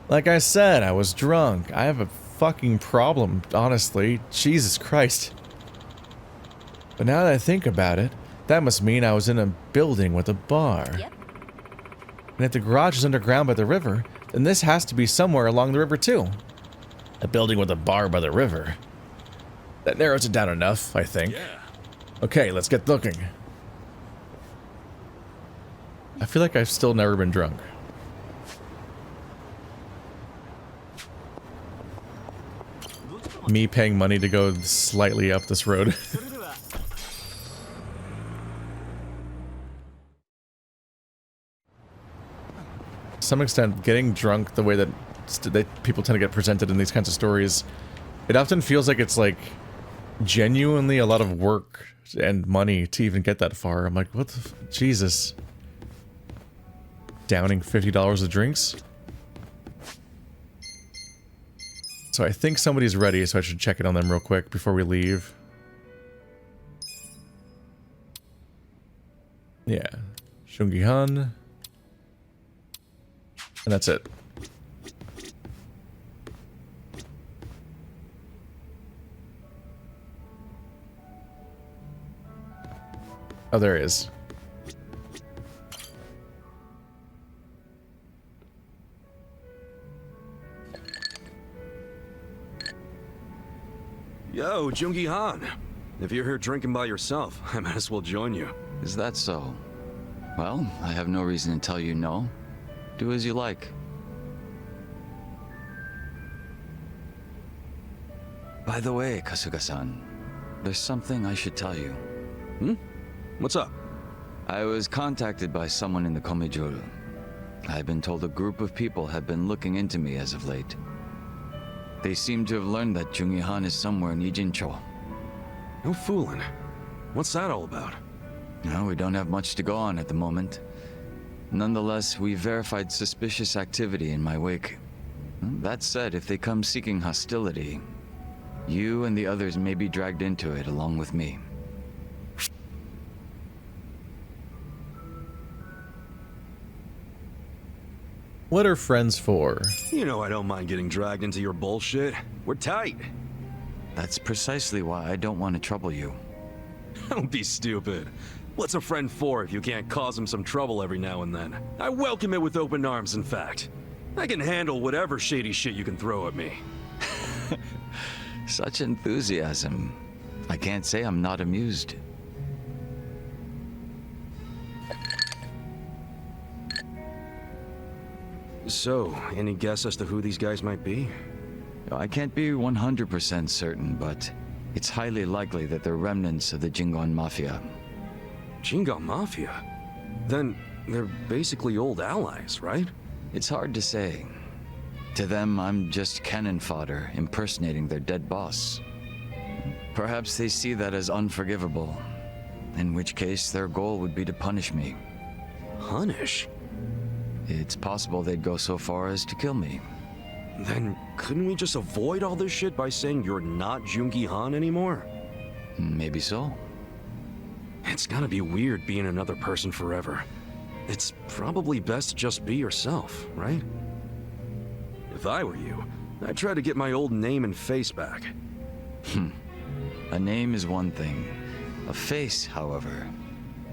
Like I said, I was drunk. I have a fucking problem, honestly. Jesus Christ. But now that I think about it, that must mean I was in a building with a bar. Yep. And if the garage is underground by the river, then this has to be somewhere along the river too. A building with a bar by the river. That narrows it down enough, I think. Yeah. Okay, let's get looking. I feel like I've still never been drunk. Me paying money to go slightly up this road. To some extent, getting drunk the way that people tend to get presented in these kinds of stories, it often feels like it's like genuinely a lot of work and money to even get that far. I'm like, what the Jesus. Downing $50 of drinks? So I think somebody's ready, so I should check it on them real quick before we leave. Yeah. Shungi-han. And that's it. Oh, there he is. Yo, Jungi-han. If you're here drinking by yourself, I might as well join you. Is that so? Well, I have no reason to tell you no. Do as you like. By the way, Kasuga-san, there's something I should tell you. What's up? I was contacted by someone in the Komijuru. I've been told a group of people have been looking into me as of late. They seem to have learned that Jungi-han is somewhere in Ijincho. No fooling. What's that all about? No, we don't have much to go on at the moment. Nonetheless, we verified suspicious activity in my wake. That said, if they come seeking hostility, you and the others may be dragged into it along with me. What are friends for? You know I don't mind getting dragged into your bullshit. We're tight. That's precisely why I don't want to trouble you. Don't be stupid. What's a friend for if you can't cause him some trouble every now and then? I welcome it with open arms, in fact. I can handle whatever shady shit you can throw at me. Such enthusiasm. I can't say I'm not amused. So, any guess as to who these guys might be? I can't be 100% certain, but it's highly likely that they're remnants of the Jingon Mafia. Jingon Mafia? Then they're basically old allies, right? It's hard to say. To them, I'm just cannon fodder, impersonating their dead boss. Perhaps they see that as unforgivable, in which case their goal would be to punish me. Punish? It's possible they'd go so far as to kill me. Then couldn't we just avoid all this shit by saying you're not Jungi-han anymore? Maybe so. It's gotta be weird being another person forever. It's probably best to just be yourself, right? If I were you, I'd try to get my old name and face back. A name is one thing. A face, however,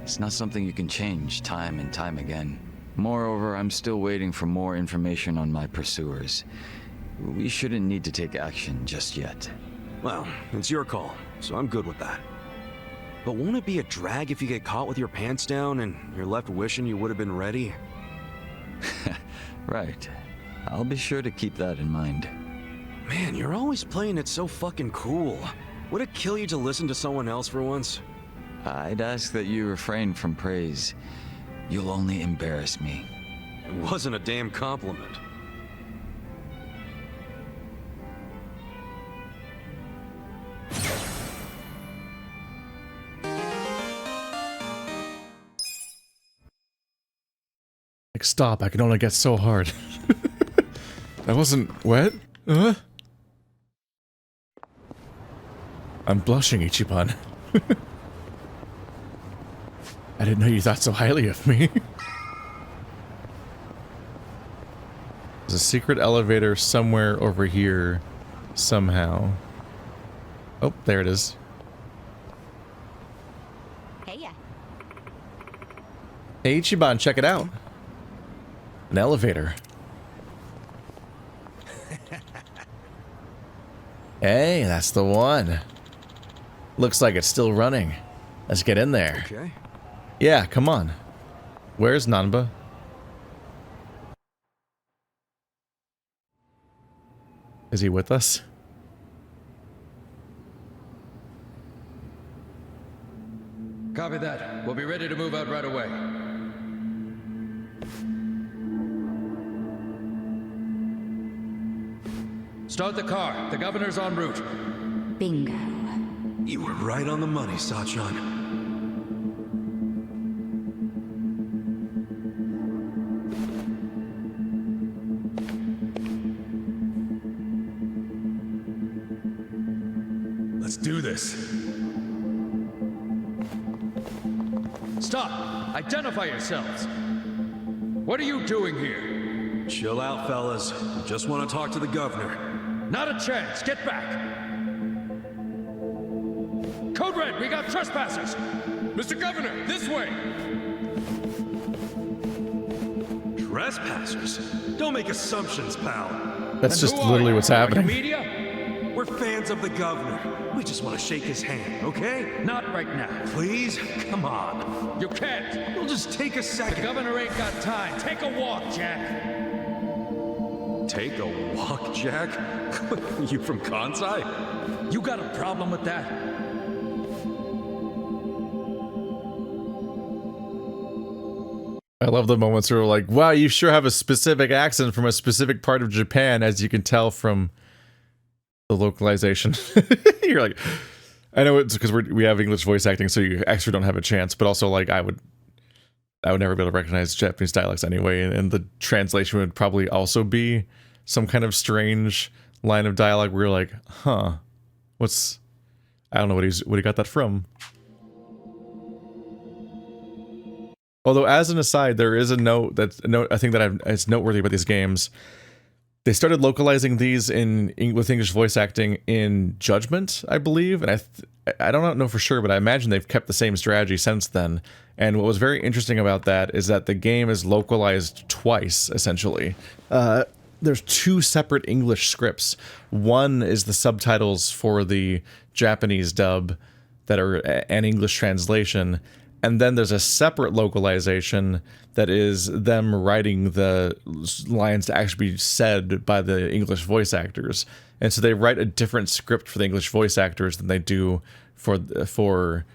it's not something you can change time and time again. Moreover, I'm still waiting for more information on my pursuers. We shouldn't need to take action just yet. Well, it's your call, so I'm good with that. But won't it be a drag if you get caught with your pants down and you're left wishing you would have been ready? Right. I'll be sure to keep that in mind. Man, you're always playing it so fucking cool. Would it kill you to listen to someone else for once? I'd ask that you refrain from praise. You'll only embarrass me. It wasn't a damn compliment. Like, stop, I can only get so hard. That wasn't wet? I'm blushing, Ichiban. I didn't know you thought so highly of me. There's a secret elevator somewhere over here, somehow. Oh, there it is. Hey. Hey, Ichiban, check it out. An elevator. Hey, that's the one. Looks like it's still running. Let's get in there. Okay. Yeah, come on. Where's Nanba? Is he with us? Copy that. We'll be ready to move out right away. Start the car. The governor's en route. Bingo. You were right on the money, Sachan. Let's do this. Stop! Identify yourselves! What are you doing here? Chill out, fellas. Just want to talk to the governor. Not a chance! Get back! Code Red, we got trespassers! Mr. Governor, this way! Trespassers? Don't make assumptions, pal. That's just literally what's happening. Media? We're fans of the governor. We just want to shake his hand, okay? Not right now. Please? Come on. You can't. It'll just take a second. The governor ain't got time. Take a walk, Jack. Take a walk, Jack? You from Kansai? You got a problem with that? I love the moments where we're like, wow, you sure have a specific accent from a specific part of Japan, as you can tell from the localization. You're like, I know it's because we have English voice acting, so you actually don't have a chance, but also like I would never be able to recognize Japanese dialects anyway, and the translation would probably also be some kind of strange line of dialogue where you're like, huh, I don't know what he got that from. Although, as an aside, there is a note I think that it's noteworthy about these games. They started localizing these with English voice acting in Judgment, I believe, and I don't know for sure, but I imagine they've kept the same strategy since then. And what was very interesting about that is that the game is localized twice, essentially. There's two separate English scripts. One is the subtitles for the Japanese dub that are an English translation, and then there's a separate localization that is them writing the lines to actually be said by the English voice actors. And so they write a different script for the English voice actors than they do for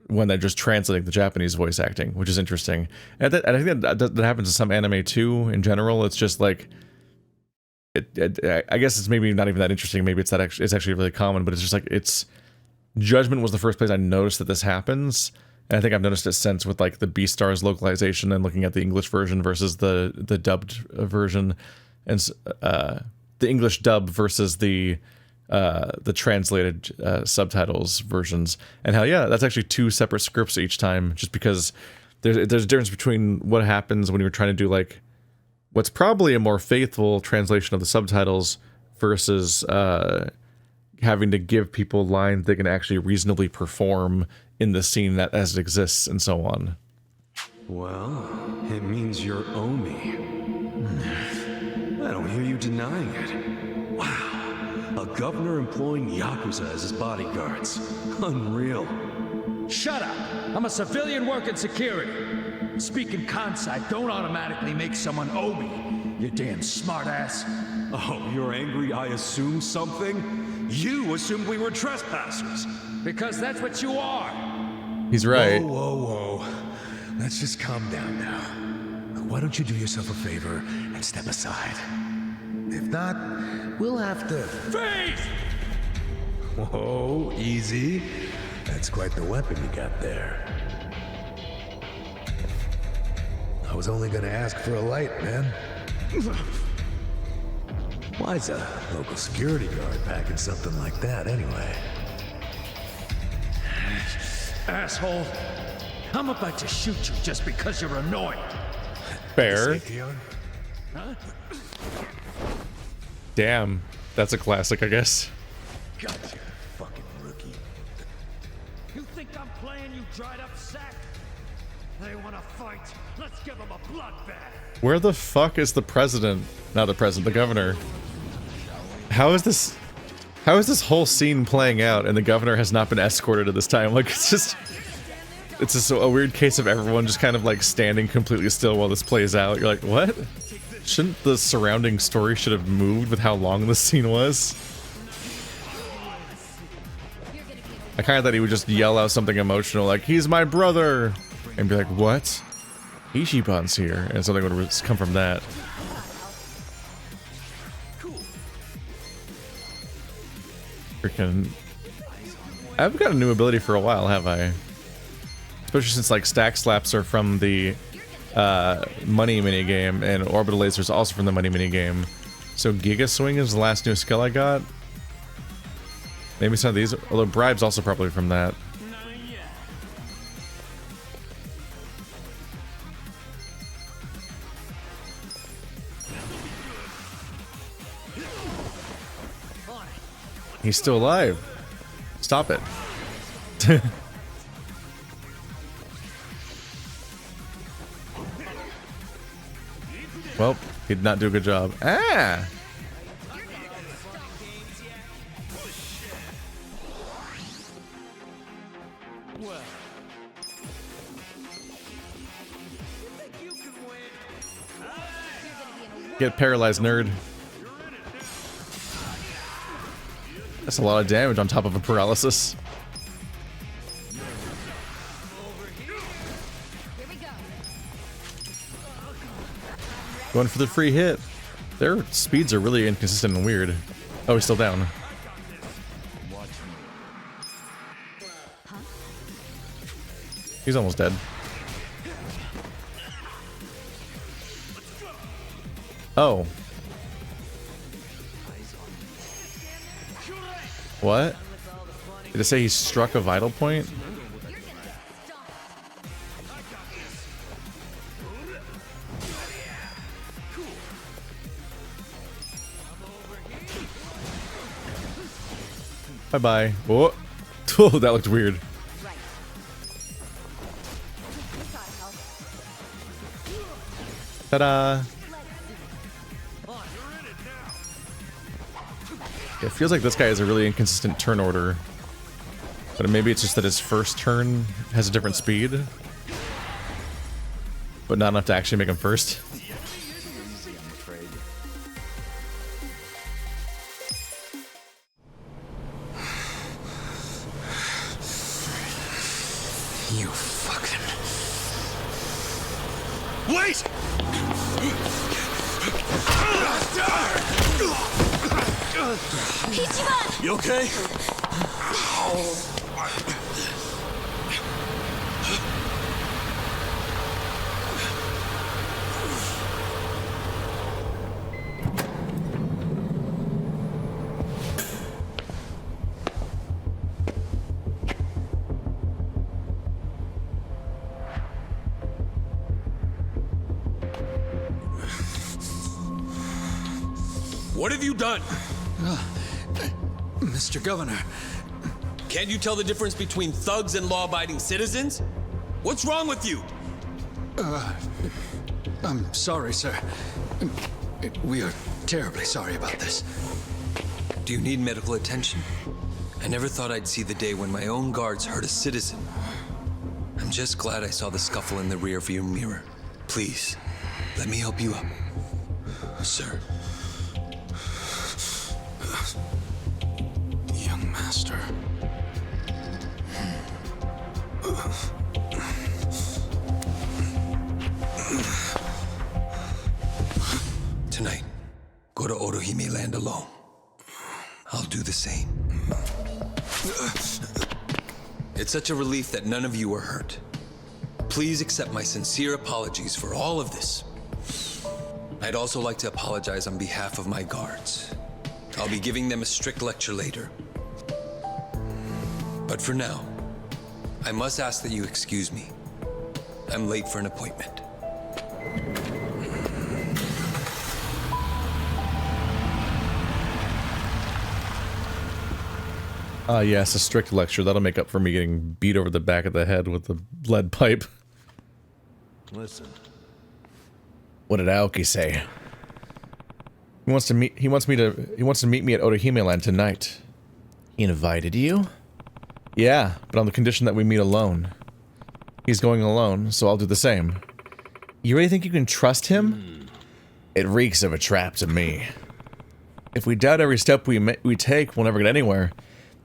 when they're just translating the Japanese voice acting, which is interesting. And I think that happens in some anime too. In general, it's just like, I guess it's maybe not even that interesting. Maybe it's actually really common, but it's just like Judgment was the first place I noticed that this happens. And I think I've noticed it since with like the Beastars localization and looking at the English version versus the dubbed version, and the English dub versus the translated subtitles versions. And hell yeah, that's actually two separate scripts each time, just because there's a difference between what happens when you're trying to do like what's probably a more faithful translation of the subtitles versus having to give people lines they can actually reasonably perform in the scene that as it exists, and so on. Well, it means you're Omi. I don't hear you denying it. Wow, a governor employing Yakuza as his bodyguards. Unreal. Shut up! I'm a civilian working security. Speaking Kansai don't automatically make someone Omi, you damn smartass. Oh, you're angry I assumed something? You assumed we were trespassers. Because that's what you are. He's right. Whoa. Let's just calm down now. Why don't you do yourself a favor and step aside? If not, we'll have to... Freeze! Whoa, easy. That's quite the weapon you got there. I was only gonna ask for a light, man. Why's a local security guard packing something like that anyway? Asshole. I'm about to shoot you just because you're annoying. Fair. Huh? Damn. That's a classic, I guess. Gotcha, fucking rookie. You think I'm playing, you dried up sack? They want to fight. Let's give them a bloodbath. Where the fuck is the president? Not the president, the governor. How is this whole scene playing out and the governor has not been escorted at this time? Like, it's just a weird case of everyone just kind of like standing completely still while this plays out. You're like, what? Shouldn't the surrounding story should have moved with how long this scene was? I kind of thought he would just yell out something emotional like, he's my brother! And be like, what? Ichiban's here. And something would come from that. Freaking... I've got a new ability for a while, have I? Especially since like stack slaps are from the money minigame, and orbital laser is also from the money minigame. So Giga Swing is the last new skill I got. Maybe some of these, although Bribe's also probably from that. He's still alive. Stop it. Well, he did not do a good job. Ah! Get paralyzed, nerd. That's a lot of damage on top of a paralysis. Going for the free hit. Their speeds are really inconsistent and weird. Oh, he's still down. He's almost dead. Oh. What? Did it say he struck a vital point? Bye-bye. Oh. Oh, that looked weird. Ta-da! It feels like this guy has a really inconsistent turn order. But maybe it's just that his first turn has a different speed. But not enough to actually make him first. You fucking... Wait! Ichiban! You okay? What have you done? Mr. Governor. Can't you tell the difference between thugs and law-abiding citizens? What's wrong with you? I'm sorry, sir. We are terribly sorry about this. Do you need medical attention? I never thought I'd see the day when my own guards hurt a citizen. I'm just glad I saw the scuffle in the rearview mirror. Please, let me help you up. Sir. Young master. Tonight, go to Otohime Land alone. I'll do the same. It's such a relief that none of you are hurt. Please accept my sincere apologies for all of this. I'd also like to apologize on behalf of my guards. I'll be giving them a strict lecture later. But for now, I must ask that you excuse me. I'm late for an appointment. Yes, a strict lecture. That'll make up for me getting beat over the back of the head with the lead pipe. Listen. What did Aoki say? He wants to meet me at Otohime Land tonight. He invited you? Yeah, but on the condition that we meet alone. He's going alone, so I'll do the same. You really think you can trust him? It reeks of a trap to me. If we doubt every step we take, we'll never get anywhere.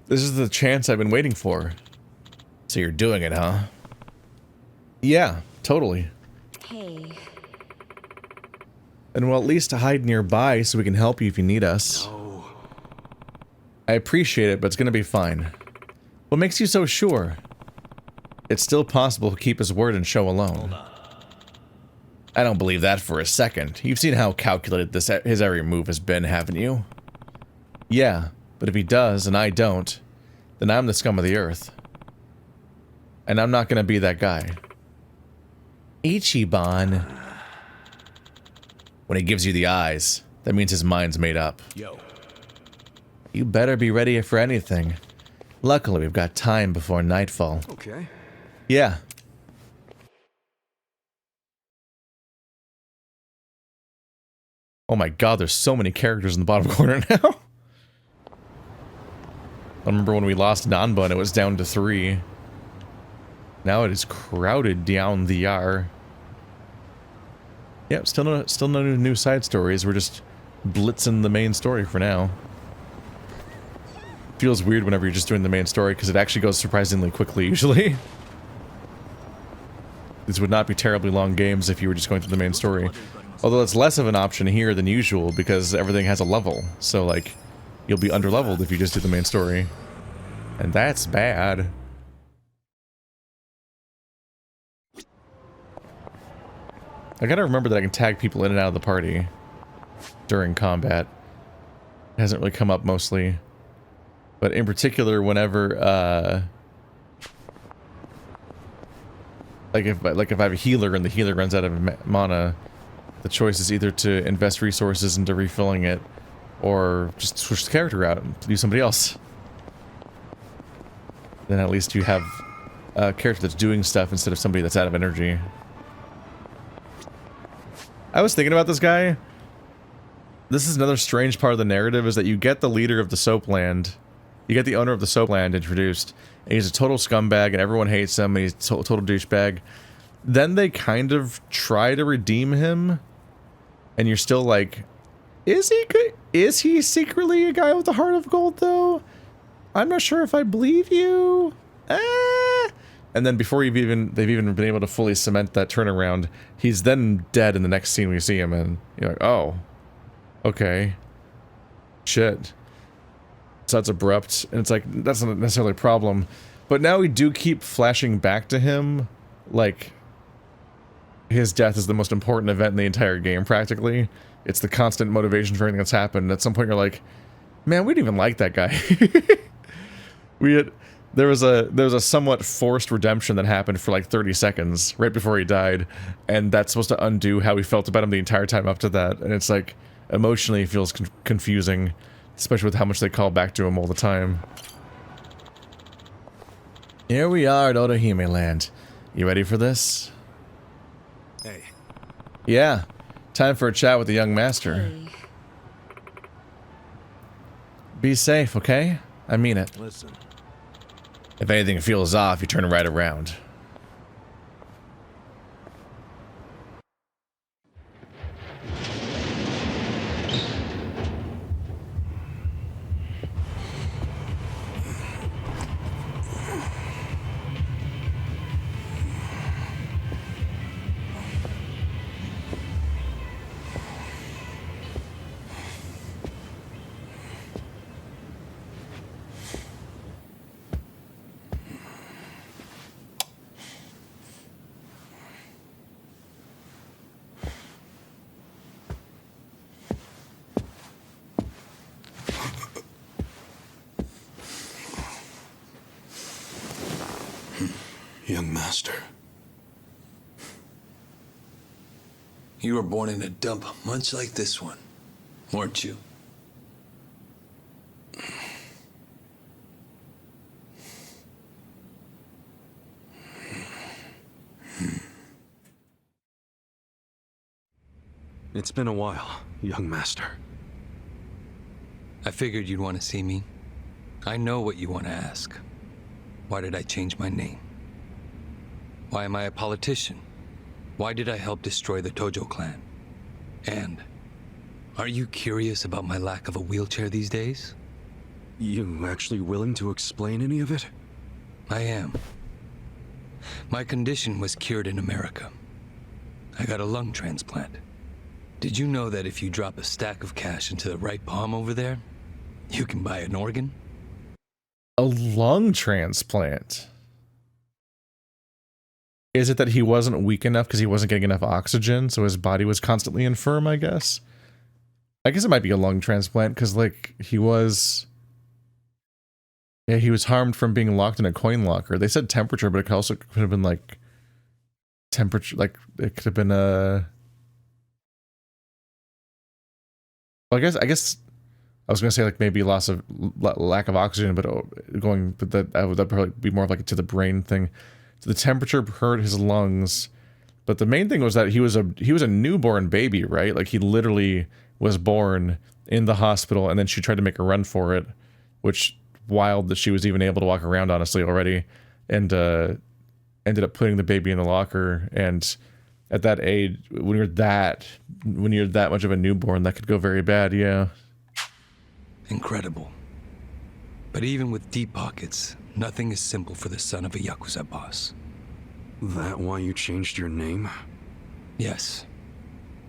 This is the chance I've been waiting for. So you're doing it, huh? Yeah, totally. Hey. And we'll at least hide nearby so we can help you if you need us. No. I appreciate it, but it's gonna be fine. What makes you so sure? It's still possible to keep his word and show alone. I don't believe that for a second. You've seen how calculated his every move has been, haven't you? Yeah, but if he does and I don't, then I'm the scum of the earth. And I'm not gonna be that guy. Ichiban. When he gives you the eyes, that means his mind's made up. Yo. You better be ready for anything. Luckily, we've got time before nightfall. Okay. Yeah. Oh my god, there's so many characters in the bottom corner now. I remember when we lost Nanba and it was down to 3. Now it is crowded down the yard. Yep, still no new side stories. We're just blitzing the main story for now. feels weird whenever you're just doing the main story, because it actually goes surprisingly quickly, usually. These would not be terribly long games if you were just going through the main story. Although it's less of an option here than usual, because everything has a level. So, like, you'll be underleveled if you just do the main story. And that's bad. I gotta remember that I can tag people in and out of the party during combat. It hasn't really come up mostly. But in particular, whenever, like if I have a healer and the healer runs out of mana, the choice is either to invest resources into refilling it, or just switch the character out and do somebody else. Then at least you have a character that's doing stuff instead of somebody that's out of energy. I was thinking about this guy. This is another strange part of the narrative, is that you get the leader of the soapland, you get the owner of the soapland introduced, and he's a total scumbag and everyone hates him and he's a total douchebag. Then they kind of try to redeem him, and you're still like, is he good? Is he secretly a guy with a heart of gold though? I'm not sure if I believe you. And then before they've even been able to fully cement that turnaround, he's then dead in the next scene we see him in. You're like, oh, okay, shit. So that's abrupt, and it's like, that's not necessarily a problem. But now we do keep flashing back to him, like his death is the most important event in the entire game, practically. It's the constant motivation for everything that's happened. At some point you're like, man, we didn't even like that guy. There was a somewhat forced redemption that happened for like 30 seconds right before he died, and that's supposed to undo how we felt about him the entire time up to that. And it's like, emotionally it feels confusing, especially with how much they call back to him all the time. Here we are at Otohime Land. You ready for this? Hey. Yeah. Time for a chat with the young master. Hey. Be safe, okay? I mean it. Listen. If anything feels off, you turn right around. Young master. You were born in a dump much like this one, weren't you? It's been a while, young master. I figured you'd want to see me. I know what you want to ask. Why did I change my name? Why am I a politician? Why did I help destroy the Tojo clan? And are you curious about my lack of a wheelchair these days? You actually willing to explain any of it? I am. My condition was cured in America. I got a lung transplant. Did you know that if you drop a stack of cash into the right palm over there, you can buy an organ? A lung transplant? Is it that he wasn't weak enough because he wasn't getting enough oxygen, so his body was constantly infirm, I guess? I guess it might be a lung transplant, because, like, he was... Yeah, he was harmed from being locked in a coin locker. They said temperature, but it could also could have been, like... Temperature, like, it could have been a... Well, I guess... I was gonna say, like, maybe lack of oxygen, but that would probably be more of, like, to the brain thing. So the temperature hurt his lungs, but the main thing was that he was a newborn baby, right? Like, he literally was born in the hospital, and then she tried to make a run for it, which, wild that she was even able to walk around, honestly, already, and ended up putting the baby in the locker. And at that age, when you're that much of a newborn, that could go very bad. Yeah. Incredible. But even with deep pockets, nothing is simple for the son of a Yakuza boss. That why you changed your name? Yes.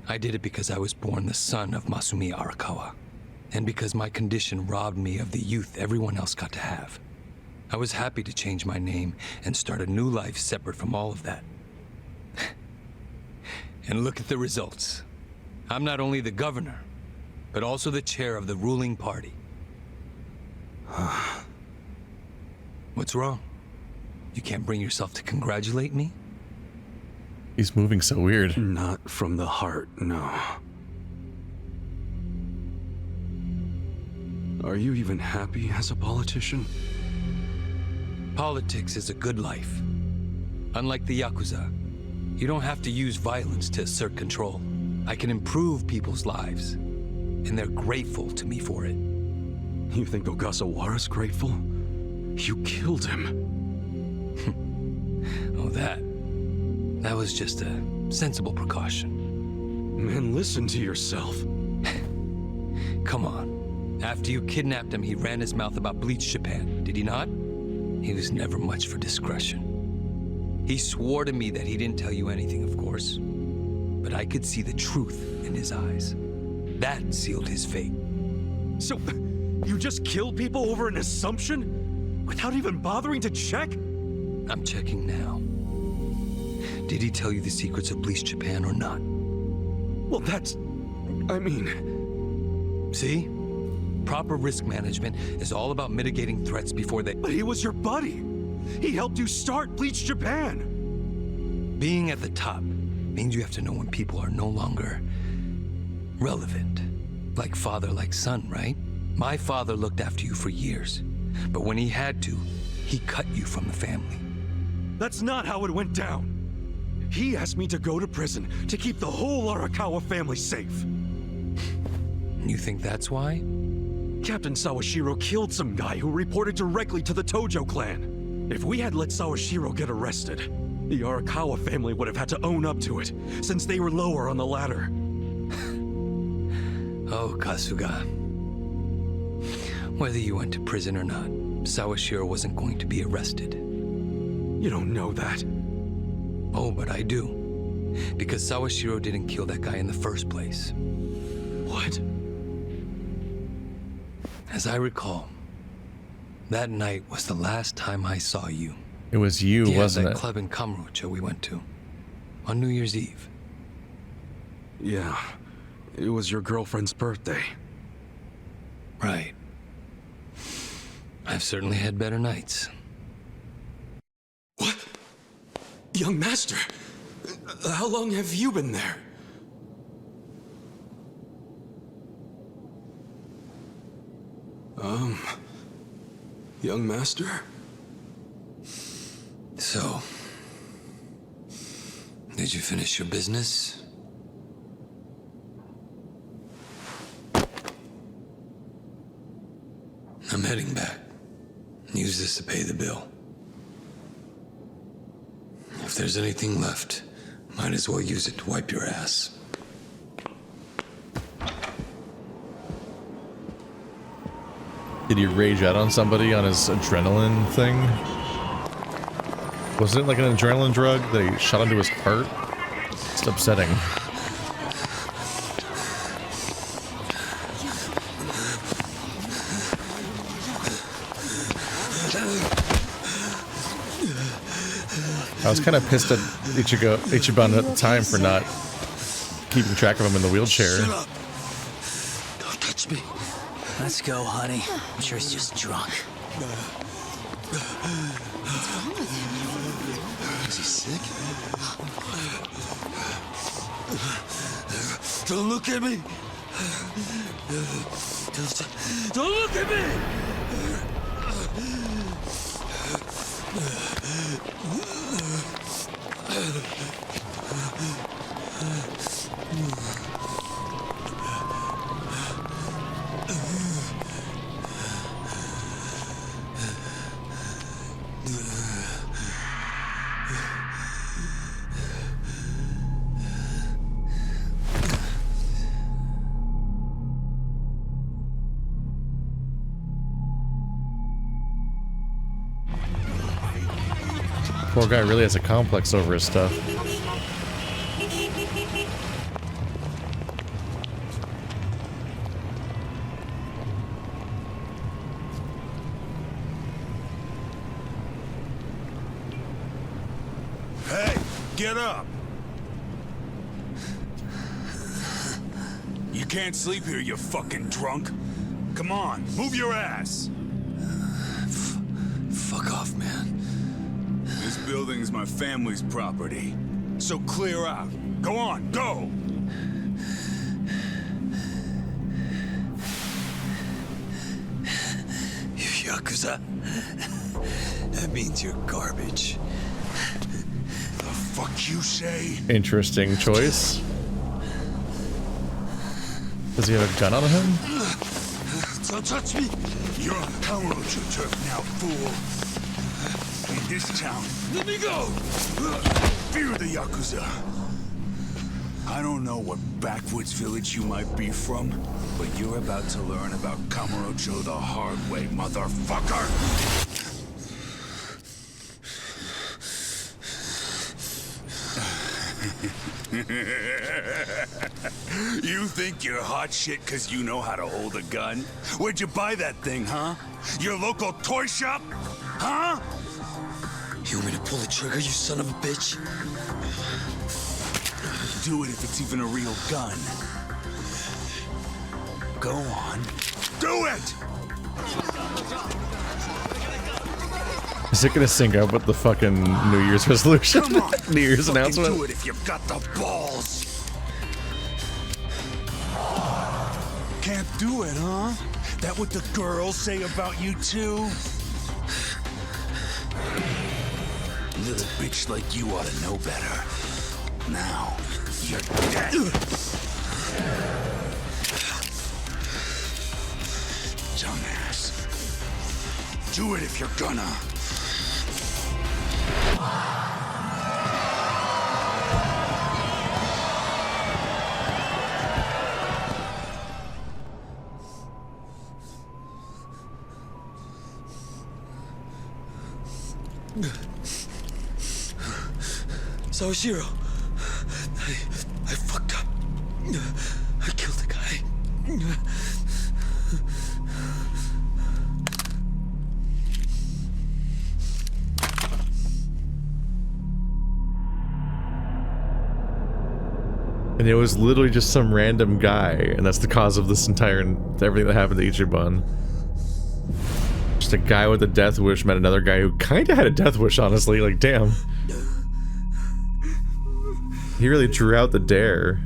I did it because I was born the son of Masumi Arakawa, and because my condition robbed me of the youth everyone else got to have. I was happy to change my name and start a new life separate from all of that. And look at the results. I'm not only the governor, but also the chair of the ruling party. What's wrong? You can't bring yourself to congratulate me? He's moving so weird. Not from the heart, no. Are you even happy as a politician? Politics is a good life. Unlike the Yakuza, you don't have to use violence to assert control. I can improve people's lives, and they're grateful to me for it. You think Ogasawara's grateful? You killed him. Oh, that was just a sensible precaution. Man, listen to yourself. Come on. After you kidnapped him, he ran his mouth about Bleach Japan, did he not? He was never much for discretion. He swore to me that he didn't tell you anything, of course. But I could see the truth in his eyes. That sealed his fate. So, you just killed people over an assumption? Without even bothering to check? I'm checking now. Did he tell you the secrets of Bleach Japan or not? Well, I mean... See? Proper risk management is all about mitigating threats before they... But he was your buddy! He helped you start Bleach Japan! Being at the top means you have to know when people are no longer relevant. Like father, like son, right? My father looked after you for years. But when he had to, he cut you from the family. That's not how it went down. He asked me to go to prison to keep the whole Arakawa family safe. You think that's why? Captain Sawashiro killed some guy who reported directly to the Tojo clan. If we had let Sawashiro get arrested, the Arakawa family would have had to own up to it, since they were lower on the ladder. Oh, Kasuga. Whether you went to prison or not, Sawashiro wasn't going to be arrested. You don't know that. Oh, but I do. Because Sawashiro didn't kill that guy in the first place. What? As I recall, that night was the last time I saw you. It was you, wasn't it? That club in Kamurocho we went to. On New Year's Eve. Yeah. It was your girlfriend's birthday. Right. I've certainly had better nights. What? Young master, how long have you been there? Young master? So, did you finish your business? I'm heading back. Use this to pay the bill. If there's anything left, might as well use it to wipe your ass. Did he rage out on somebody on his adrenaline thing? Wasn't it like an adrenaline drug that he shot into his heart? It's upsetting. I was kind of pissed at Ichiban at the time for not keeping track of him in the wheelchair. Shut up! Don't touch me. Let's go, honey. I'm sure he's just drunk. What's wrong with him? Is he sick? Don't look at me! Don't look at me! Poor guy really has a complex over his stuff. Hey, get up! You can't sleep here, you fucking drunk. Come on, move your ass! Fuck off, man. This building's my family's property. So clear out. Go on, go! Yakuza? That means you're garbage. The fuck you say? Interesting choice. Does he have a gun on him? Don't touch me! You're on Kamurocho turf now, fool! In this town, let me go! Fear the Yakuza! I don't know what backwoods village you might be from, but you're about to learn about Kamurocho the hard way, motherfucker! You think you're hot shit because you know how to hold a gun? Where'd you buy that thing, huh? Your local toy shop? Huh? You want me to pull the trigger, you son of a bitch? Do it if it's even a real gun. Go on. Do it! Is it gonna sync up with the fucking New Year's resolution? Come on. New Year's announcement? Do it if you've got the balls. Can't do it, huh? That what the girls say about you too? Little bitch like you ought to know better. Now, you're dead. Dumbass. Do it if you're gonna. Sawashiro, I fucked up. I killed the guy. And it was literally just some random guy, and that's the cause of this entire everything that happened to Ichiban. Just a guy with a death wish met another guy who kind of had a death wish, honestly. Like, damn. He really drew out the dare.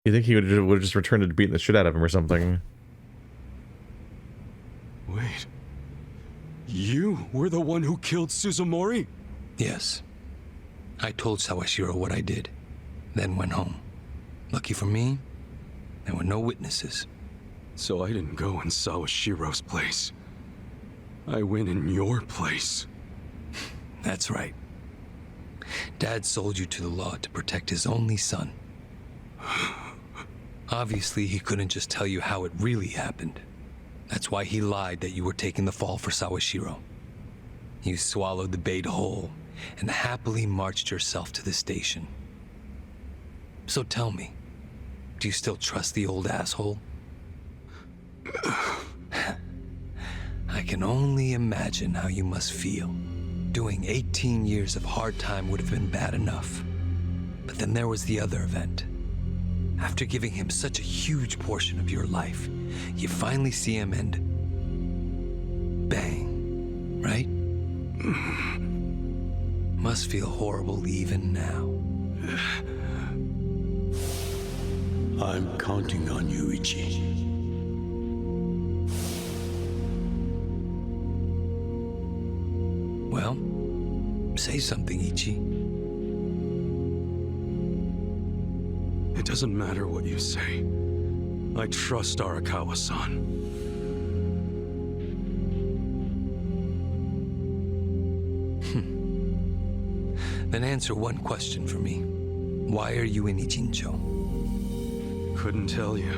You think he would have just returned to beating the shit out of him or something? Wait. You were the one who killed Suzumori? Yes. I told Sawashiro what I did, then went home. Lucky for me, there were no witnesses. So I didn't go in Sawashiro's place. I went in your place. That's right. Dad sold you to the law to protect his only son. Obviously, he couldn't just tell you how it really happened. That's why he lied that you were taking the fall for Sawashiro. You swallowed the bait whole and happily marched yourself to the station. So tell me, do you still trust the old asshole? I can only imagine how you must feel. Doing 18 years of hard time would have been bad enough. But then there was the other event. After giving him such a huge portion of your life, you finally see him and bang, right? Must feel horrible even now. I'm counting on you, Ichi. Well, say something, Ichi. It doesn't matter what you say. I trust Arakawa-san. Then answer one question for me. Why are you in Ijincho? Couldn't tell you.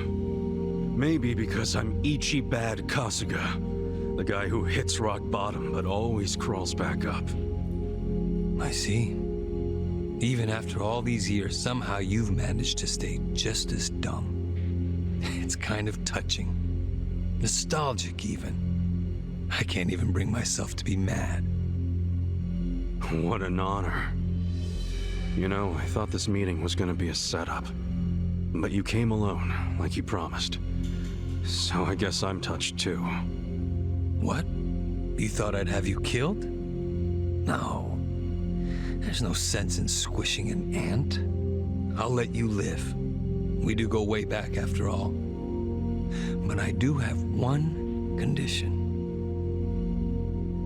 Maybe because I'm Ichiban Kasuga. The guy who hits rock bottom but always crawls back up. I see. Even after all these years, somehow you've managed to stay just as dumb. It's kind of touching. Nostalgic, even. I can't even bring myself to be mad. What an honor. You know, I thought this meeting was gonna be a setup. But you came alone, like you promised. So I guess I'm touched too. What? You thought I'd have you killed? No. There's no sense in squishing an ant. I'll let you live. We do go way back after all. But I do have one condition.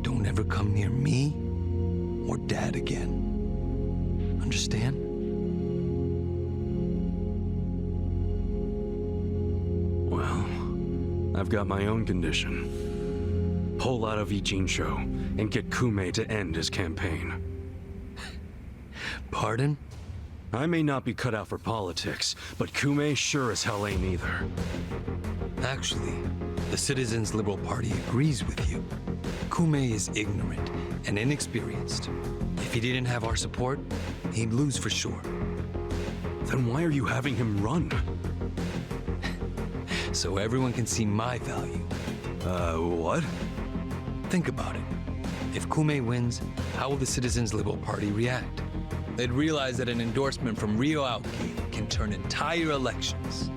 Don't ever come near me or Dad again. Understand? Well, I've got my own condition. Pull out of Ijincho and get Kume to end his campaign. Pardon? I may not be cut out for politics, but Kume sure as hell ain't either. Actually, the Citizens Liberal Party agrees with you. Kume is ignorant and inexperienced. If he didn't have our support, he'd lose for sure. Then why are you having him run? So everyone can see my value. What? Think about it. If Kume wins, how will the Citizens Liberal Party react? They'd realize that an endorsement from Ryo Aoki can turn entire elections,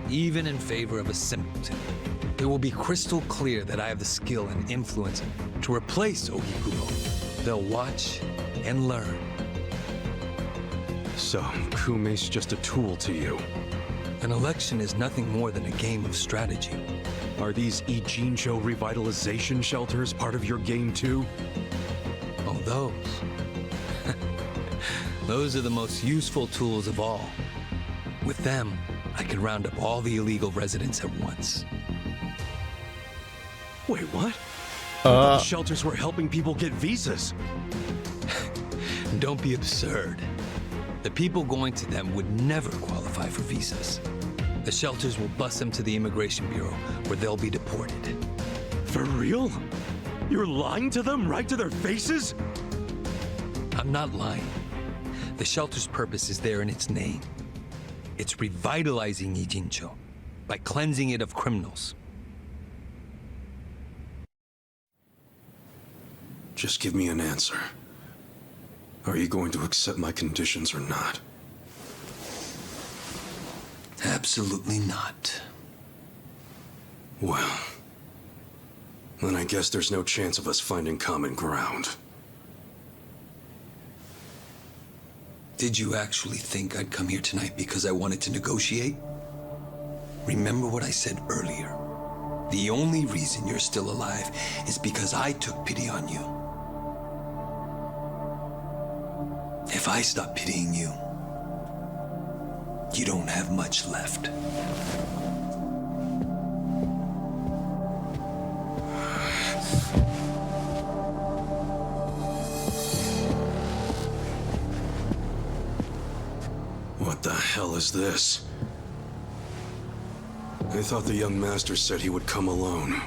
even in favor of a simpleton. It will be crystal clear that I have the skill and influence to replace Ogi Kubo. They'll watch and learn. So, Kume's just a tool to you. An election is nothing more than a game of strategy. Are these Ijincho revitalization shelters part of your game too? Oh, those. Those are the most useful tools of all. With them, I can round up all the illegal residents at once. Wait, what? I thought the shelters were helping people get visas. Don't be absurd. The people going to them would never qualify for visas. The shelters will bus them to the Immigration Bureau, where they'll be deported. For real? You're lying to them right to their faces? I'm not lying. The shelter's purpose is there in its name. It's revitalizing Ijincho by cleansing it of criminals. Just give me an answer. Are you going to accept my conditions or not? Absolutely not. Well, then I guess there's no chance of us finding common ground. Did you actually think I'd come here tonight because I wanted to negotiate? Remember what I said earlier. The only reason you're still alive is because I took pity on you. If I stop pitying you, you don't have much left. What the hell is this? I thought the young master said he would come alone.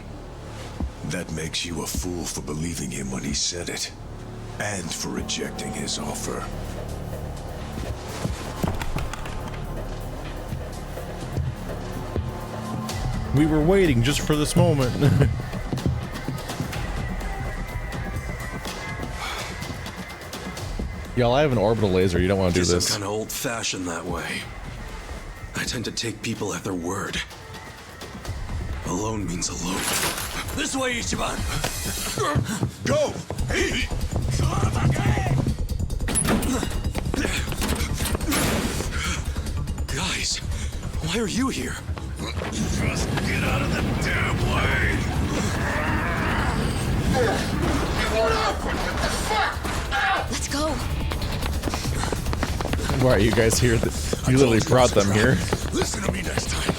That makes you a fool for believing him when he said it, and for rejecting his offer. We were waiting just for this moment. Y'all, I have an orbital laser. You don't want to do this. I'm kind of old-fashioned that way. I tend to take people at their word. Alone means alone. This way, Ichiban! Go! Hey! Guys, why are you here? Just get out of the damn way! Let's go. Why are you guys here? You literally brought them here. Listen to me next time.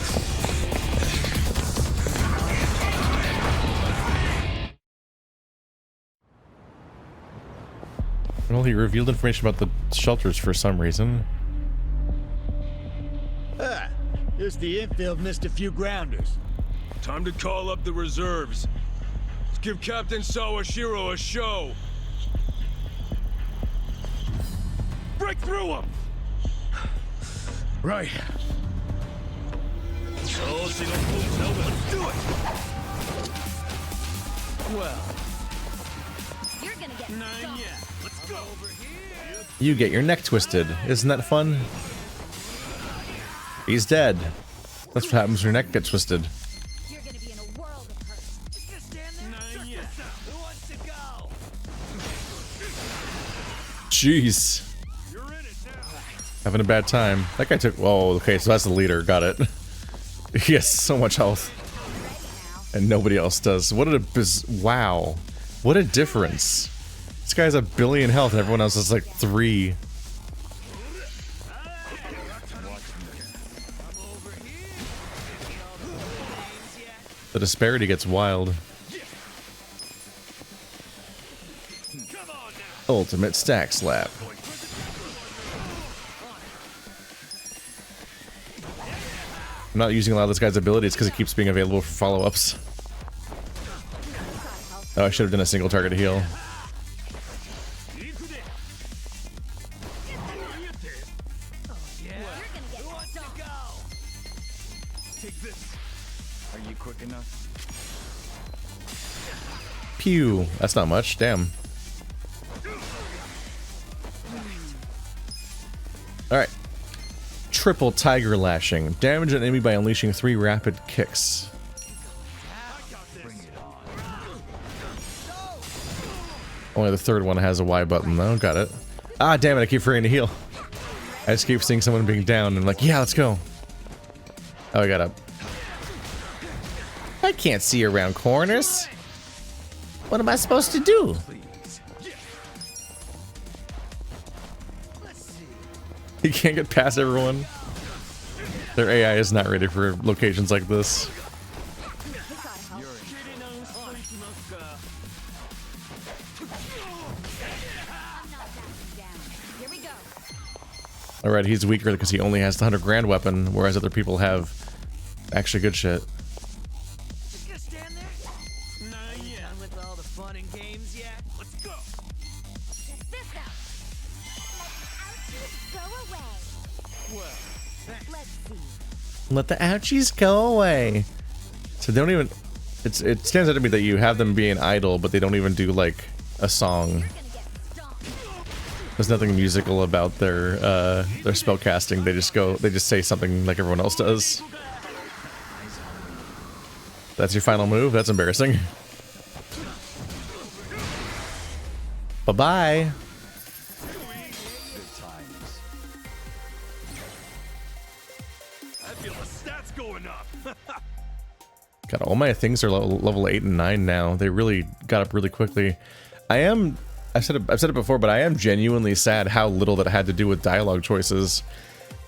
Well, he revealed information about the shelters for some reason. Just the infield missed a few grounders. Time to call up the reserves. Give Captain Sawashiro a show. Break through him! Right. Let's do it! Well, you're gonna get stomped. Let's go over here. You get your neck twisted. Isn't that fun? He's dead. That's what happens when your neck gets twisted. You're gonna be in a world of hurt. Just stand there. Who wants to go? Jeez. Having a bad time. That guy took. Oh, okay, so that's the leader. Got it. He has so much health. And nobody else does. What a wow. What a difference. This guy has 1 billion health and everyone else has like 3. The disparity gets wild. Ultimate stack slap. I'm not using a lot of this guy's abilities because it keeps being available for follow-ups. Oh, I should have done a single target heal. Are you quick enough? Pew. That's not much. Damn. Alright. Triple tiger lashing. Damage an enemy by unleashing 3 rapid kicks. Only the third one has a Y button though. Got it. Ah, damn it. I keep forgetting to heal. I just keep seeing someone being down and I'm like, yeah, let's go. Oh, I got up. I can't see around corners. What am I supposed to do? He can't get past everyone. Their AI is not ready for locations like this. Alright, he's weaker because he only has the 100 grand weapon, whereas other people have actually good shit. Let the ouchies go away. So they don't even. It stands out to me that you have them being idle, but they don't even do like a song. There's nothing musical about their spell casting. They just go. They just say something like everyone else does. That's your final move. That's embarrassing. Bye bye. God, all my things are level 8 and 9 now. They really got up really quickly. I've said it before, but I am genuinely sad how little that had to do with dialogue choices.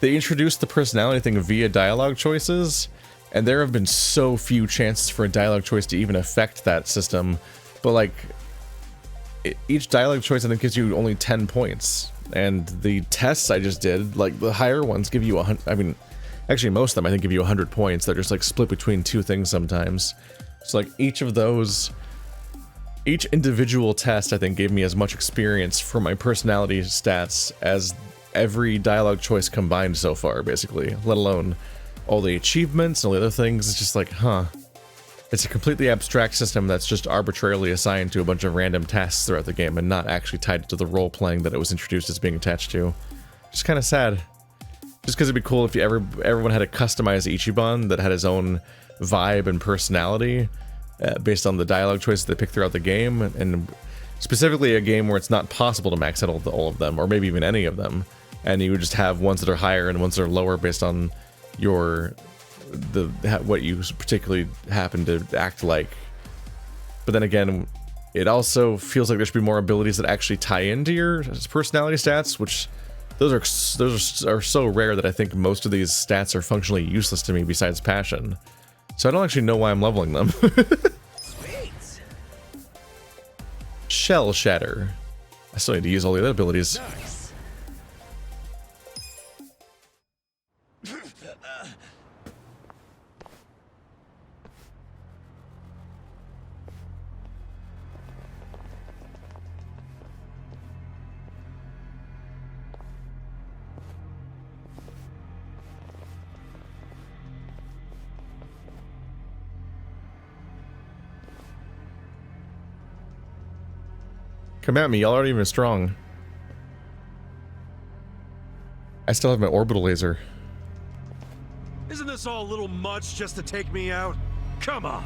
They introduced the personality thing via dialogue choices, and there have been so few chances for a dialogue choice to even affect that system. But like, each dialogue choice I think gives you only 10 points, and the tests I just did, like the higher ones, give you 100. I mean. Actually, most of them, I think, give you 100 points. They're just, like, split between 2 things sometimes. So, like, each individual test, I think, gave me as much experience for my personality stats as every dialogue choice combined so far, basically. Let alone all the achievements and all the other things. It's just like, huh. It's a completely abstract system that's just arbitrarily assigned to a bunch of random tasks throughout the game and not actually tied to the role-playing that it was introduced as being attached to. Just kind of sad. Just because it'd be cool if everyone had a customized Ichiban that had his own vibe and personality based on the dialogue choices they pick throughout the game, and specifically a game where it's not possible to max out all of them, or maybe even any of them, and you would just have ones that are higher and ones that are lower based on what you particularly happen to act like. But then again, it also feels like there should be more abilities that actually tie into your personality stats, which those are so rare that I think most of these stats are functionally useless to me besides passion. So I don't actually know why I'm leveling them. Shell Shatter. I still need to use all the other abilities. Come at me, y'all aren't even strong. I still have my orbital laser. Isn't this all a little much just to take me out? Come on.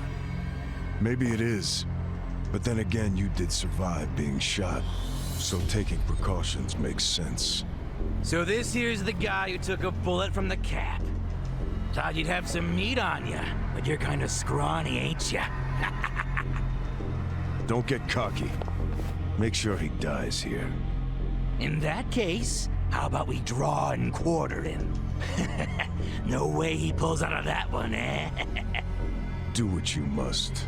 Maybe it is. But then again, you did survive being shot. So taking precautions makes sense. So this here's the guy who took a bullet from the cap. Thought you'd have some meat on you, but you're kind of scrawny, ain't ya? Don't get cocky. Make sure he dies here. In that case, how about we draw and quarter him? No way he pulls out of that one, eh? Do what you must.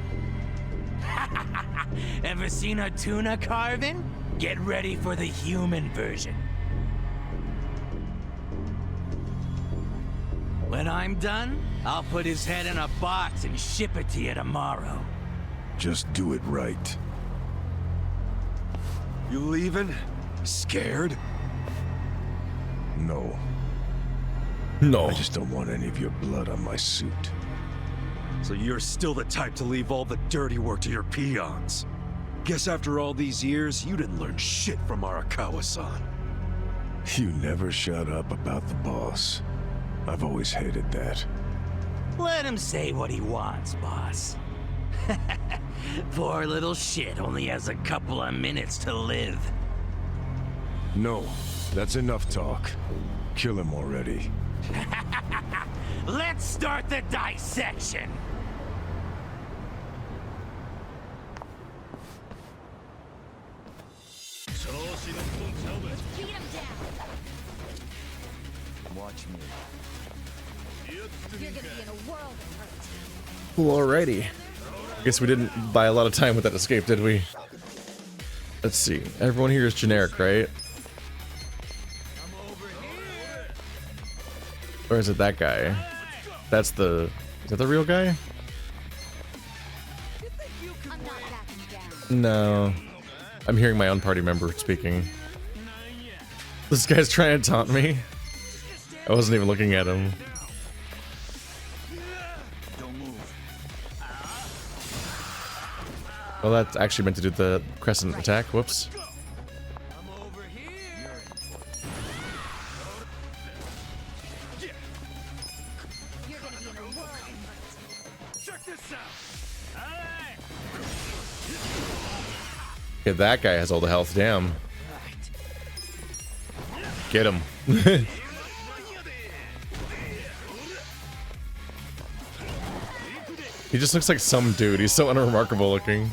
Ever seen a tuna carving? Get ready for the human version. When I'm done, I'll put his head in a box and ship it to you tomorrow. Just do it right. You leaving? Scared? No. No. I just don't want any of your blood on my suit. So you're still the type to leave all the dirty work to your peons. Guess after all these years, you didn't learn shit from Arakawa-san. You never shut up about the boss. I've always hated that. Let him say what he wants, boss. Poor little shit only has a couple of minutes to live. No, that's enough talk. Kill him already. Let's start the dissection. Beat him down. Watch me. You're gonna be in a world of hurt. Well, alrighty. I guess we didn't buy a lot of time with that escape, did we? Let's see. Everyone here is generic, right? Or is it that guy? That's the... Is that the real guy? No. I'm hearing my own party member speaking. This guy's trying to taunt me. I wasn't even looking at him. Well, that's actually meant to do the crescent attack. Whoops. Okay, that guy has all the health. Damn. Get him. He just looks like some dude. He's so unremarkable looking.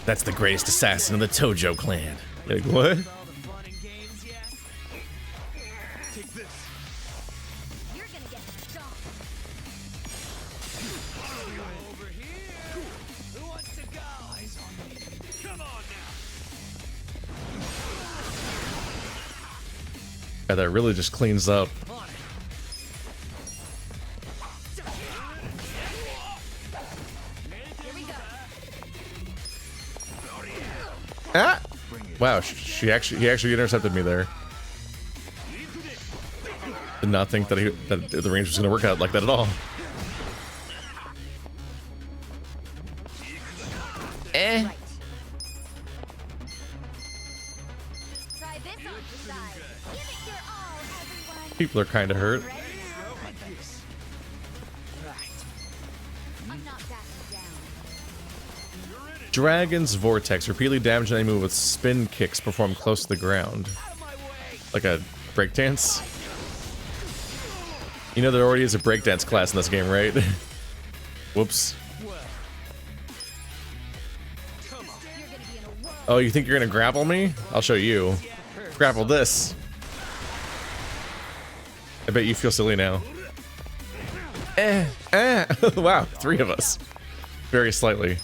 That's the greatest assassin of the Tojo clan. Like, what? Yeah, that really just cleans up. Ah! Wow, he actually intercepted me there. Did not think that the range was gonna work out like that at all. Eh. People are kind of hurt. Dragon's Vortex. Repeatedly damage an enemy with spin kicks performed close to the ground. Like a breakdance? You know there already is a breakdance class in this game, right? Whoops. Oh, you think you're gonna grapple me? I'll show you. Grapple this. I bet you feel silly now. Wow, 3 of us. Very slightly.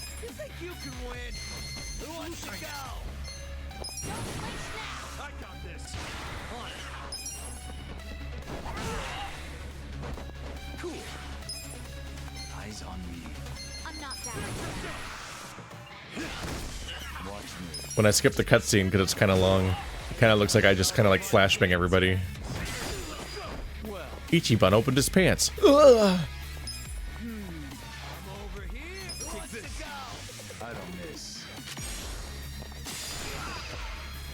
When I skip the cutscene because it's kind of long, it kind of looks like I just kind of like flashbang everybody. Ichiban opened his pants. Ugh.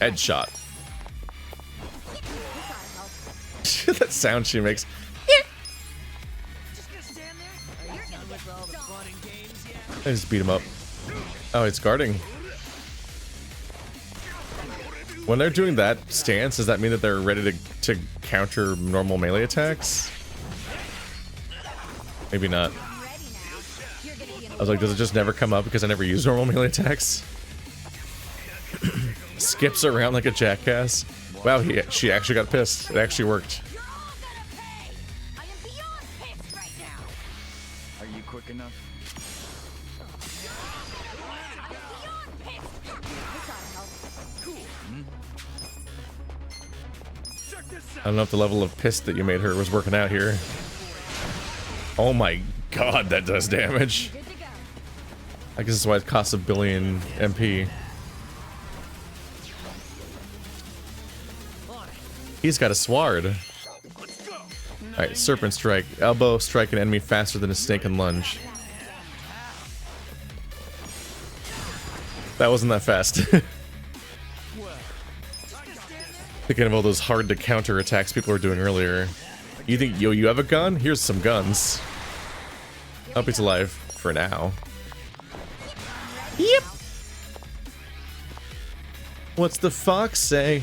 Headshot. That sound she makes. I just beat him up. Oh, it's guarding. When they're doing that stance, does that mean that they're ready to counter normal melee attacks? Maybe not. I was like, does it just never come up because I never use normal melee attacks? Skips around like a jackass. Wow, she actually got pissed. It actually worked. Are you quick enough? I don't know if the level of piss that you made her was working out here. Oh my god, that does damage. I guess that's why it costs 1 billion MP. He's got a sword. Alright, Serpent Strike. Elbow strike an enemy faster than a snake can lunge. That wasn't that fast. Thinking of all those hard to counter attacks people were doing earlier. You think, yo, you have a gun? Here's some guns. Hope he's alive for now. Yep. What's the fox say?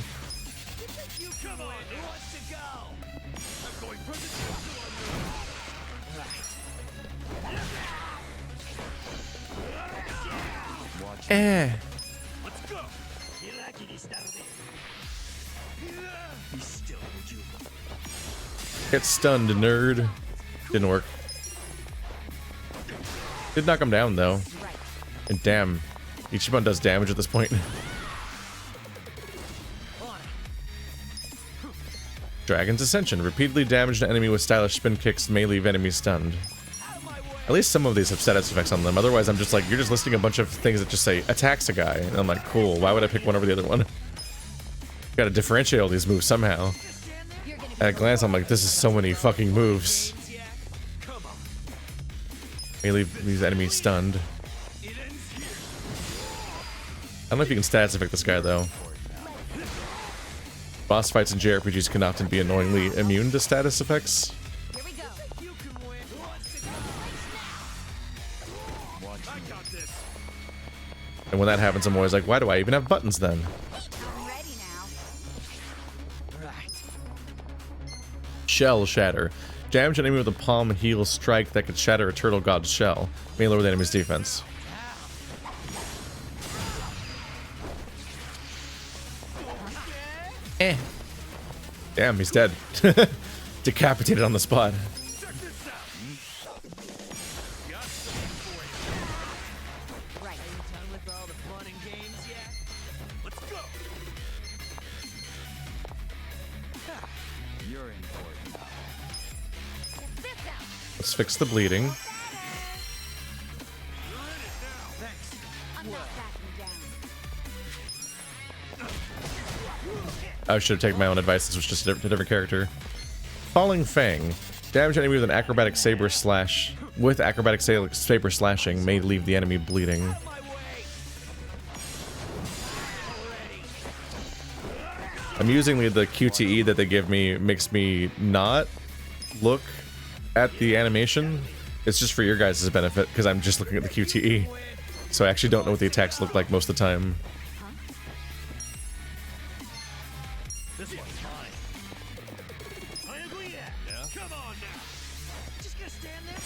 Eh. Get stunned, nerd. Didn't work. Did knock him down, though. And damn, Ichiban does damage at this point. Dragon's Ascension. Repeatedly damage an enemy with stylish spin kicks may leave enemies stunned. At least some of these have status effects on them. Otherwise, I'm just like, you're just listing a bunch of things that just say, attacks a guy. And I'm like, cool, why would I pick one over the other one? Gotta differentiate all these moves somehow. At a glance, I'm like, this is so many fucking moves. May leave these enemies stunned. I don't know if you can status effect this guy, though. Boss fights in JRPGs can often be annoyingly immune to status effects. And when that happens, I'm always like, why do I even have buttons then? Shell Shatter. Damage an enemy with a palm heel strike that could shatter a turtle god's shell. May lower the enemy's defense. Eh. Damn, he's dead. Decapitated on the spot. Let's fix the bleeding. I should have taken my own advice. This was just a different character. Falling Fang. Damage enemy with an acrobatic saber slash. With acrobatic saber slashing may leave the enemy bleeding. Amusingly, the QTE that they give me makes me not look at the animation. It's just for your guys' benefit because I'm just looking at the QTE. So I actually don't know what the attacks look like most of the time. This one's mine. I agree. Yeah. Come on now. Just gonna stand there.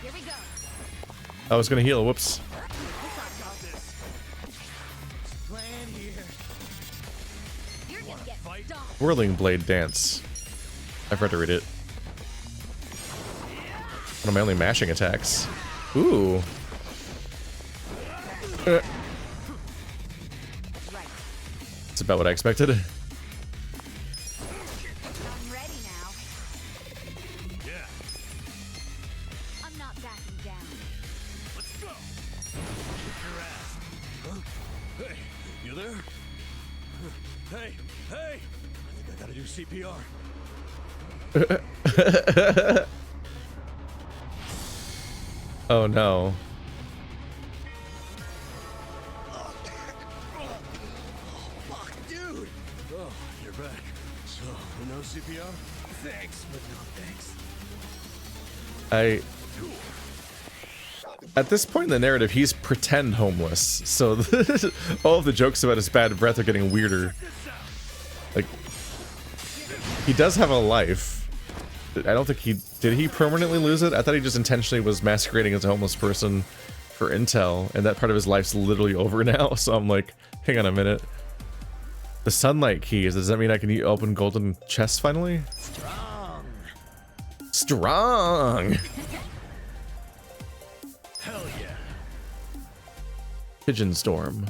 Here we go. I was gonna heal. Whoops. Whirling Blade Dance. I've read to read it. One of my only mashing attacks. Ooh. That's about what I expected. I'm ready now. Yeah. I'm not backing down. Let's go. Kick your ass. Huh? Hey, you there? Hey, hey! I think I gotta do CPR. Oh no. CPR? Thanks, but no thanks. At this point in the narrative, he's pretend homeless, so all of the jokes about his bad breath are getting weirder. Like, he does have a life. I don't think did he permanently lose it? I thought he just intentionally was masquerading as a homeless person for intel, and that part of his life's literally over now, so I'm like, hang on a minute. The sunlight keys, does that mean I can open golden chests finally? Strong. Strong! Hell yeah. Pigeon Storm.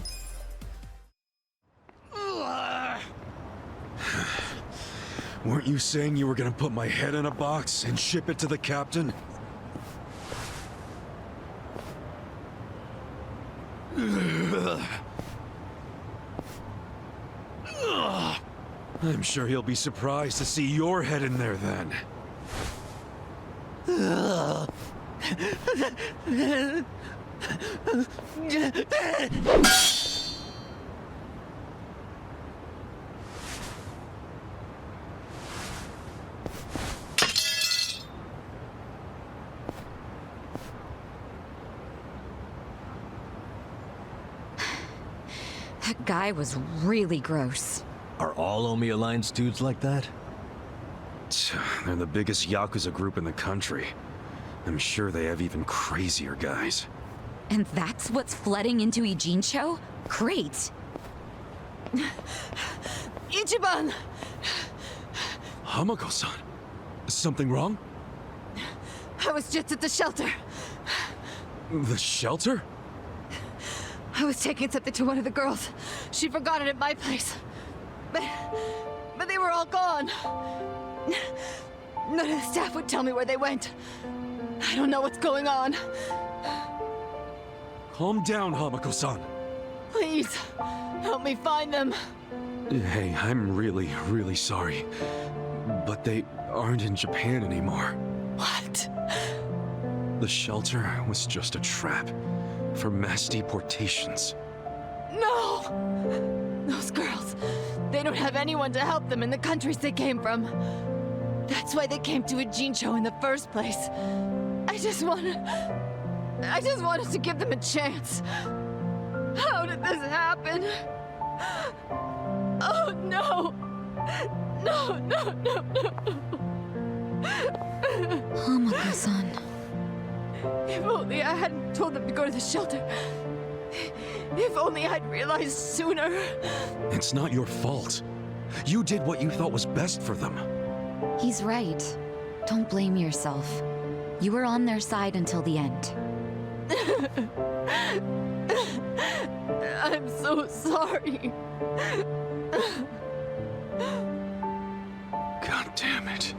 Weren't you saying you were gonna put my head in a box and ship it to the captain? I'm sure he'll be surprised to see your head in there then. That guy was really gross. Are all Omi Alliance dudes like that? They're the biggest Yakuza group in the country. I'm sure they have even crazier guys. And that's what's flooding into Ijincho? Great. Ichiban! Hamako-san, something wrong? I was just at the shelter. The shelter? I was taking something to one of the girls. She forgot it at my place. But they were all gone. None of the staff would tell me where they went. I don't know what's going on. Calm down, Hamako-san. Please, help me find them. Hey, I'm really, really sorry. But they aren't in Japan anymore. What? The shelter was just a trap for mass deportations. No! Those girls, they don't have anyone to help them in the countries they came from. That's why they came to Ijincho in the first place. I just wanted to give them a chance. How did this happen? Oh no! No, no, no, no! Hamako-san. If only I hadn't told them to go to the shelter. If only I'd realized sooner. It's not your fault. You did what you thought was best for them. He's right. Don't blame yourself. You were on their side until the end. I'm so sorry. God damn it.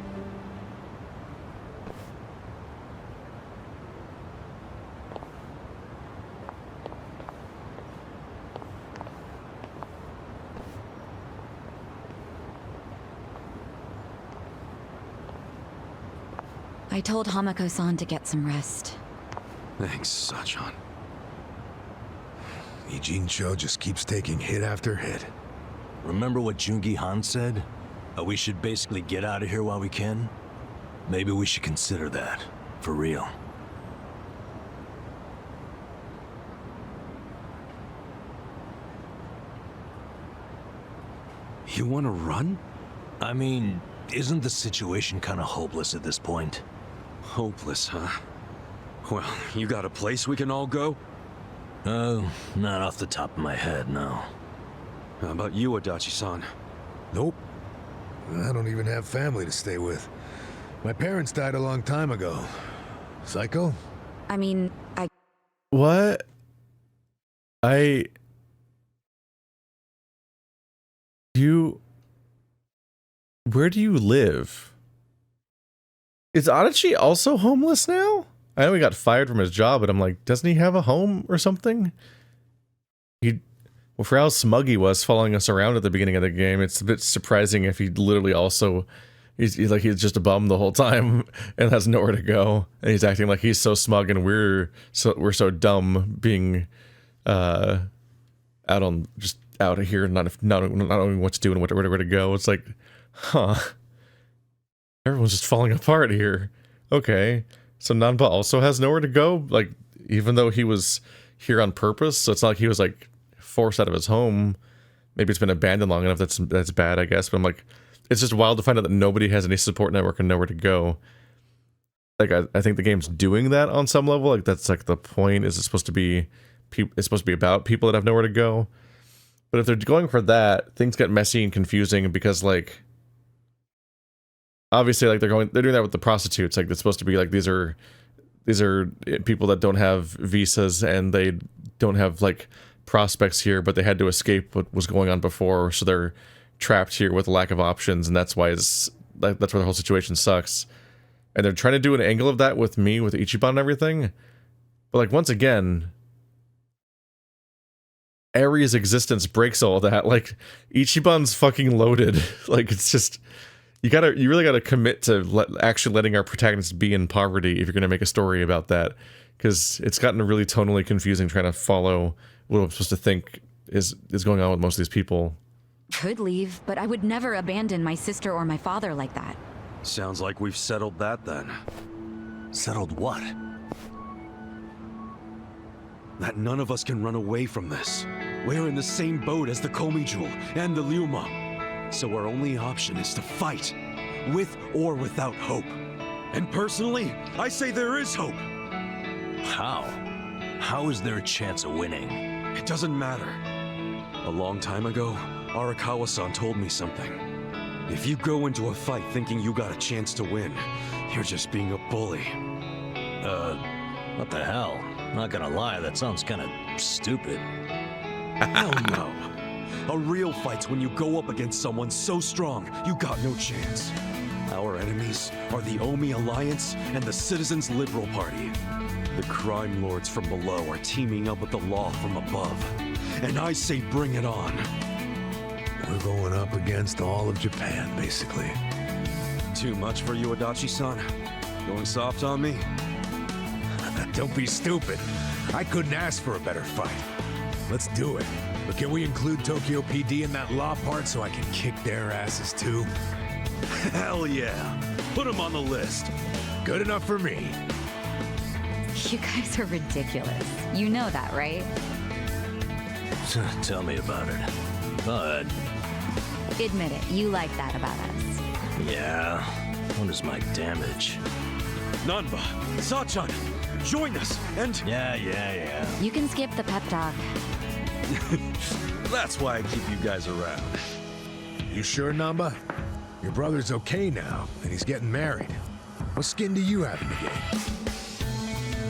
I told Hamako-san to get some rest. Thanks, Sachan. Ijincho just keeps taking hit after hit. Remember what Jungi Han said? We should basically get out of here while we can? Maybe we should consider that. For real. You want to run? I mean, isn't the situation kind of hopeless at this point? Hopeless, huh? Well, you got a place we can all go? Oh, not off the top of my head, no. How about you, Adachi-san? Nope. I don't even have family to stay with. My parents died a long time ago. Saeko? I mean, What? Where do you live? Is Adachi also homeless now? I know he got fired from his job, but I'm like, doesn't he have a home or something? Well, for how smug he was following us around at the beginning of the game, it's a bit surprising if he literally also, he's just a bum the whole time and has nowhere to go. And he's acting like he's so smug and we're so dumb being out of here, not knowing what to do and where to go. It's like, huh. Everyone's just falling apart here. Okay. So Nanba also has nowhere to go? Like, even though he was here on purpose? So it's not like he was, like, forced out of his home. Maybe it's been abandoned long enough that's bad, I guess. But I'm like, it's just wild to find out that nobody has any support network and nowhere to go. Like, I think the game's doing that on some level. Like, that's, like, the point. Is it's supposed to be about people that have nowhere to go. But if they're going for that, things get messy and confusing because, like, obviously, like, they're doing that with the prostitutes. Like, it's supposed to be like these are people that don't have visas and they don't have, like, prospects here, but they had to escape what was going on before, so they're trapped here with a lack of options, and that's why that's why the whole situation sucks. And they're trying to do an angle of that with me, with Ichiban and everything. But, like, once again, Ari's existence breaks all that. Like, Ichiban's fucking loaded. Like, it's just, you really gotta commit to actually letting our protagonist be in poverty if you're gonna make a story about that, because it's gotten really tonally confusing trying to follow what I'm supposed to think is going on with most of these people. Could leave, but I would never abandon my sister or my father like that. Sounds like we've settled that then. Settled what? That none of us can run away from this. We're in the same boat as the Komi Jewel and the Ryuma. So our only option is to fight, with or without hope. And personally, I say there is hope. How? How is there a chance of winning? It doesn't matter. A long time ago, Arakawa-san told me something. If you go into a fight thinking you got a chance to win, you're just being a bully. What the hell? Not gonna lie, that sounds kinda stupid. Hell no. A real fight's when you go up against someone so strong, you got no chance. Our enemies are the Omi Alliance and the Citizens Liberal Party. The crime lords from below are teaming up with the law from above. And I say bring it on. We're going up against all of Japan, basically. Too much for you, Adachi-san? Going soft on me? Don't be stupid. I couldn't ask for a better fight. Let's do it. But can we include Tokyo PD in that law part so I can kick their asses too? Hell yeah. Put them on the list. Good enough for me. You guys are ridiculous. You know that, right? Tell me about it. Go ahead. Admit it, you like that about us. Yeah. What is my damage? Nanba, Sachan, join us, and... Yeah. You can skip the pep talk. That's why I keep you guys around. You sure, Nanba? Your brother's okay now, and he's getting married. What skin do you have in the game?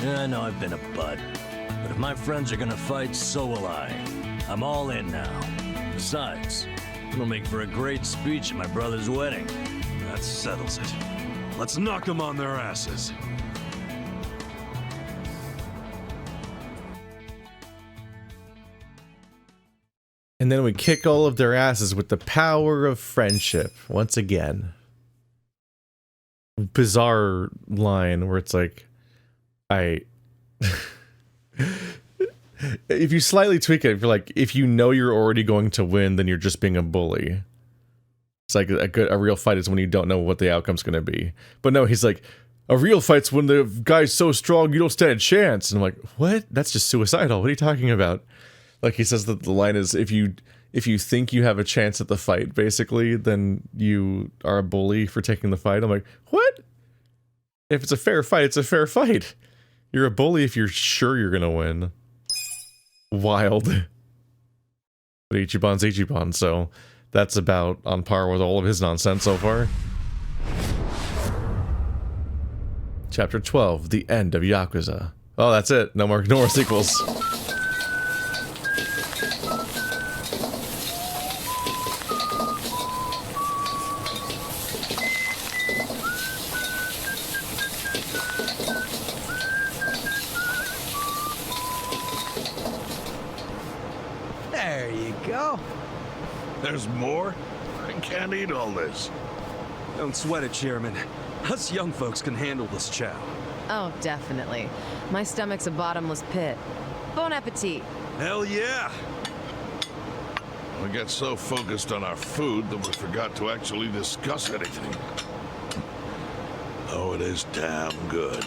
Yeah, I know I've been a butt. But if my friends are gonna fight, so will I. I'm all in now. Besides, it'll make for a great speech at my brother's wedding. That settles it. Let's knock them on their asses. And then we kick all of their asses with the power of friendship once again. Bizarre line where it's like, if you slightly tweak it, if you're like, if you know you're already going to win, then you're just being a bully. It's like a real fight is when you don't know what the outcome's going to be. But no, he's like, a real fight's when the guy's so strong you don't stand a chance. And I'm like, what? That's just suicidal. What are you talking about? Like, he says that the line is, if you think you have a chance at the fight, basically, then you are a bully for taking the fight. I'm like, what? If it's a fair fight, it's a fair fight. You're a bully if you're sure you're gonna win. Wild. But Ichiban's Ichiban, so that's about on par with all of his nonsense so far. Chapter 12, The End of Yakuza. Oh, that's it. No more sequels. There you go. There's more? I can't eat all this. Don't sweat it, Chairman. Us young folks can handle this chow. Oh, definitely. My stomach's a bottomless pit. Bon appetit. Hell yeah! We got so focused on our food that we forgot to actually discuss anything. Oh, it is damn good.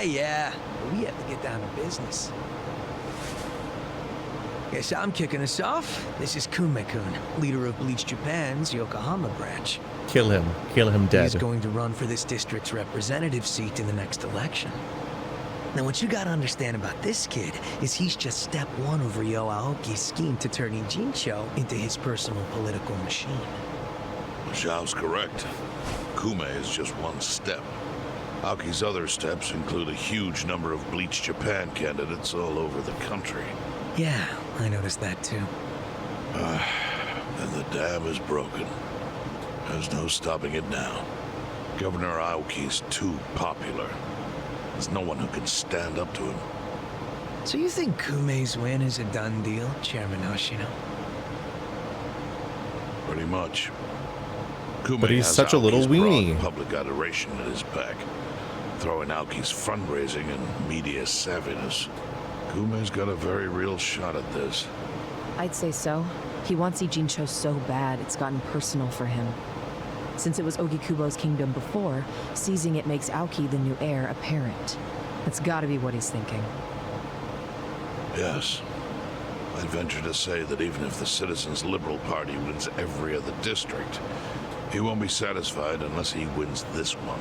Yeah. We have to get down to business. Guess I'm kicking us off. This is Kume-kun, leader of Bleach Japan's Yokohama branch. Kill him. Kill him dead. He's going to run for this district's representative seat in the next election. Now, what you gotta understand about this kid is he's just step one of Ryo Aoki's scheme to turn Ijincho into his personal political machine. Zhao's correct. Kume is just one step. Aoki's other steps include a huge number of Bleach Japan candidates all over the country. Yeah, I noticed that too. And the dam is broken. There's no stopping it now. Governor Aoki's too popular. There's no one who can stand up to him. So you think Kume's win is a done deal, Chairman Hoshino? Pretty much. Kume But he's has such a little Aoki's broad weenie. public adoration at his back. Throwing Aoki's fundraising and media savviness. Kume's got a very real shot at this. I'd say so. He wants Ijincho so bad, it's gotten personal for him. Since it was Ogikubo's kingdom before, seizing it makes Aoki the new heir apparent. That's gotta be what he's thinking. Yes. I'd venture to say that even if the Citizens' Liberal Party wins every other district, he won't be satisfied unless he wins this one.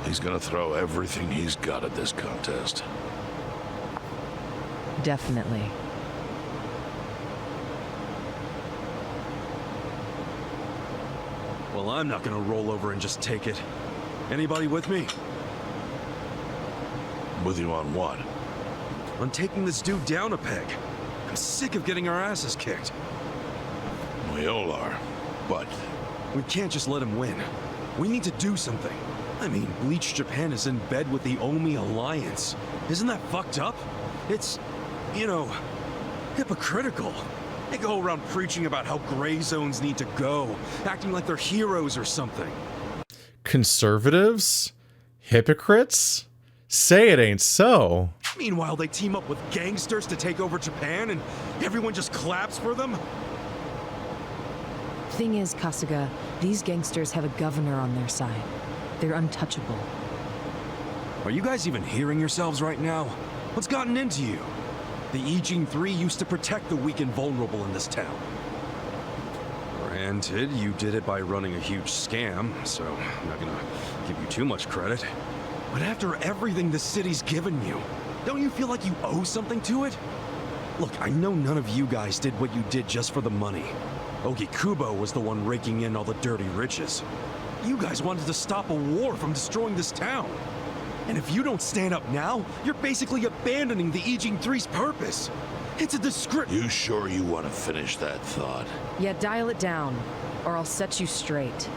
He's gonna throw everything he's got at this contest. Definitely. Well, I'm not gonna roll over and just take it. Anybody with me? With you on what? On taking this dude down a peg. I'm sick of getting our asses kicked. We all are, but... We can't just let him win. We need to do something. I mean, Bleach Japan is in bed with the Omi Alliance. Isn't that fucked up? It's, you know, hypocritical. They go around preaching about how gray zones need to go, acting like they're heroes or something. Conservatives? Hypocrites? Say it ain't so. Meanwhile, they team up with gangsters to take over Japan, and everyone just claps for them? Thing is, Kasuga, these gangsters have a governor on their side. They're untouchable. Are you guys even hearing yourselves right now? What's gotten into you? The Ijin 3 used to protect the weak and vulnerable in this town. Granted, you did it by running a huge scam, so I'm not gonna give you too much credit. But after everything the city's given you, don't you feel like you owe something to it? Look, I know none of you guys did what you did just for the money. Ogikubo was the one raking in all the dirty riches. You guys wanted to stop a war from destroying this town. And if you don't stand up now, you're basically abandoning the Ijin 3's purpose. It's a disgrace. You sure you want to finish that thought? Yeah, dial it down, or I'll set you straight.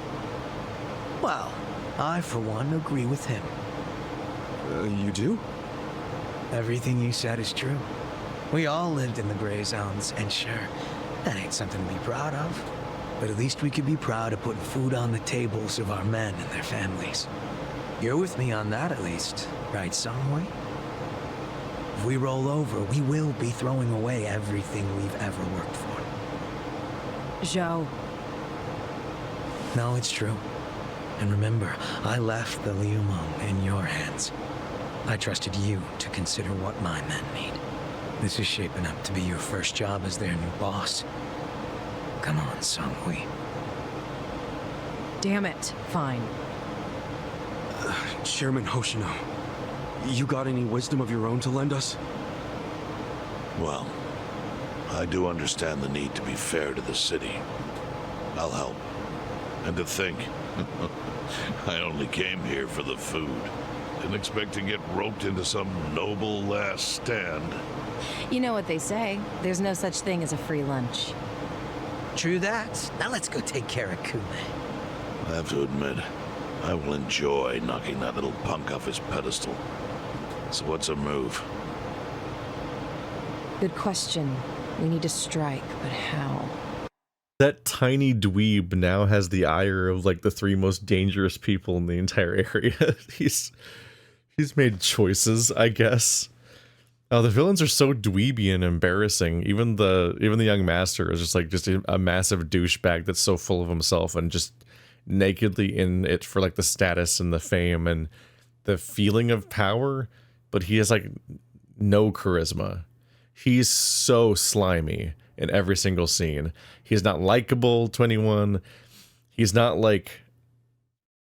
Well, I, for one, agree with him. You do? Everything you said is true. We all lived in the gray zones, and sure, that ain't something to be proud of. But at least we could be proud of putting food on the tables of our men and their families. You're with me on that, at least, right, Songhui? If we roll over, we will be throwing away everything we've ever worked for. Zhao. No, it's true. And remember, I left the Liumeng in your hands. I trusted you to consider what my men need. This is shaping up to be your first job as their new boss. Come on, Songhui. Damn it. Fine. Chairman Hoshino, you got any wisdom of your own to lend us? Well, I do understand the need to be fair to the city. I'll help. And to think, I only came here for the food. Didn't expect to get roped into some noble last stand. You know what they say. There's no such thing as a free lunch. True that. Now let's go take care of Kume. I have to admit, I will enjoy knocking that little punk off his pedestal. So what's a move? Good question. We need to strike, but how? That tiny dweeb now has the ire of like the three most dangerous people in the entire area. He's made choices, I guess. Oh, the villains are so dweeby and embarrassing. Even the young master is just a massive douchebag that's so full of himself and just nakedly in it for like the status and the fame and the feeling of power, but he has like no charisma. He's so slimy in every single scene. He's not likable to anyone. He's not like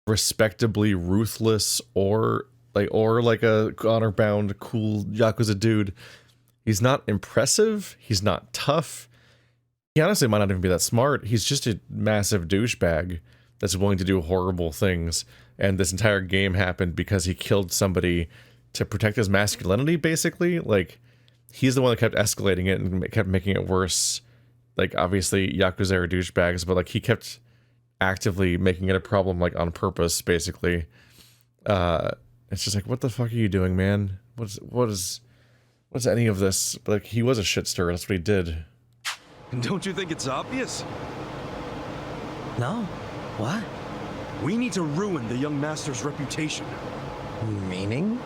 respectably ruthless or like a honor-bound cool Yakuza dude. He's not impressive. He's not tough. He honestly might not even be that smart. He's just a massive douchebag that's willing to do horrible things. And this entire game happened because he killed somebody to protect his masculinity, basically. Like, he's the one that kept escalating it and kept making it worse. Like, obviously, Yakuza are douchebags, but like he kept actively making it a problem, like on purpose, basically. It's just like, what the fuck are you doing, man? What's any of this? But like, he was a shit stirrer. That's what he did. Don't you think it's obvious? No. What? We need to ruin the young master's reputation. Meaning?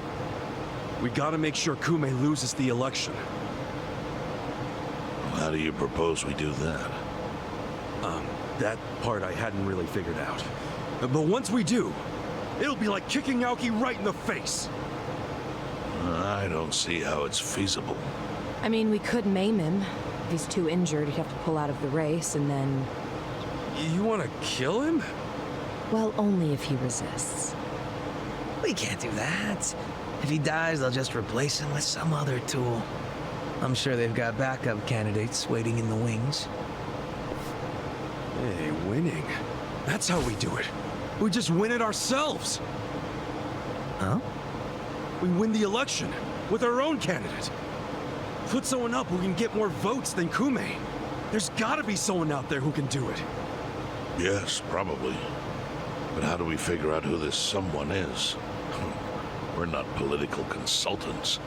We gotta make sure Kume loses the election. How do you propose we do that? That part I hadn't really figured out. But once we do, it'll be like kicking Aoki right in the face. I don't see how it's feasible. I mean, we could maim him. If he's too injured, he'd have to pull out of the race, and then... You want to kill him? Well, only if he resists. We can't do that. If he dies, they'll just replace him with some other tool. I'm sure they've got backup candidates waiting in the wings. Hey, winning. That's how we do it. We just win it ourselves. Huh? We win the election with our own candidate. Put someone up who can get more votes than Kume. There's gotta be someone out there who can do it. Yes, probably. But how do we figure out who this someone is? We're not political consultants.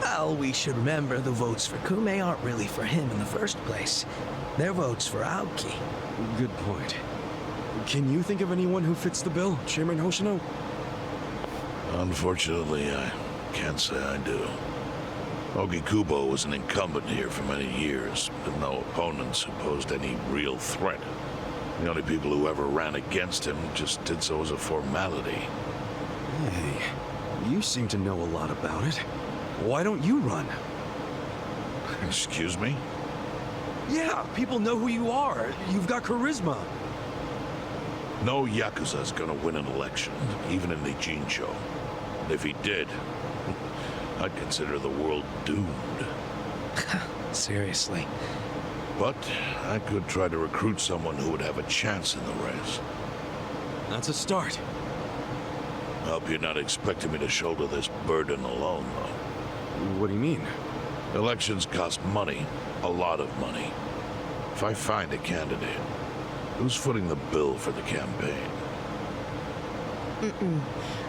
Well, we should remember the votes for Kume aren't really for him in the first place. They're votes for Aoki. Good point. Can you think of anyone who fits the bill, Chairman Hoshino? Unfortunately, I can't say I do. Ogi Kubo was an incumbent here for many years, with no opponents who posed any real threat. The only people who ever ran against him just did so as a formality. Hey, you seem to know a lot about it. Why don't you run? Excuse me? Yeah, people know who you are. You've got charisma. No Yakuza's gonna win an election, even in the Jincho. And if he did, I'd consider the world doomed. Seriously. But I could try to recruit someone who would have a chance in the race. That's a start. I hope you're not expecting me to shoulder this burden alone, though. What do you mean? Elections cost money. A lot of money. If I find a candidate, who's footing the bill for the campaign?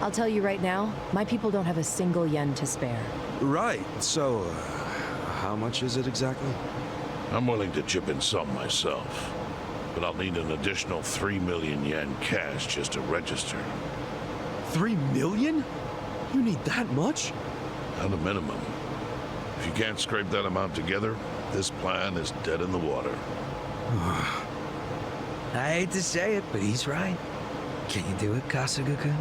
I'll tell you right now, my people don't have a single yen to spare. Right, so, how much is it exactly? I'm willing to chip in some myself, but I'll need an additional 3 million yen cash just to register. 3 million? You need that much? At a minimum. If you can't scrape that amount together, this plan is dead in the water. I hate to say it, but he's right. Can you do it, Kasuga-kun?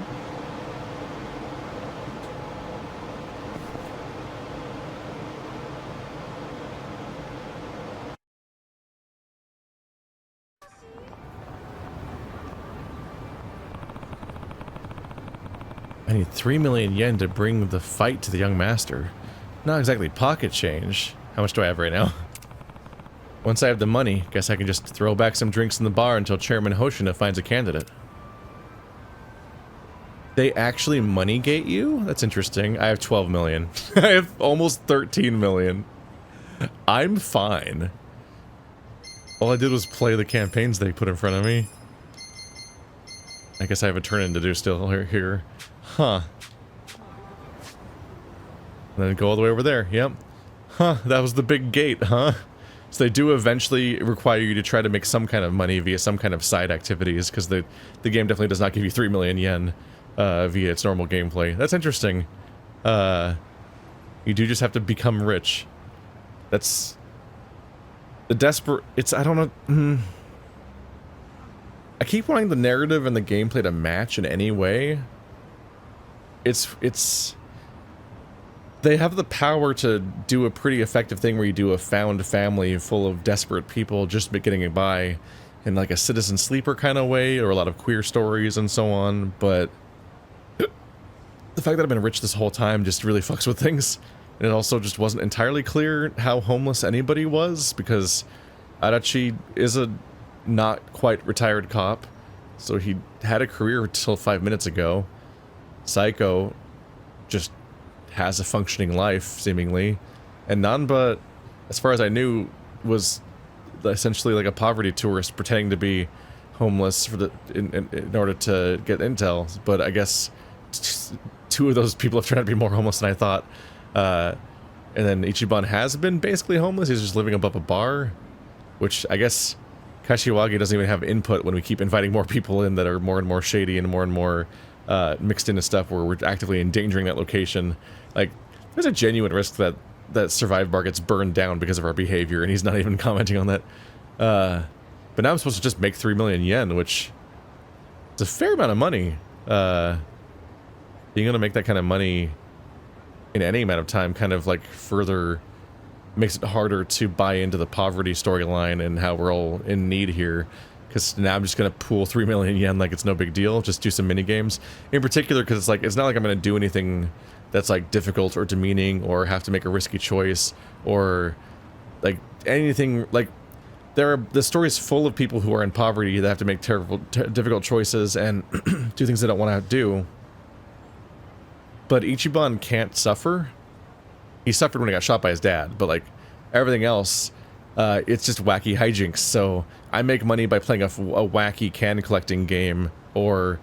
I need 3 million yen to bring the fight to the young master. Not exactly pocket change. How much do I have right now? Once I have the money, guess I can just throw back some drinks in the bar until Chairman Hoshino finds a candidate. They actually money gate you? That's interesting. I have 12 million. I have almost 13 million. I'm fine. All I did was play the campaigns they put in front of me. I guess I have a turn-in to do still here. Huh. And then go all the way over there. Yep. Huh, that was the big gate, huh? So they do eventually require you to try to make some kind of money via some kind of side activities, because the game definitely does not give you 3 million yen via its normal gameplay. That's interesting. You do just have to become rich. That's... The desperate... It's... I don't know... I keep wanting the narrative and the gameplay to match in any way. It's they have the power to do a pretty effective thing where you do a found family full of desperate people just getting by in like a citizen sleeper kind of way, or a lot of queer stories and so on, but the fact that I've been rich this whole time just really fucks with things. And it also just wasn't entirely clear how homeless anybody was, because Adachi is a not quite retired cop, so he had a career until 5 minutes ago. Saeko just has a functioning life, seemingly. And Nanba, as far as I knew, was essentially like a poverty tourist pretending to be homeless for in order to get intel. But I guess two of those people have turned out to be more homeless than I thought. And then Ichiban has been basically homeless. He's just living above a bar, which I guess Kashiwagi doesn't even have input when we keep inviting more people in that are more and more shady and more mixed into stuff where we're actively endangering that location. Like, there's a genuine risk that Survive Bar gets burned down because of our behavior, and he's not even commenting on that. But now I'm supposed to just make 3 million yen, which is a fair amount of money. Being able to make that kind of money in any amount of time kind of like further makes it harder to buy into the poverty storyline and how we're all in need here. Because now I'm just going to pool 3 million yen like it's no big deal, just do some mini games. In particular, because it's like, it's not like I'm going to do anything that's like difficult or demeaning or have to make a risky choice or like anything. Like, the story is full of people who are in poverty that have to make difficult choices and do things they don't want to do. But Ichiban can't suffer. He suffered when he got shot by his dad, but like everything else, it's just wacky hijinks. So I make money by playing a wacky can collecting game, or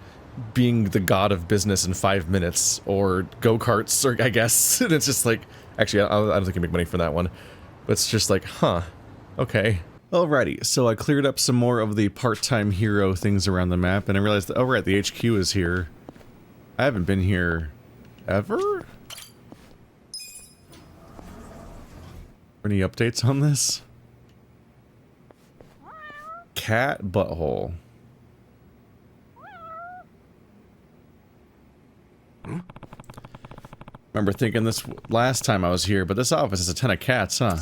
being the god of business in 5 minutes, or go-karts, or I guess. And it's just like, actually, I don't think I make money from that one. But it's just like, huh, okay. Alrighty, so I cleared up some more of the part-time hero things around the map, and I realized that, oh right, the HQ is here. I haven't been here ever? Any updates on this? Cat butthole. Remember thinking this last time I was here, but this office is a ton of cats, huh?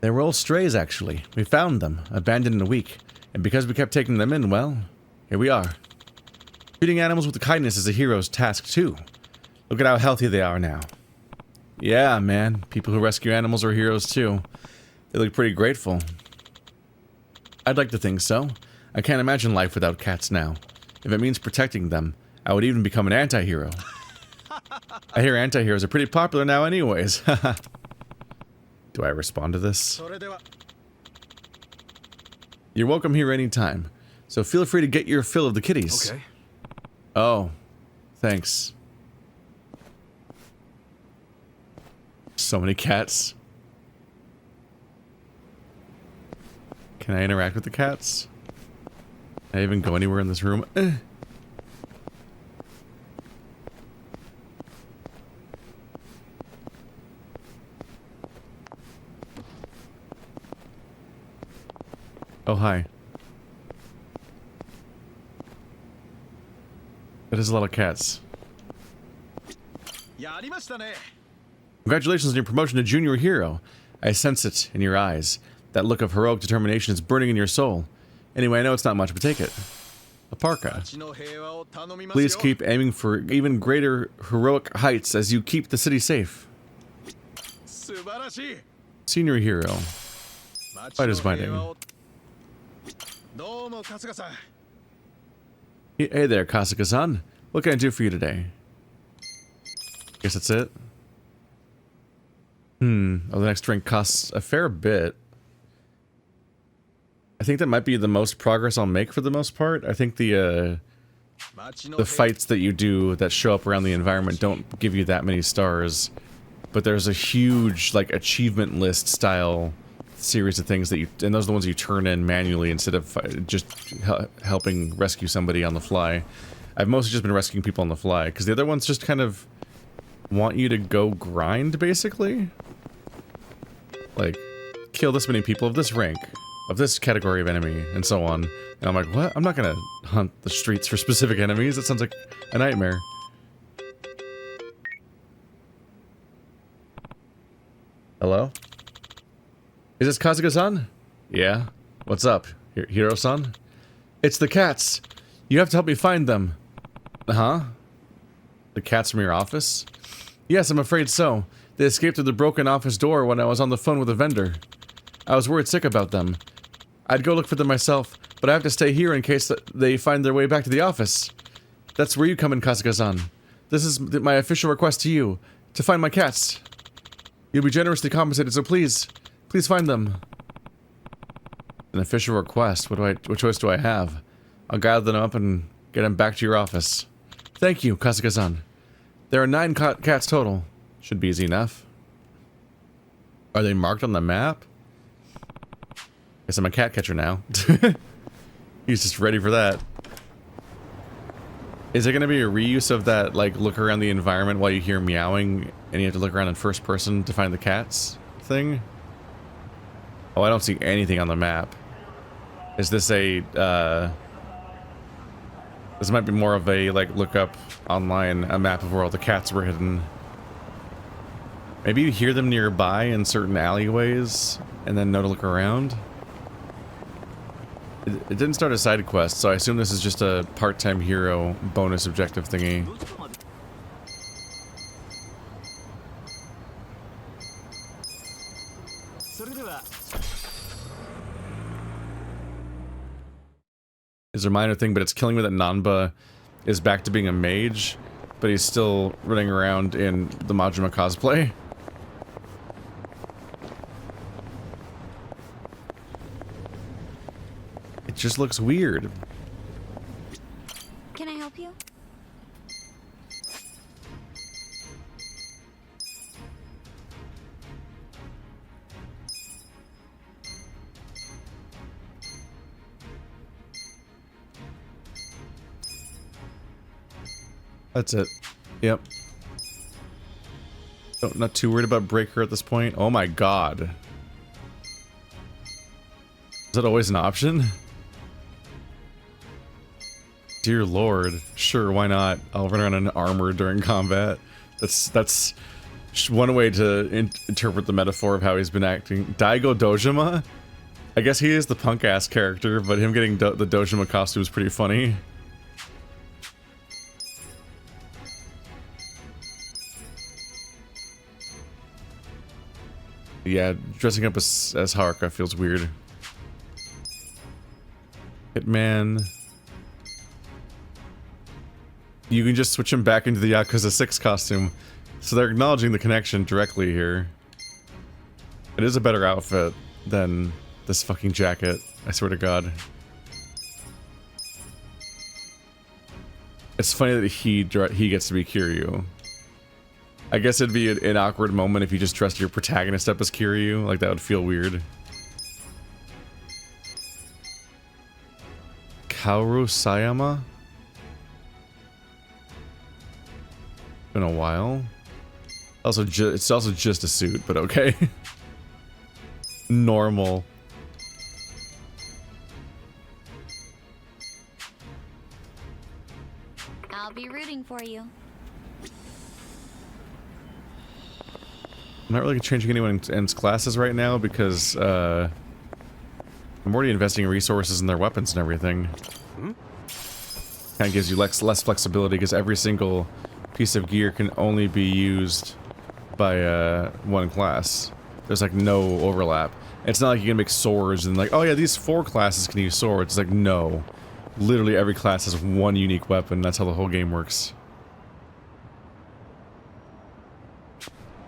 They were all strays, actually. We found them, abandoned in a week. And because we kept taking them in, well, here we are. Treating animals with kindness is a hero's task, too. Look at how healthy they are now. Yeah, man. People who rescue animals are heroes, too. They look pretty grateful. I'd like to think so. I can't imagine life without cats now. If it means protecting them, I would even become an anti-hero. I hear anti-heroes are pretty popular now anyways. Do I respond to this? You're welcome here anytime. So feel free to get your fill of the kitties. Okay. Oh, thanks. So many cats. Can I interact with the cats? Can I even go anywhere in this room? Oh, hi. That is a lot of cats. Congratulations on your promotion to junior hero. I sense it in your eyes. That look of heroic determination is burning in your soul. Anyway, I know it's not much, but take it. A parka. Please keep aiming for even greater heroic heights as you keep the city safe. Senior hero. What is my name? Hey there, Kasuga-san. What can I do for you today? Guess that's it. Oh, the next drink costs a fair bit. I think that might be the most progress I'll make for the most part. I think the fights that you do that show up around the environment don't give you that many stars. But there's a huge, like, achievement list style series of things that you, and those are the ones you turn in manually instead of just helping rescue somebody on the fly. I've mostly just been rescuing people on the fly, because the other ones just kind of want you to go grind, basically. Like, kill this many people of this rank. of this category of enemy, and so on. And I'm like, what? I'm not gonna hunt the streets for specific enemies. That sounds like a nightmare. Hello? Is this Kasuga-san? Yeah. What's up, Hiro-san? It's the cats. You have to help me find them. Huh? The cats from your office? Yes, I'm afraid so. They escaped through the broken office door when I was on the phone with a vendor. I was worried sick about them. I'd go look for them myself, but I have to stay here in case they find their way back to the office. That's where you come in, Kasuga-san. This is my official request to you, to find my cats. You'll be generously compensated, so please find them. An official request? What choice do I have? I'll gather them up and get them back to your office. Thank you, Kasuga-san. There are 9 cats total. Should be easy enough. Are they marked on the map? Guess I'm a cat catcher now. He's just ready for that. Is it going to be a reuse of that, like, look around the environment while you hear meowing and you have to look around in first person to find the cats thing? Oh, I don't see anything on the map. Is this a, this might be more of a, like, look up online a map of where all the cats were hidden. Maybe you hear them nearby in certain alleyways and then know to look around? It didn't start a side quest, so I assume this is just a part-time hero bonus objective thingy. It's a minor thing, but it's killing me that Nanba is back to being a mage, but he's still running around in the Majima cosplay. It just looks weird. Can I help you? That's it. Yep. Oh, not too worried about Breaker at this point. Oh my god. Is that always an option? Dear lord. Sure, why not? I'll run around in armor during combat. That's one way to interpret the metaphor of how he's been acting. Daigo Dojima? I guess he is the punk-ass character, but him getting the Dojima costume is pretty funny. Yeah, dressing up as Haruka feels weird. Hitman. You can just switch him back into the Yakuza 6 costume. So they're acknowledging the connection directly here. It is a better outfit than this fucking jacket, I swear to god. It's funny that he gets to be Kiryu. I guess it'd be an awkward moment if you just dressed your protagonist up as Kiryu. Like, that would feel weird. Kaoru Sayama? Been a while. Also, it's also just a suit, but okay. Normal. I'll be rooting for you. I'm not really changing anyone's classes right now because I'm already investing resources in their weapons and everything. Kind of gives you less flexibility because every single piece of gear can only be used by one class. There's like no overlap. It's not like you can make swords and like, oh yeah, these 4 classes can use swords. It's like, no. Literally every class has one unique weapon. That's how the whole game works.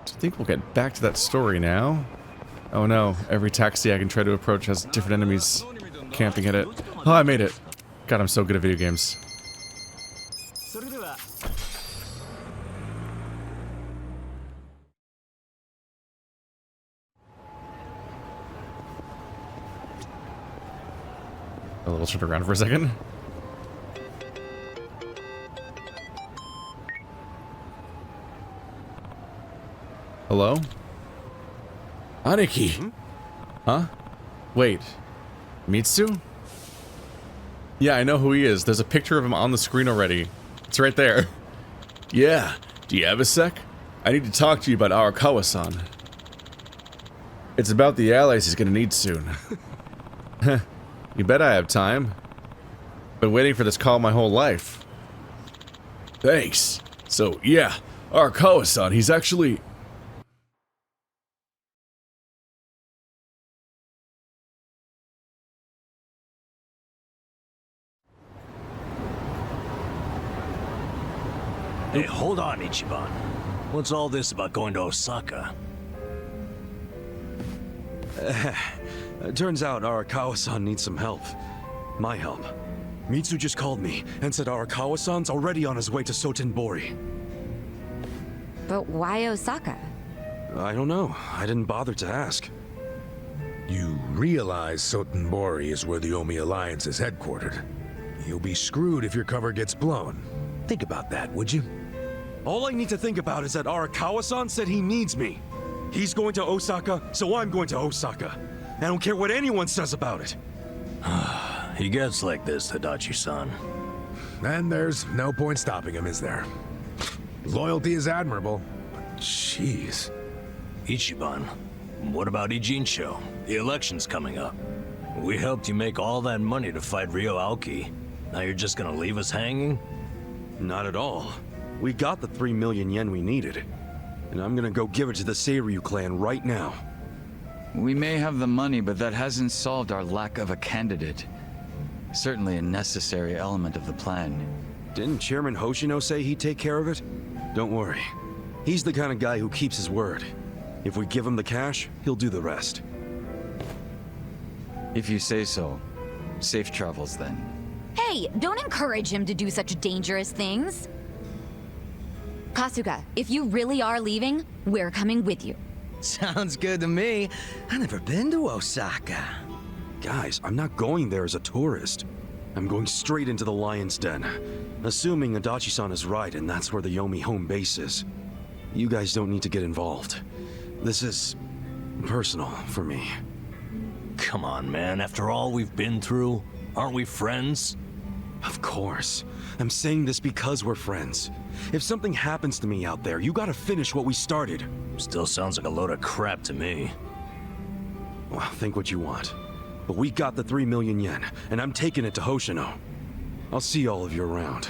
I think we'll get back to that story now. Oh no, every taxi I can try to approach has different enemies camping at it. Oh, I made it. God, I'm so good at video games. A little turn around for a second. Hello? Aniki! Huh? Wait. Mitsu? Yeah, I know who he is. There's a picture of him on the screen already. It's right there. Yeah. Do you have a sec? I need to talk to you about Arakawa-san. It's about the allies he's gonna need soon. You bet I have time. Been waiting for this call my whole life. Thanks. So, yeah, Arakawa-san, he's actually... Hey, hold on, Ichiban. What's all this about going to Osaka? Turns out Arakawa-san needs some help. My help. Mitsu just called me and said Arakawa-san's already on his way to Sotenbori. But why Osaka? I don't know. I didn't bother to ask. You realize Sotenbori is where the Omi Alliance is headquartered. You'll be screwed if your cover gets blown. Think about that, would you? All I need to think about is that Arakawa-san said he needs me. He's going to Osaka, so I'm going to Osaka. I don't care what anyone says about it. He gets like this, Adachi-san. And there's no point stopping him, is there? Loyalty is admirable, but jeez. Ichiban, what about Ijincho? The election's coming up. We helped you make all that money to fight Ryo Aoki. Now you're just gonna leave us hanging? Not at all. We got the 3 million yen we needed. And I'm gonna go give it to the Seiryu clan right now. We may have the money, but that hasn't solved our lack of a candidate. Certainly a necessary element of the plan. Didn't Chairman Hoshino say he'd take care of it? Don't worry. He's the kind of guy who keeps his word. If we give him the cash, he'll do the rest. If you say so. Safe travels then. Hey, don't encourage him to do such dangerous things. Kasuga, if you really are leaving, we're coming with you. Sounds good to me. I've never been to Osaka. Guys, I'm not going there as a tourist. I'm going straight into the Lion's Den. Assuming Adachi-san is right and that's where the Yomi home base is. You guys don't need to get involved. This is personal for me. Come on, man. After all we've been through, aren't we friends? Of course. I'm saying this because we're friends. If something happens to me out there, you gotta finish what we started. Still sounds like a load of crap to me. Well, think what you want. But we got the 3 million yen, and I'm taking it to Hoshino. I'll see all of you around.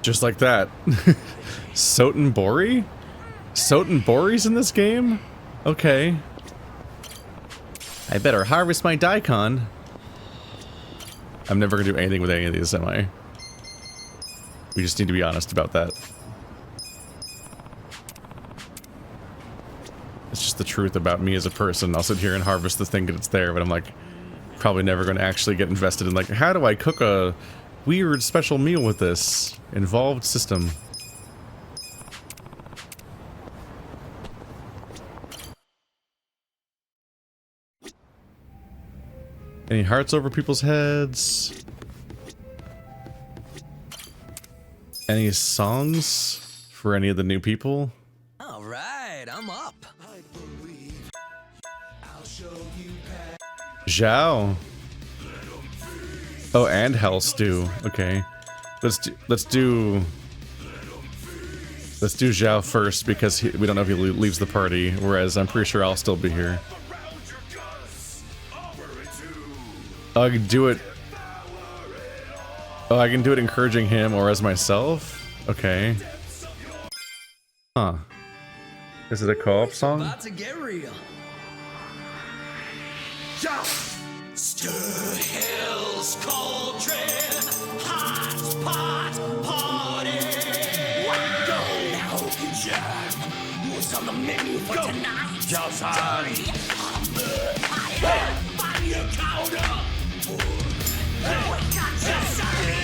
Just like that. Sotenbori? Sotenbori's in this game? Okay. I better harvest my daikon. I'm never gonna do anything with any of these, am I? We just need to be honest about that. It's just the truth about me as a person. I'll sit here and harvest the thing that's there, but I'm like, probably never gonna actually get invested in like, how do I cook a weird special meal with this involved system? Any hearts over people's heads? Any songs for any of the new people? All right, I'm up. Zhao. Oh, and Hell Stew. Okay, let's do Zhao first because we don't know if he leaves the party. Whereas I'm pretty sure I'll still be here. Oh, I can do it. Oh, I can do it encouraging him or as myself? Okay. Huh. Is it a co-op song? About to get real. Stir Hill's cauldron, hot pot party. What go now, Jack? What's on the menu for tonight? Sorry. Find your counter. We got you, sorry.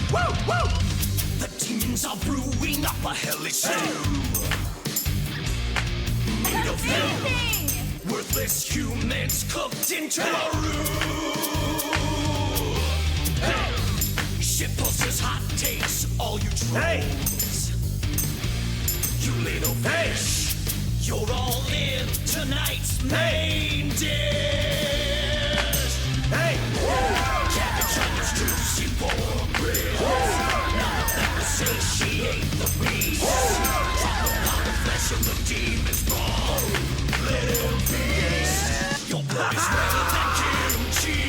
Woo! Woo! The team demons are brewing up a hellish stew. Made of hell, worthless humans cooked into a roux. Hey, shit posters, hot takes, all you trolls. You little fish, you're all in tonight's main dish. Hey, cabbage onions, juicy pork ribs. None of that will satiate the beast. Talk about the flesh of the demon's bone. Let him feast. Your blood is redder than kimchi.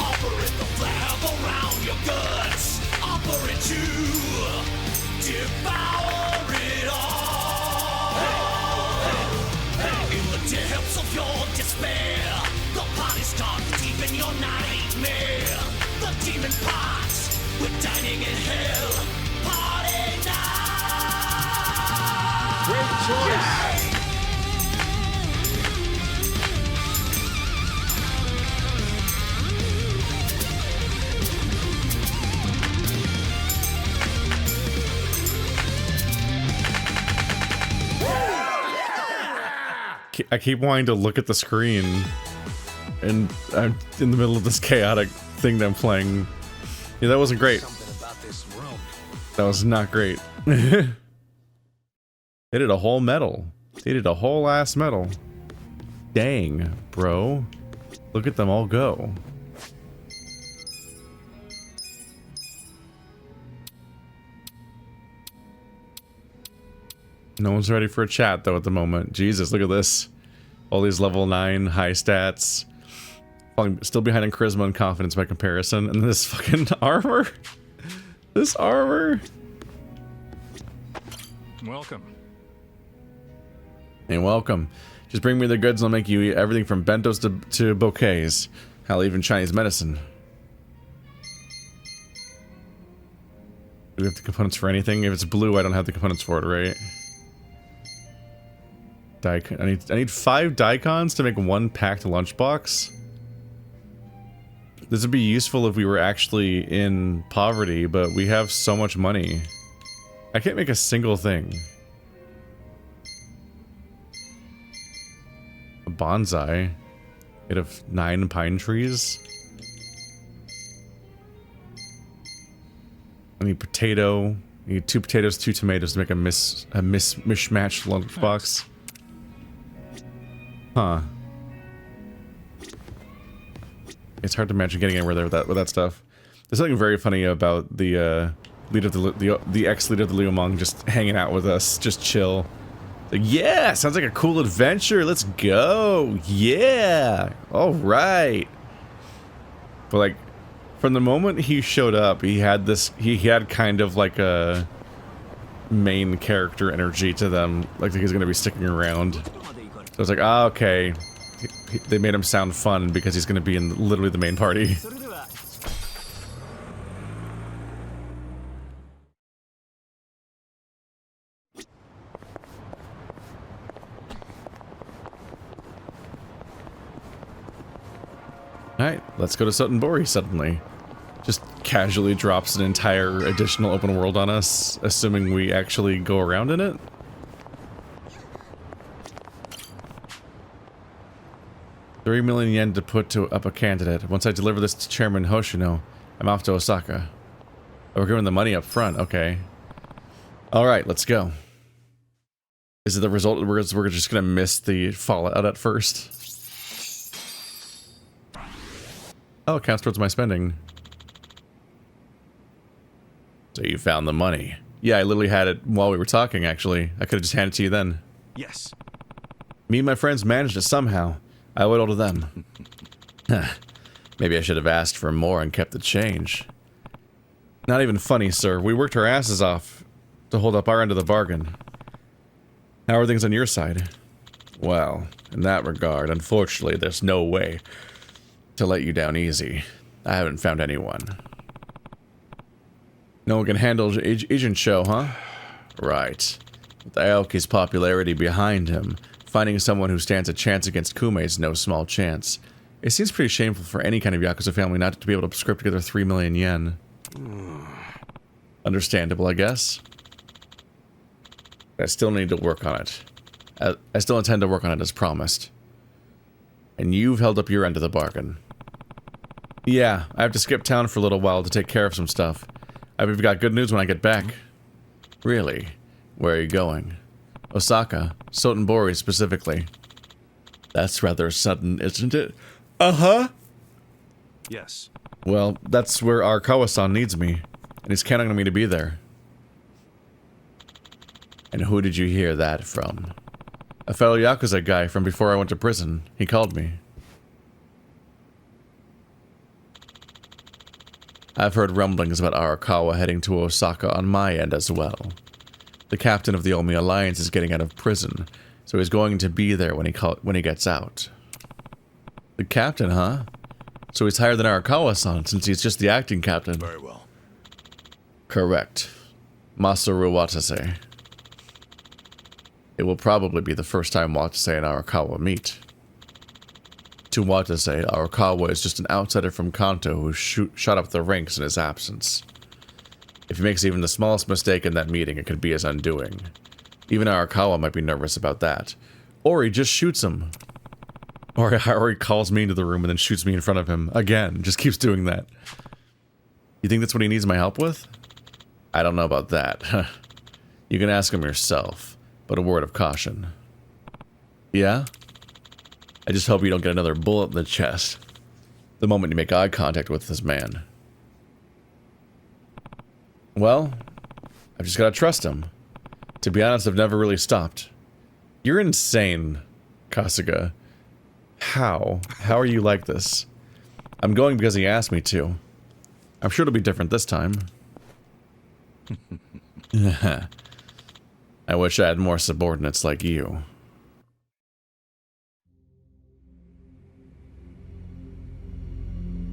Operate the flab around your guts. Operate to devour it all. In the depths of your despair, the party starts deep in your nightmare. The demon pots, we're dining in hell. Party night! Great choice! I keep wanting to look at the screen, and I'm in the middle of this chaotic thing that I'm playing. Yeah, that wasn't great. That was not great. They did a whole medal. They did a whole ass medal. Dang, bro. Look at them all go. No one's ready for a chat, though, at the moment. Jesus, look at this. All these level 9 high stats. Still behind in charisma and confidence by comparison. And this fucking armor. This armor. Welcome. And welcome. Just bring me the goods and I'll make you eat everything from bentos to bouquets. Hell, even Chinese medicine. Do we have the components for anything? If it's blue, I don't have the components for it, right? I need 5 daikons to make 1 packed lunchbox. This would be useful if we were actually in poverty, but we have so much money. I can't make a single thing. A bonsai made of 9 pine trees. I need potato. I need 2 potatoes, 2 tomatoes to make a mismatched lunchbox. Huh. It's hard to imagine getting anywhere there with that stuff. There's something very funny about the leader of the ex-leader of the Liumang just hanging out with us, just chill. Like, yeah, sounds like a cool adventure. Let's go. Yeah. All right. But like, from the moment he showed up, he had this. He had kind of like a main character energy to them, like he's gonna be sticking around. So I was like, ah, okay. They made him sound fun because he's gonna be in literally the main party. Alright, let's go to Sotenbori suddenly. Just casually drops an entire additional open world on us, assuming we actually go around in it. $3 million yen to put up a candidate. Once I deliver this to Chairman Hoshino, I'm off to Osaka. Oh, we're giving the money up front. Okay. Alright, let's go. Is it the result we're just gonna miss the fallout at first? Oh, it counts towards my spending. So you found the money. Yeah, I literally had it while we were talking, actually. I could have just handed it to you then. Yes. Me and my friends managed it somehow. I owe it all to them. Maybe I should have asked for more and kept the change. Not even funny, sir. We worked our asses off to hold up our end of the bargain. How are things on your side? Well, in that regard, unfortunately, there's no way to let you down easy. I haven't found anyone. No one can handle Ijincho, huh? Right. With Aoki's popularity behind him, finding someone who stands a chance against Kume is no small chance. It seems pretty shameful for any kind of Yakuza family not to be able to scrape together 3 million yen. Understandable, I guess. I still need to work on it. I still intend to work on it as promised. And you've held up your end of the bargain. Yeah, I have to skip town for a little while to take care of some stuff. I've got good news when I get back. Really? Where are you going? Osaka. Sotenbori specifically. That's rather sudden, isn't it? Uh-huh. Yes. Well, that's where Arakawa-san needs me. And he's counting on me to be there. And who did you hear that from? A fellow Yakuza guy from before I went to prison. He called me. I've heard rumblings about Arakawa heading to Osaka on my end as well. The captain of the Omi Alliance is getting out of prison, so he's going to be there when he gets out. The captain, huh? So he's higher than Arakawa-san, since he's just the acting captain. Very well. Correct. Masaru Watase. It will probably be the first time Watase and Arakawa meet. To Watase, Arakawa is just an outsider from Kanto who shot up the ranks in his absence. If he makes even the smallest mistake in that meeting, it could be his undoing. Even Arakawa might be nervous about that. Or he just shoots him. Or he calls me into the room and then shoots me in front of him. Again, just keeps doing that. You think that's what he needs my help with? I don't know about that. You can ask him yourself, but a word of caution. Yeah? I just hope you don't get another bullet in the chest the moment you make eye contact with this man. Well, I've just gotta trust him. To be honest, I've never really stopped. You're insane, Kasuga. How? How are you like this? I'm going because he asked me to. I'm sure it'll be different this time. I wish I had more subordinates like you.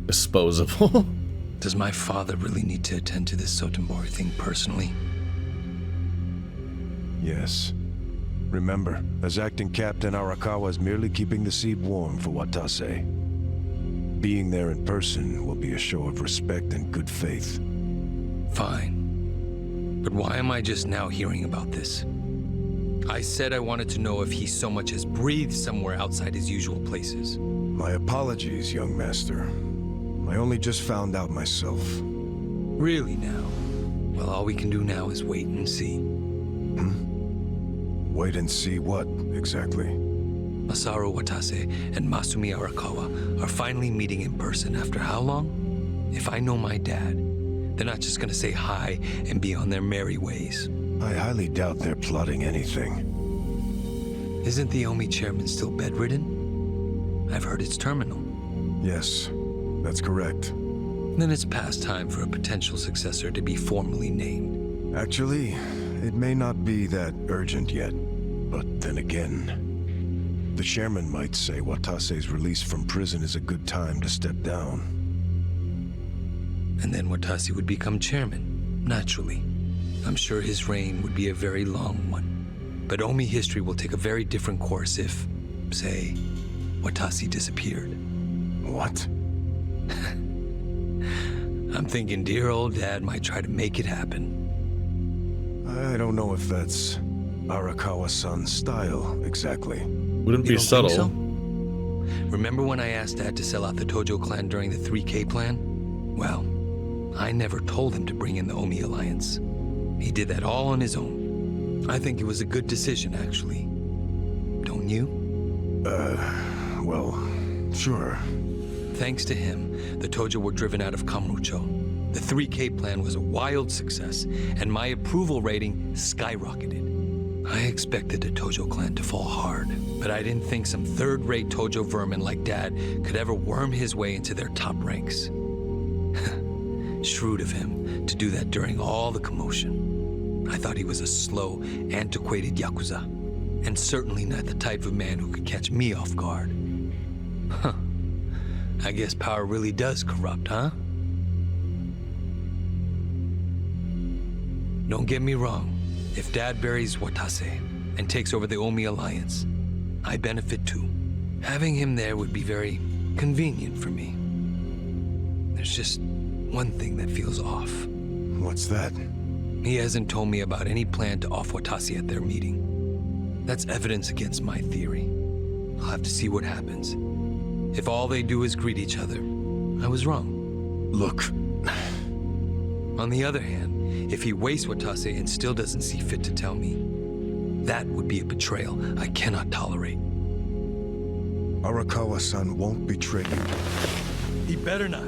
Disposable? Does my father really need to attend to this Sotenbori thing personally? Yes. Remember, as acting captain, Arakawa is merely keeping the seat warm for Watase. Being there in person will be a show of respect and good faith. Fine. But why am I just now hearing about this? I said I wanted to know if he so much as breathed somewhere outside his usual places. My apologies, young master. I only just found out myself. Really now? Well, all we can do now is wait and see. Wait and see what, exactly? Masaru Watase and Masumi Arakawa are finally meeting in person after how long? If I know my dad, they're not just gonna say hi and be on their merry ways. I highly doubt they're plotting anything. Isn't the Omi chairman still bedridden? I've heard it's terminal. Yes, that's correct. Then it's past time for a potential successor to be formally named. Actually, it may not be that urgent yet, but then again, the chairman might say Watase's release from prison is a good time to step down. And then Watase would become chairman, naturally. I'm sure his reign would be a very long one. But Omi history will take a very different course if, say, Watase disappeared. What? I'm thinking dear old dad might try to make it happen. I don't know if that's Arakawa-san's style, exactly. Wouldn't be subtle. So? Remember when I asked Dad to sell out the Tojo clan during the 3K plan? Well, I never told him to bring in the Omi Alliance. He did that all on his own. I think it was a good decision, actually. Don't you? Well, sure. Thanks to him, the Tojo were driven out of Kamurocho. The 3K plan was a wild success, and my approval rating skyrocketed. I expected the Tojo clan to fall hard, but I didn't think some third-rate Tojo vermin like Dad could ever worm his way into their top ranks. Shrewd of him to do that during all the commotion. I thought he was a slow, antiquated Yakuza, and certainly not the type of man who could catch me off guard. Huh. I guess power really does corrupt, huh? Don't get me wrong. If Dad buries Watase and takes over the Omi Alliance, I benefit too. Having him there would be very convenient for me. There's just one thing that feels off. What's that? He hasn't told me about any plan to off Watase at their meeting. That's evidence against my theory. I'll have to see what happens. If all they do is greet each other, I was wrong. Look. On the other hand, if he wastes Watase and still doesn't see fit to tell me, that would be a betrayal I cannot tolerate. Arakawa-san won't betray you. He better not.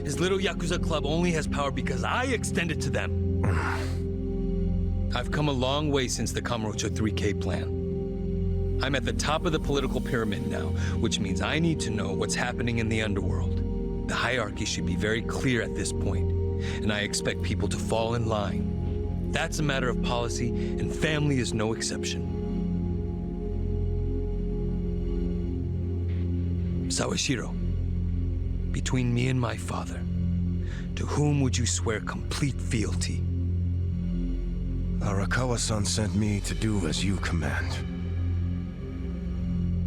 His little Yakuza club only has power because I extend it to them. I've come a long way since the Kamurocho 3K plan. I'm at the top of the political pyramid now, which means I need to know what's happening in the underworld. The hierarchy should be very clear at this point, and I expect people to fall in line. That's a matter of policy, and family is no exception. Sawashiro, between me and my father, to whom would you swear complete fealty? Arakawa-san sent me to do as you command.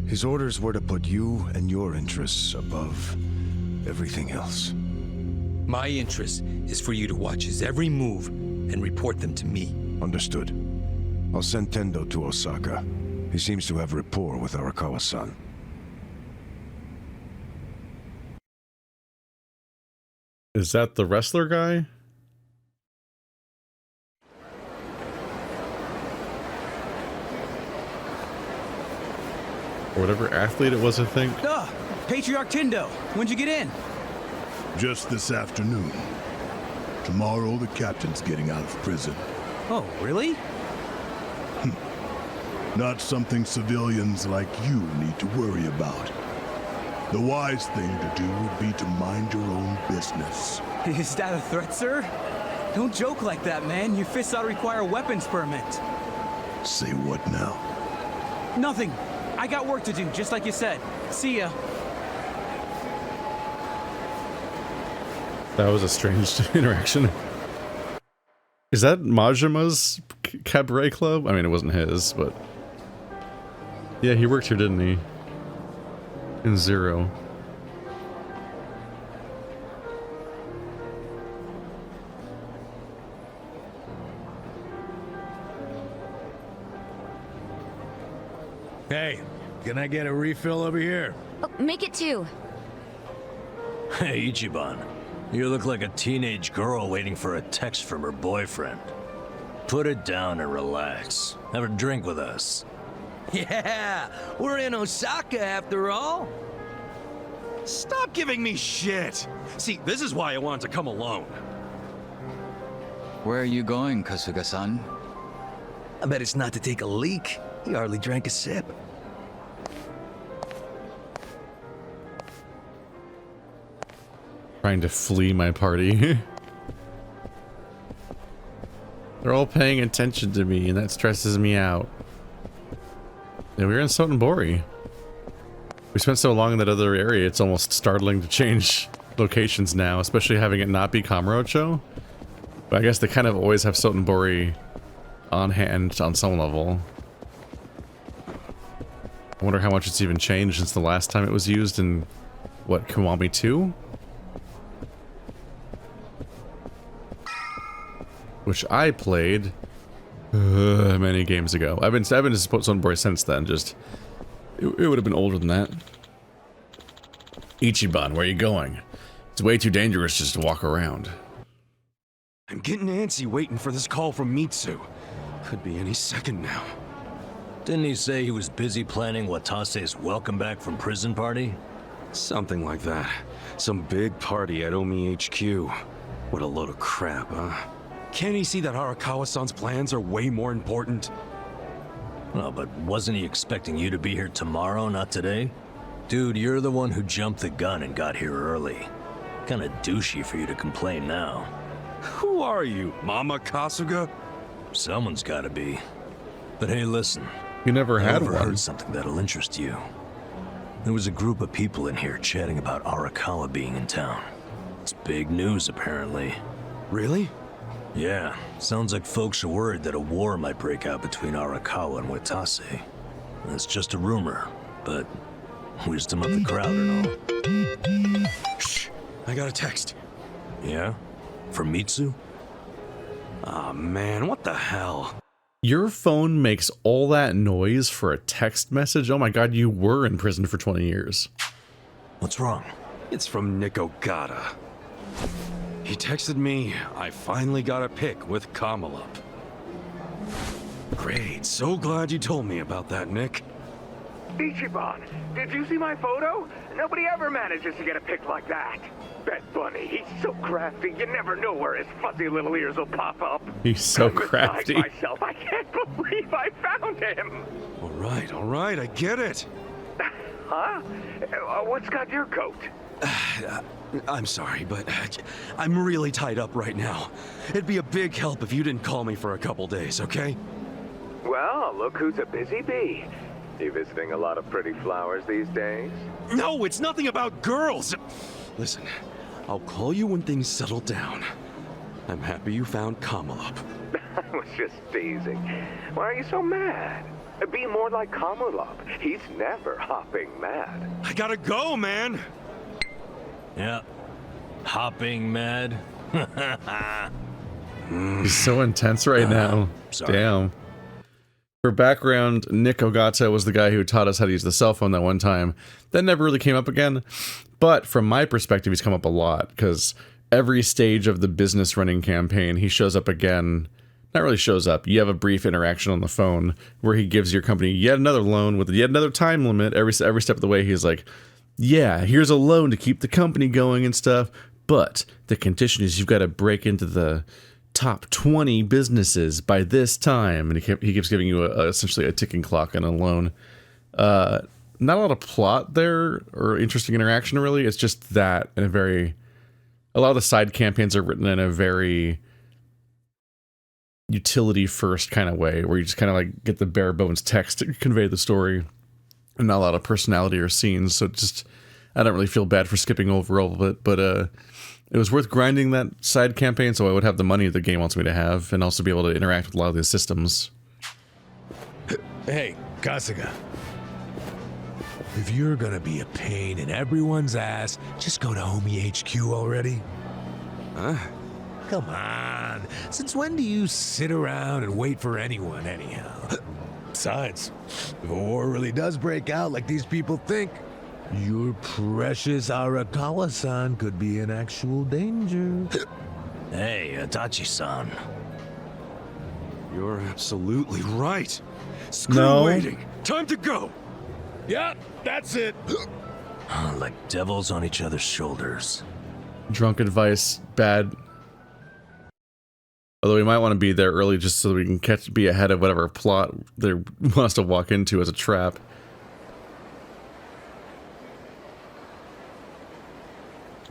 His orders were to put you and your interests above everything else. My interest is for you to watch his every move and report them to me. Understood. I'll send Tendo to Osaka. He seems to have rapport with Arakawa-san. Is that the wrestler guy? Or whatever athlete it was, I think. Patriarch Tendo, when'd you get in? Just this afternoon. Tomorrow, the captain's getting out of prison. Oh, really? Not something civilians like you need to worry about. The wise thing to do would be to mind your own business. Is that a threat, sir? Don't joke like that, man. Your fists ought to require a weapons permit. Say what now? Nothing. I got work to do, just like you said. See ya. That was a strange interaction. Is that Majima's cabaret club? I mean, it wasn't his, but... Yeah, he worked here, didn't he? In Zero. Hey, can I get a refill over here? Oh, make it 2. Hey, Ichiban. You look like a teenage girl waiting for a text from her boyfriend. Put it down and relax. Have a drink with us. Yeah, we're in Osaka after all. Stop giving me shit. See, this is why I wanted to come alone. Where are you going, Kasuga-san? I bet it's not to take a leak. He hardly drank a sip. Trying to flee my party. They're all paying attention to me, and that stresses me out. Yeah, we're in Sotenbori. We spent so long in that other area, it's almost startling to change locations now, especially having it not be Kamurocho. But I guess they kind of always have Sotenbori on hand on some level. I wonder how much it's even changed since the last time it was used in, what, Kiwami 2? Which I played many games ago. I've been to Sotenbori since then, just... It would have been older than that. Ichiban, where are you going? It's way too dangerous just to walk around. I'm getting antsy waiting for this call from Mitsu. Could be any second now. Didn't he say he was busy planning Watase's welcome back from prison party? Something like that. Some big party at Omi HQ. What a load of crap, huh? Can't he see that Arakawa-san's plans are way more important? Well, but wasn't he expecting you to be here tomorrow, not today? Dude, you're the one who jumped the gun and got here early. Kinda douchey for you to complain now. Who are you, Mama Kasuga? Someone's gotta be. But hey, listen. You never had one. I overheard something that'll interest you. There was a group of people in here chatting about Arakawa being in town. It's big news, apparently. Really? Yeah, sounds like folks are worried that a war might break out between Arakawa and Watase. That's just a rumor, but wisdom of the crowd and all. Shh! I got a text. Yeah? From Mitsu? Aw, man, what the hell? Your phone makes all that noise for a text message? Oh my god, you were in prison for 20 years. What's wrong? It's from Nick Ogata. He texted me, I finally got a pic with Kamala. Great, so glad you told me about that, Nick. Ichiban, did you see my photo? Nobody ever manages to get a pic like that. Bet Bunny, he's so crafty, you never know where his fuzzy little ears will pop up. He's so I'm crafty. beside myself, I can't believe I found him. All right, I get it. Huh? What's got your coat? I'm sorry, but I'm really tied up right now. It'd be a big help if you didn't call me for a couple days, okay? Well, look who's a busy bee. You visiting a lot of pretty flowers these days? No, it's nothing about girls! Listen, I'll call you when things settle down. I'm happy you found Kamala. I was just teasing. Why are you so mad? Be more like Kamulop. He's never hopping mad. I gotta go, man! Yeah. Hopping mad. He's so intense right now. Sorry. Damn. For background, Nick Ogata was the guy who taught us how to use the cell phone that one time. That never really came up again. But from my perspective, he's come up a lot, because every stage of the business running campaign, he shows up again. Not really shows up. You have a brief interaction on the phone where he gives your company yet another loan with yet another time limit. Every step of the way, he's like, yeah, here's a loan to keep the company going and stuff, but the condition is you've got to break into the top 20 businesses by this time. And he keeps giving you essentially a ticking clock and a loan. Not a lot of plot there or interesting interaction, really. It's just that in a lot of the side campaigns are written in a very utility first kind of way, where you just kind of like get the bare bones text to convey the story and not a lot of personality or scenes. So just, I don't really feel bad for skipping over all of it, but it was worth grinding that side campaign so I would have the money the game wants me to have and also be able to interact with a lot of the systems. Hey, Kasuga. If you're gonna be a pain in everyone's ass, just go to Omi HQ already. Huh? Come on. Since when do you sit around and wait for anyone anyhow? Besides, if a war really does break out like these people think, your precious Arakawa-san could be in actual danger. Hey, Adachi-san. You're absolutely right. Screw waiting. Time to go. Yeah, that's it. Like devils on each other's shoulders. Drunk advice, bad. Although we might want to be there early just so that we can be ahead of whatever plot they want us to walk into as a trap.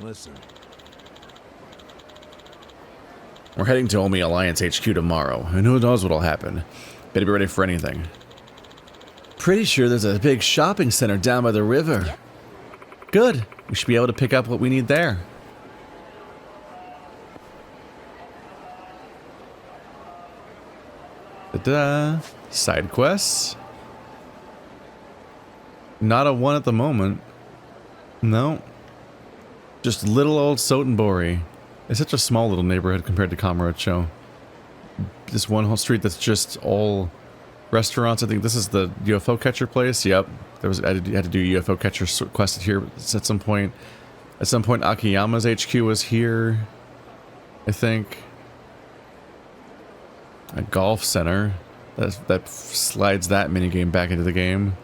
Listen. We're heading to Omi Alliance HQ tomorrow, and who knows what'll happen. Better be ready for anything. Pretty sure there's a big shopping center down by the river. Yep. Good. We should be able to pick up what we need there. Ta-da! Side quests. Not a one at the moment. No. Just little old Sotenbori. It's such a small little neighborhood compared to Kamurocho. This one whole street that's just all restaurants. I think this is the UFO catcher place. Yep. I had to do UFO catcher quest here at some point. At some point, Akiyama's HQ was here, I think. A golf center. That slides that minigame back into the game.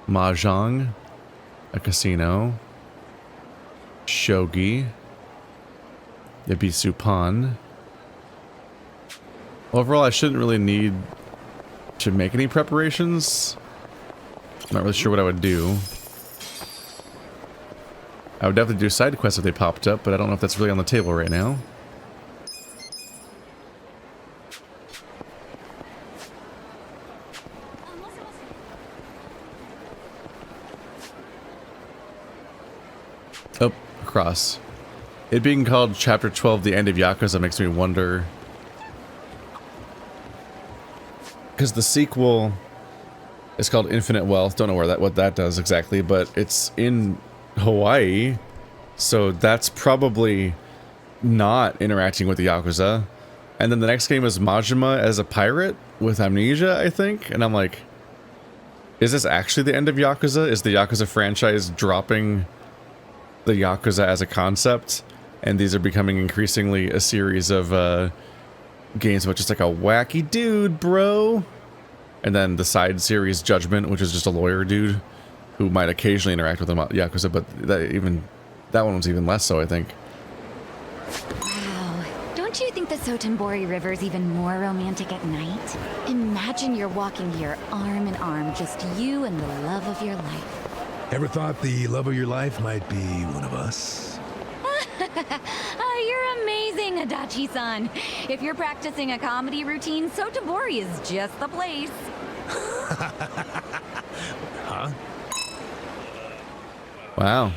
Mahjong. A casino. Shogi. Yabisupan. Overall, I shouldn't really need to make any preparations. I'm not really sure what I would do. I would definitely do side quests if they popped up, but I don't know if that's really on the table right now. Oh, across. It being called Chapter 12, The End of Yakuza, makes me wonder. Because the sequel is called Infinite Wealth. Don't know what that does exactly, but it's in Hawaii, so that's probably not interacting with the Yakuza. And then the next game was Majima as a pirate with amnesia, I think. And I'm like, is this actually the end of Yakuza? Is the Yakuza franchise dropping the Yakuza as a concept? And these are becoming increasingly a series of games about just like a wacky dude, bro. And then the side series Judgment, which is just a lawyer dude who might occasionally interact with Yakuza, but that one was even less so, I think. Wow. Don't you think the Sotenbori River is even more romantic at night? Imagine you're walking here arm in arm, just you and the love of your life. Ever thought the love of your life might be one of us? You're amazing, Adachi-san. If you're practicing a comedy routine, Sotenbori is just the place. Huh? Wow.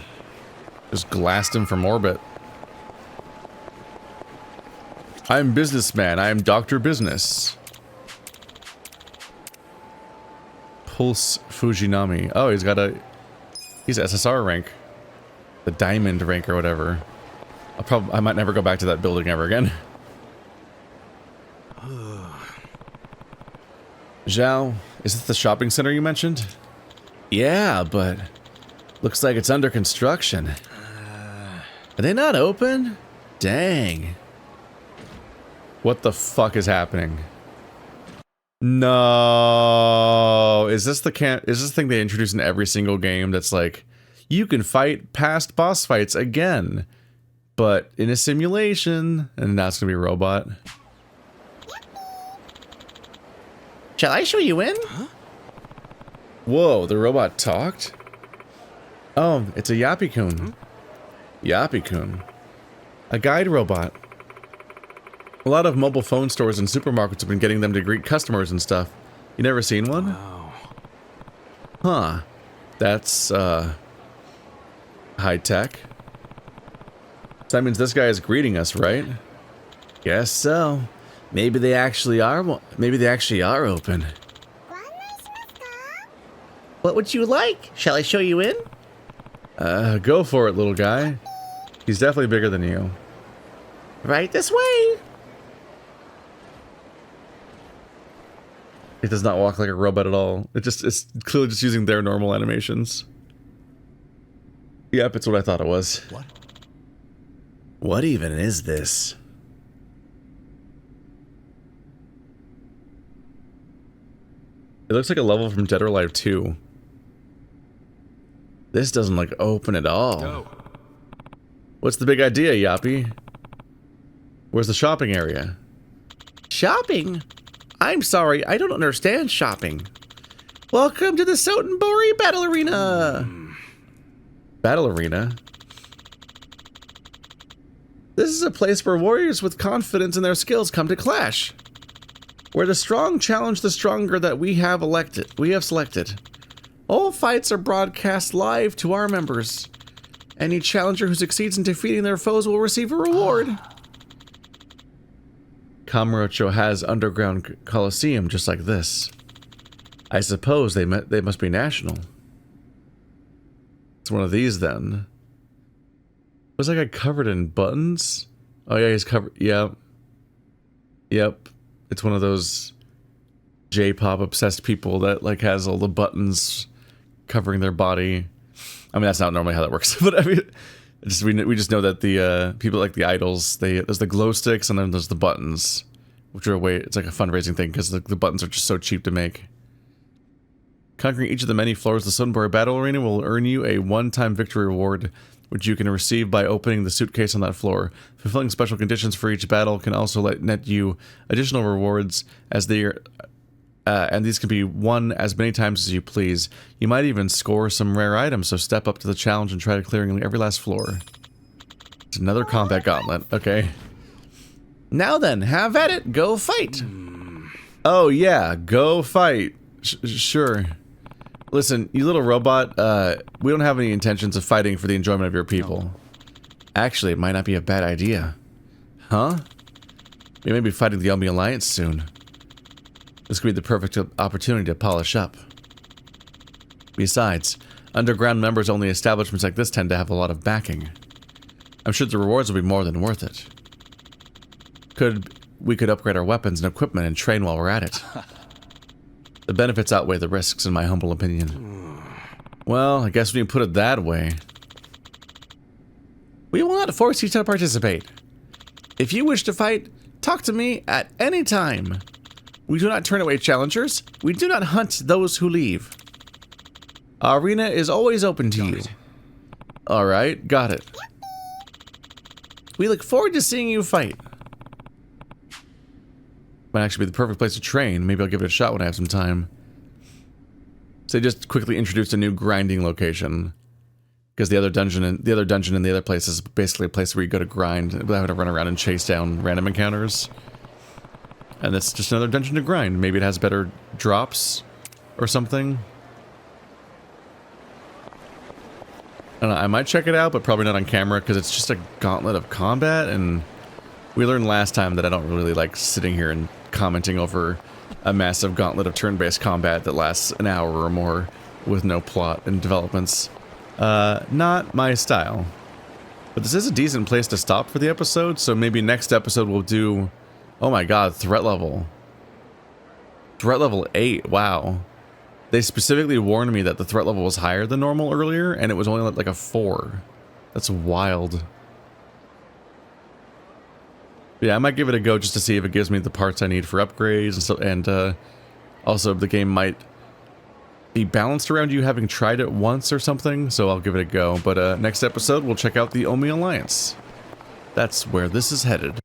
Just glassed him from orbit. I'm businessman. I am Dr. Business. Pulse Fujinami. Oh, he's SSR rank. The diamond rank or whatever. I might never go back to that building ever again. Zhao, is this the shopping center you mentioned? Yeah, but looks like it's under construction. Are they not open? Dang. What the fuck is happening? No. Is this the thing they introduce in every single game that's like, you can fight past boss fights again, but in a simulation, and now it's gonna be a robot. Shall I show you in? Huh? Whoa, the robot talked? Oh, it's a Yappy-kun. Yappy-kun. A guide robot. A lot of mobile phone stores and supermarkets have been getting them to greet customers and stuff. You never seen one? Wow. Huh. That's, high tech. So that means this guy is greeting us, right? Guess so. Maybe they actually are open. What would you like? Shall I show you in? Go for it, little guy. He's definitely bigger than you. Right this way. It does not walk like a robot at all. It's clearly just using their normal animations. Yep, it's what I thought it was. What? What even is this? It looks like a level from Dead or Alive 2. This doesn't look open at all. Go. What's the big idea, Yappy? Where's the shopping area? Shopping? I'm sorry, I don't understand shopping. Welcome to the Sotenbori Battle Arena! Battle Arena? This is a place where warriors with confidence in their skills come to clash. Where the strong challenge the stronger that we have selected. All fights are broadcast live to our members. Any challenger who succeeds in defeating their foes will receive a reward. Kamurocho has underground coliseum just like this. I suppose they must be national. It's one of these then. Was that guy covered in buttons? Oh yeah, he's covered. Yep. Yep. It's one of those J-pop obsessed people that like has all the buttons covering their body. I mean, that's not normally how that works, but I mean, we just know that the people like the idols, there's the glow sticks and then there's the buttons, which are it's like a fundraising thing because the buttons are just so cheap to make. Conquering each of the many floors of the Sotenbori Battle Arena will earn you a one-time victory reward, which you can receive by opening the suitcase on that floor. Fulfilling special conditions for each battle can also net you additional rewards as and these can be won as many times as you please. You might even score some rare items, so step up to the challenge and try to clearing every last floor. It's another combat gauntlet. Okay. Now then, have at it. Go fight. Oh yeah, go fight. Sure. Listen, you little robot, we don't have any intentions of fighting for the enjoyment of your people. Actually, it might not be a bad idea. Huh? We may be fighting the Omi Alliance soon. This could be the perfect opportunity to polish up. Besides, underground members-only establishments like this tend to have a lot of backing. I'm sure the rewards will be more than worth it. we could upgrade our weapons and equipment and train while we're at it. The benefits outweigh the risks, in my humble opinion. Well, I guess when you put it that way. We will not force you to participate. If you wish to fight, talk to me at any time. We do not turn away challengers. We do not hunt those who leave. Our arena is always open to you. Alright, got it. We look forward to seeing you fight. Might actually be the perfect place to train. Maybe I'll give it a shot when I have some time. So they just quickly introduced a new grinding location. Because the other dungeon and the other place is basically a place where you go to grind without having to run around and chase down random encounters. And it's just another dungeon to grind. Maybe it has better drops or something. I don't know, I might check it out, but probably not on camera because it's just a gauntlet of combat, and we learned last time that I don't really like sitting here and commenting over a massive gauntlet of turn-based combat that lasts an hour or more with no plot and developments. Not my style. But this is a decent place to stop for the episode, so maybe next episode we'll do... Oh my god, threat level. Threat level 8, wow. They specifically warned me that the threat level was higher than normal earlier, and it was only like a 4. That's wild. Yeah, I might give it a go just to see if it gives me the parts I need for upgrades, and also the game might be balanced around you having tried it once or something, so I'll give it a go. But next episode, we'll check out the Omi Alliance. That's where this is headed.